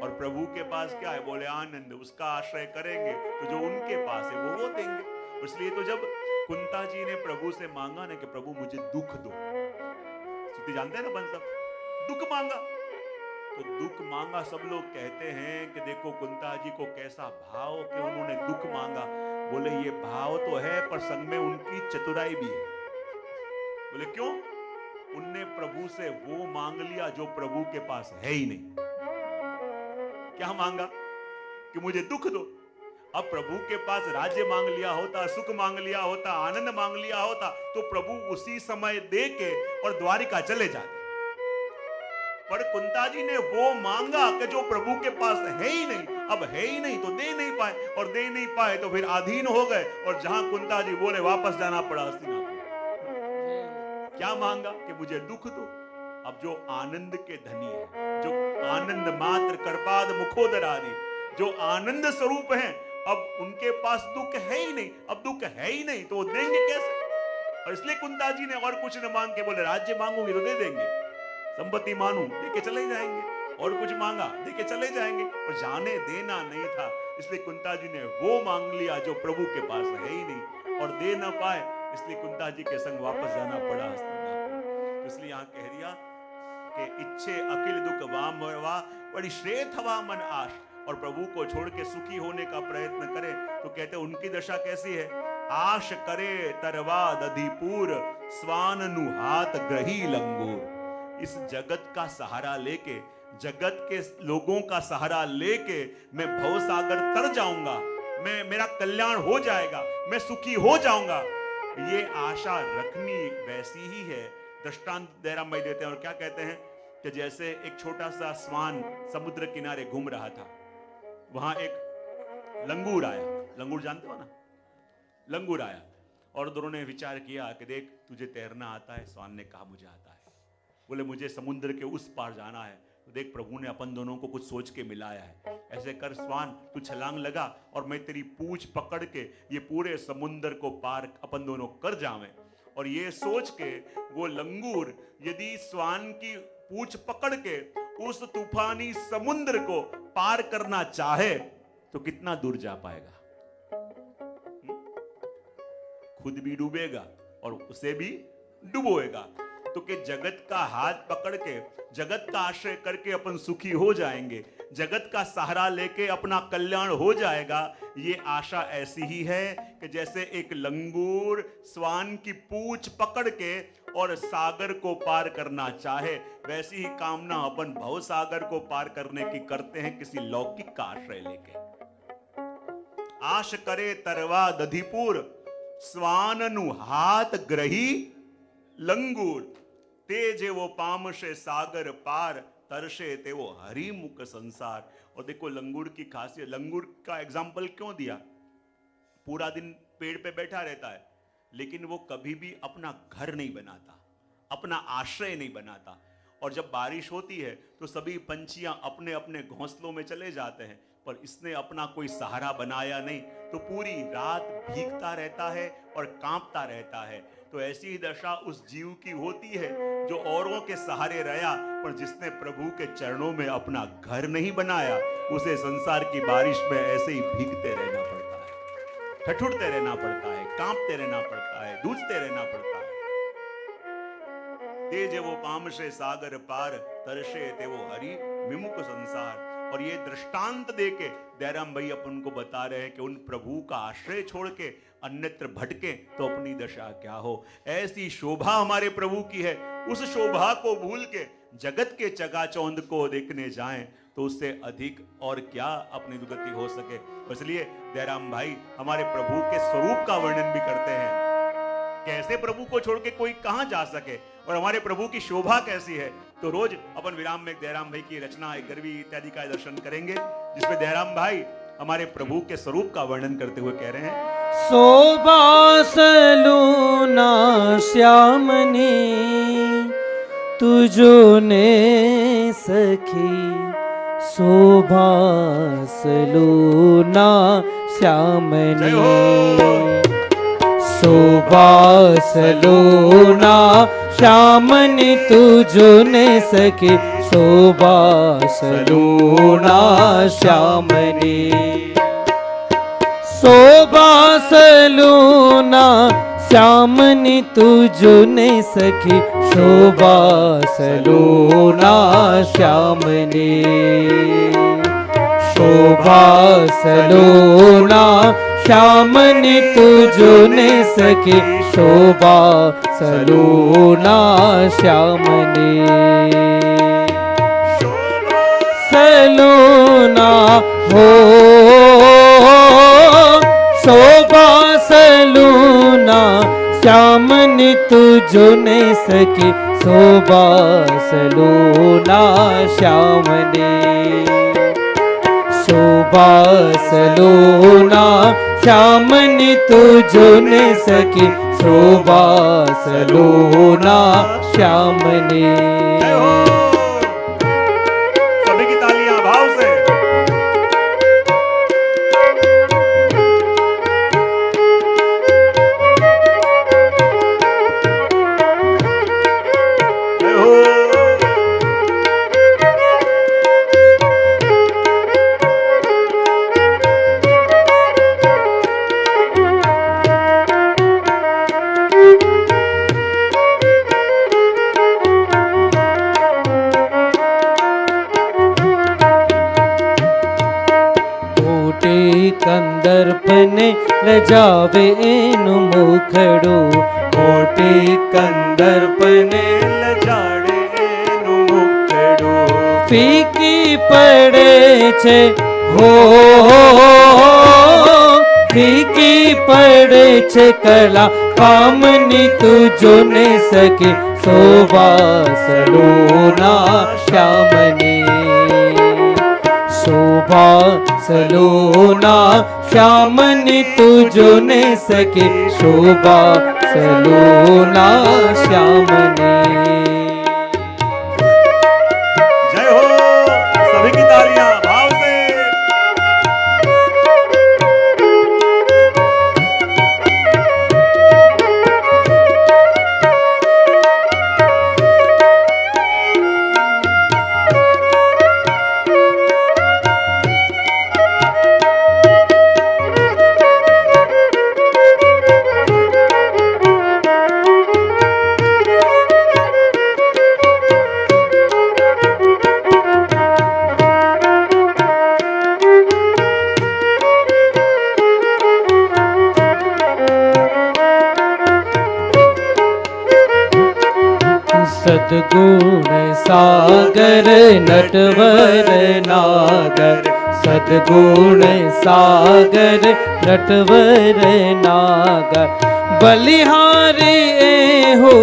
और प्रभु के पास क्या है, बोले आनंद, उसका आश्रय करेंगे तो जो उनके पास है वो देंगे। इसलिए तो जब कुंता जी ने प्रभु से मांगा ना कि प्रभु मुझे दुख दो, स्तुति जानते हैं ना बन सब, दुख मांगा, तो दुख मांगा। सब लोग कहते हैं कि देखो कुंता जी को कैसा भाव कि उन्होंने दुख मांगा। बोले ये भाव तो है, पर संग में उनकी चतुराई भी है। बोले क्यों? उनने प्रभु से वो मांग लिया जो प्रभु के पास है ही नहीं। क्या मांगा? कि मुझे दुख दो। अब प्रभु के पास राज्य मांग लिया होता, सुख मांग लिया होता, आनंद मांग लिया होता, तो प्रभु उसी समय दे के और द्वारिका चले जाते। पर कुंता जी ने वो मांगा कि जो प्रभु के पास है ही नहीं। अब है ही नहीं तो दे नहीं पाए, और दे नहीं पाए तो फिर अधीन हो गए, और जहां कुंता जी बोले वापस जाना पड़ा हस्तिनापुर। क्या मांगा? कि मुझे दुख दो। अब जो आनंद के धनी है, जो आनंद मात्र करपाद मुखोदर आदि, जो आनंद स्वरूप हैं, अब उनके पास दुख है ही नहीं। अब दुख है ही नहीं तो वो देंगे कैसे? और इसलिए कुंता जी ने और कुछ न मांग के बोले राज्य मांगूंगी तो दे देंगे, संपत्ति मानू देके चले जाएंगे, और कुछ मांगा देके चले जाएंगे, और जाने देना नहीं था। इसलिए कुंता जी ने वो मांग लिया जो प्रभु के पास है ही नहीं, और दे ना पाए, इसलिए कुंता जी के संग वापस जाना पड़ा हस्तिनापुर। तो इसलिए यहाँ कह दिया कि इच्छे अकिल दुख वामवा बड़ी श्रेष्ठ हवा मन आश। और प्रभु को छोड़ के सुखी होने का प्रयत्न करे तो कहते उनकी दशा कैसी है? आश करे तरवा दधिपुर, स्वाननु हाथ ग्रही लंगूर। इस जगत का सहारा लेके, जगत के लोगों का सहारा लेके मैं भवसागर तर जाऊंगा, मेरा कल्याण हो जाएगा, मैं सुखी हो जाऊंगा, ये आशा रखनी वैसी ही है। दृष्टांत दयाराम भाई देते हैं, और क्या कहते हैं कि जैसे एक छोटा सा स्वान समुद्र किनारे घूम रहा था, वहां एक लंगूर आया। लंगूर जानते हो ना? लंगूर आया और दोनों ने विचार किया कि देख तुझे तैरना आता है? स्वान ने कहा मुझे आता है। बोले मुझे समुद्र के उस पार जाना है। तो देख प्रभु ने अपन दोनों को कुछ सोच के मिलाया है। ऐसे कर स्वान, तू छलांग लगा और मैं तेरी पूंछ पकड़ के ये पूरे समुद्र को पार अपन दोनों कर जावें। और ये सोच के वो लंगूर यदि स्वान की पूंछ पकड़ के उस तूफानी समुद्र को पार करना चाहे तो कितना दूर जा पाएगा? खुद भी डूबेगा और उसे भी डुबोएगा। तो कि जगत का हाथ पकड़ के, जगत का आश्रय करके अपन सुखी हो जाएंगे, जगत का सहारा लेके अपना कल्याण हो जाएगा, ये आशा ऐसी ही है कि जैसे एक लंगूर स्वान की पूंछ पकड़ के और सागर को पार करना चाहे, वैसी ही कामना अपन भव सागर को पार करने की करते हैं किसी लौकिक का आश्रय लेके। आश करे तरवा दधिपुर, स्वाननु हाथ ग्रही लंगूर। तेजे वो पामशे सागर पार, तरशे ते वो हरिमुख संसार। और देखो लंगूर की खासियत, लंगूर का एग्जाम्पल क्यों दिया? पूरा दिन पेड़ पे बैठा रहता है, लेकिन वो कभी भी अपना घर नहीं बनाता, अपना आश्रय नहीं बनाता। और जब बारिश होती है तो सभी पंछियां अपने अपने घोंसलों में चले जाते हैं, पर इसने अपना कोई सहारा बनाया नहीं, तो पूरी रात भीगता रहता है और कांपता रहता है। तो ऐसी ही दशा उस जीव की होती है जो औरों के सहारे रहा, पर जिसने प्रभु के चरणों में अपना घर नहीं बनाया, उसे संसार की बारिश में ऐसे ही भीगते रहना पड़ता है, ठठुरते रहना पड़ता है, कांपते रहना पड़ता है, जूझते रहना पड़ता है। तेजे वो पामशे सागर पार, तरशे ते वो हरि विमुख संसार। और ये दृष्टांत देके दयाराम भाई अपन को बता रहे हैं कि उन प्रभु का आश्रय छोड़ के अन्यत्र भटके तो अपनी दशा क्या हो। ऐसी शोभा हमारे प्रभु की है, उस शोभा को भूल के जगत के चकाचौंध को देखने जाएं तो उससे अधिक और क्या अपनी दुर्गति हो सके। इसलिए दयाराम भाई हमारे प्रभु के स्वरूप का वर्णन भी करते हैं, कैसे प्रभु को छोड़ के कोई कहां जा सके और हमारे प्रभु की शोभा कैसी है। तो रोज अपन विराम में दयाराम भाई की रचना 11वीं इत्यादि का दर्शन करेंगे, जिसमें दयाराम भाई हमारे प्रभु के स्वरूप का वर्णन करते हुए कह रहे हैं, શોભાસલુના શ્યામની તુજોને સખી શોભાસલુના શ્યામની શોભાસલુના શ્યામની તુજોને સખી શોભાસલુના શ્યામની શોભાસલુના શ્યામની તુજોને સખી શોભાસલુના શ્યામની શોભાસલુના શ્યામની તુજોને સખી શોભાસલુના શ્યામની સલુના હો શોભાસલુના શ્યામની તુજોને સખી શોભાસલુના શ્યામની શોભાસલુના શ્યામની તુજોને સખી શોભાસલુના શ્યામની सभी की तालियां भाव से। કંદર્પને લજાવે એનું મુખડું મોટી કંદર્પને લજાડે એનું મુખડું ફીકી પડે છે હો ફીકી પડે છે કલા કામની તુજોને સખી શોભાસલુના શ્યામની શોભાસલુના શ્યામની તુજોને સખી શોભાસલુના શ્યામની जय हो सभी की तालियां भाव से। સદગુણ સાગર નટવર નાગર સદગુણ સાગર નટવર નાગર બલિહારી એ હો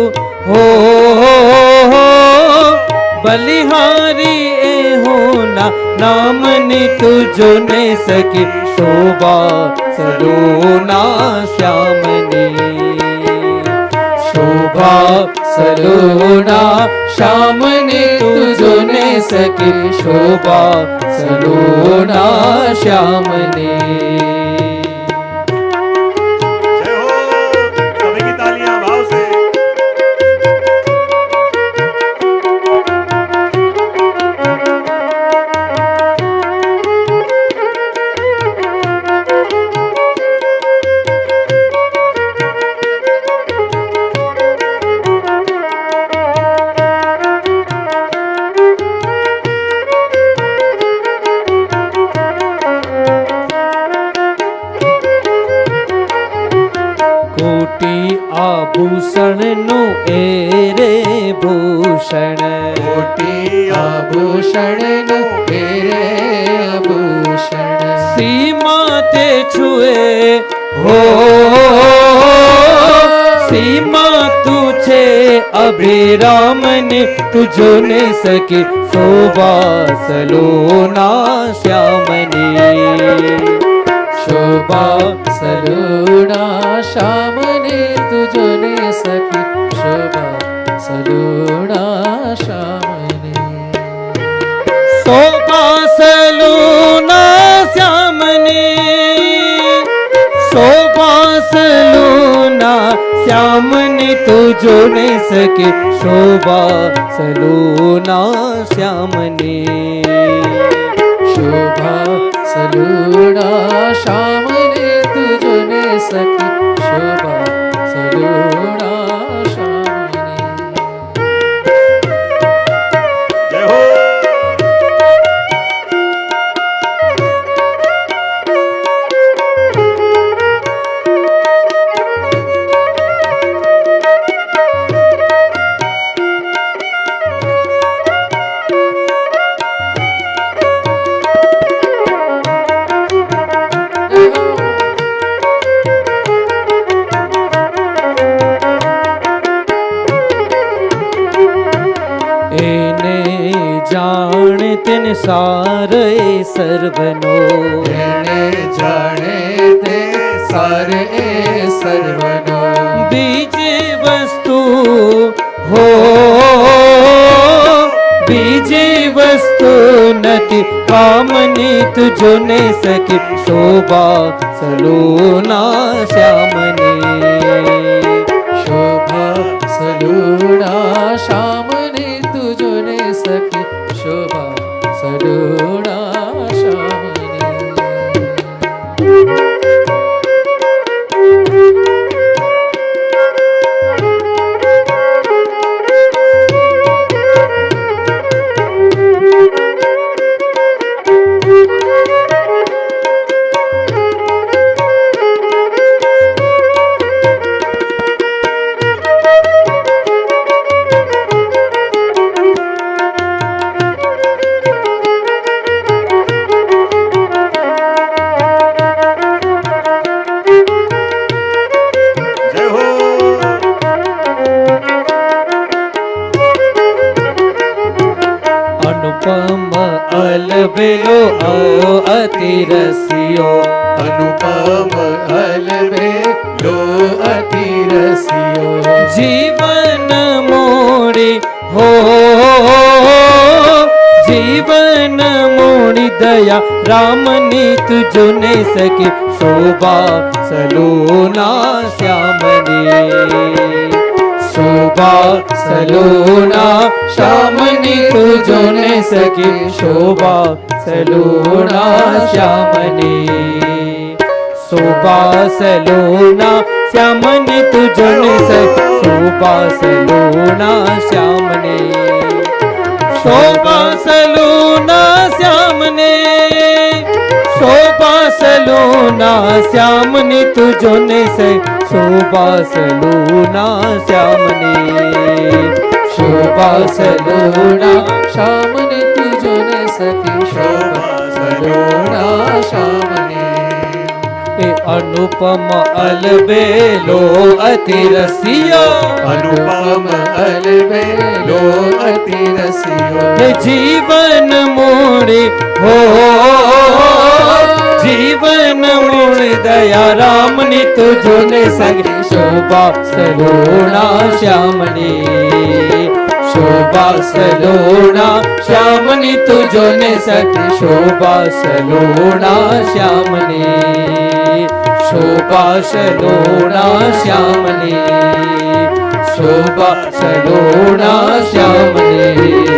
બલિહારી એ હો ના નામની તુજોને સખી શોભાસલુના શ્યામની શોભાસલુના શ્યામની તુજોને સખી શોભાસલુના શ્યામની जय हो सभी की तालियां भाव से। આભૂષણનું એ રે ભૂષણ કોટી આભૂષણનું એ રે આભૂષણ સીમા તે છુએ હો સીમા તું છે અભિરામની તુજોને સખી શોભાસલુના શ્યામની शोभा सलूणा श्यामने तुझने सखी शोभा सलूणा श्यामने शोभा सलूणा श्यामने शोभा सलूणा श्यामने तुझो ने सके शोभा सलूणा श्यामने शोभा सलूणा श्यामने तुझने सखी शोभा सलूणा श्यामने जय हो। तिन सारे सर्वनो एने जाने ते सारे सर्वनो बीज वस्तु हो बीज वस्तु नति कामनी तुझो ने सके शोभा सलूणा श्यामने शोभा सलूणा श्यामने तुझो ने सखी शोभा सलूणा श्यामने अनुपम अलबेलो आयो अति रसियो अनुपम अलबेलो अति रसियो जीवन मोड़ी हो जीवन मोड़ी दया रामनी तुझो ने सके शोभा सलूणा श्यामने शोभा सलूणा श्यामनी तुझो ने सके शोभा सलूणा श्यामने शोभा सलूणा श्यामने तुझो ने सके शोभा सलूणा श्यामने शोभा सलूणा श्यामने शोभा सलूणा श्यामने तुझो ने सके शोभा सलूणा श्यामने शोभा सलूणा श्यामने तुझो ने सखी शोभा सलूणा श्यामने ए अनुपम अलबेलो अति रसियो अनुपम अलबेलो अति रसियो हे जीवन मोड़े हो जीवन मोड़ दया राम ने तुझो ने सके शोभा सलूणा श्यामने शोभा सलूणा श्यामने तुझो ने सके शोभा सलूणा श्यामने शोभा सलूणा श्यामने शोभा सलूणा श्यामने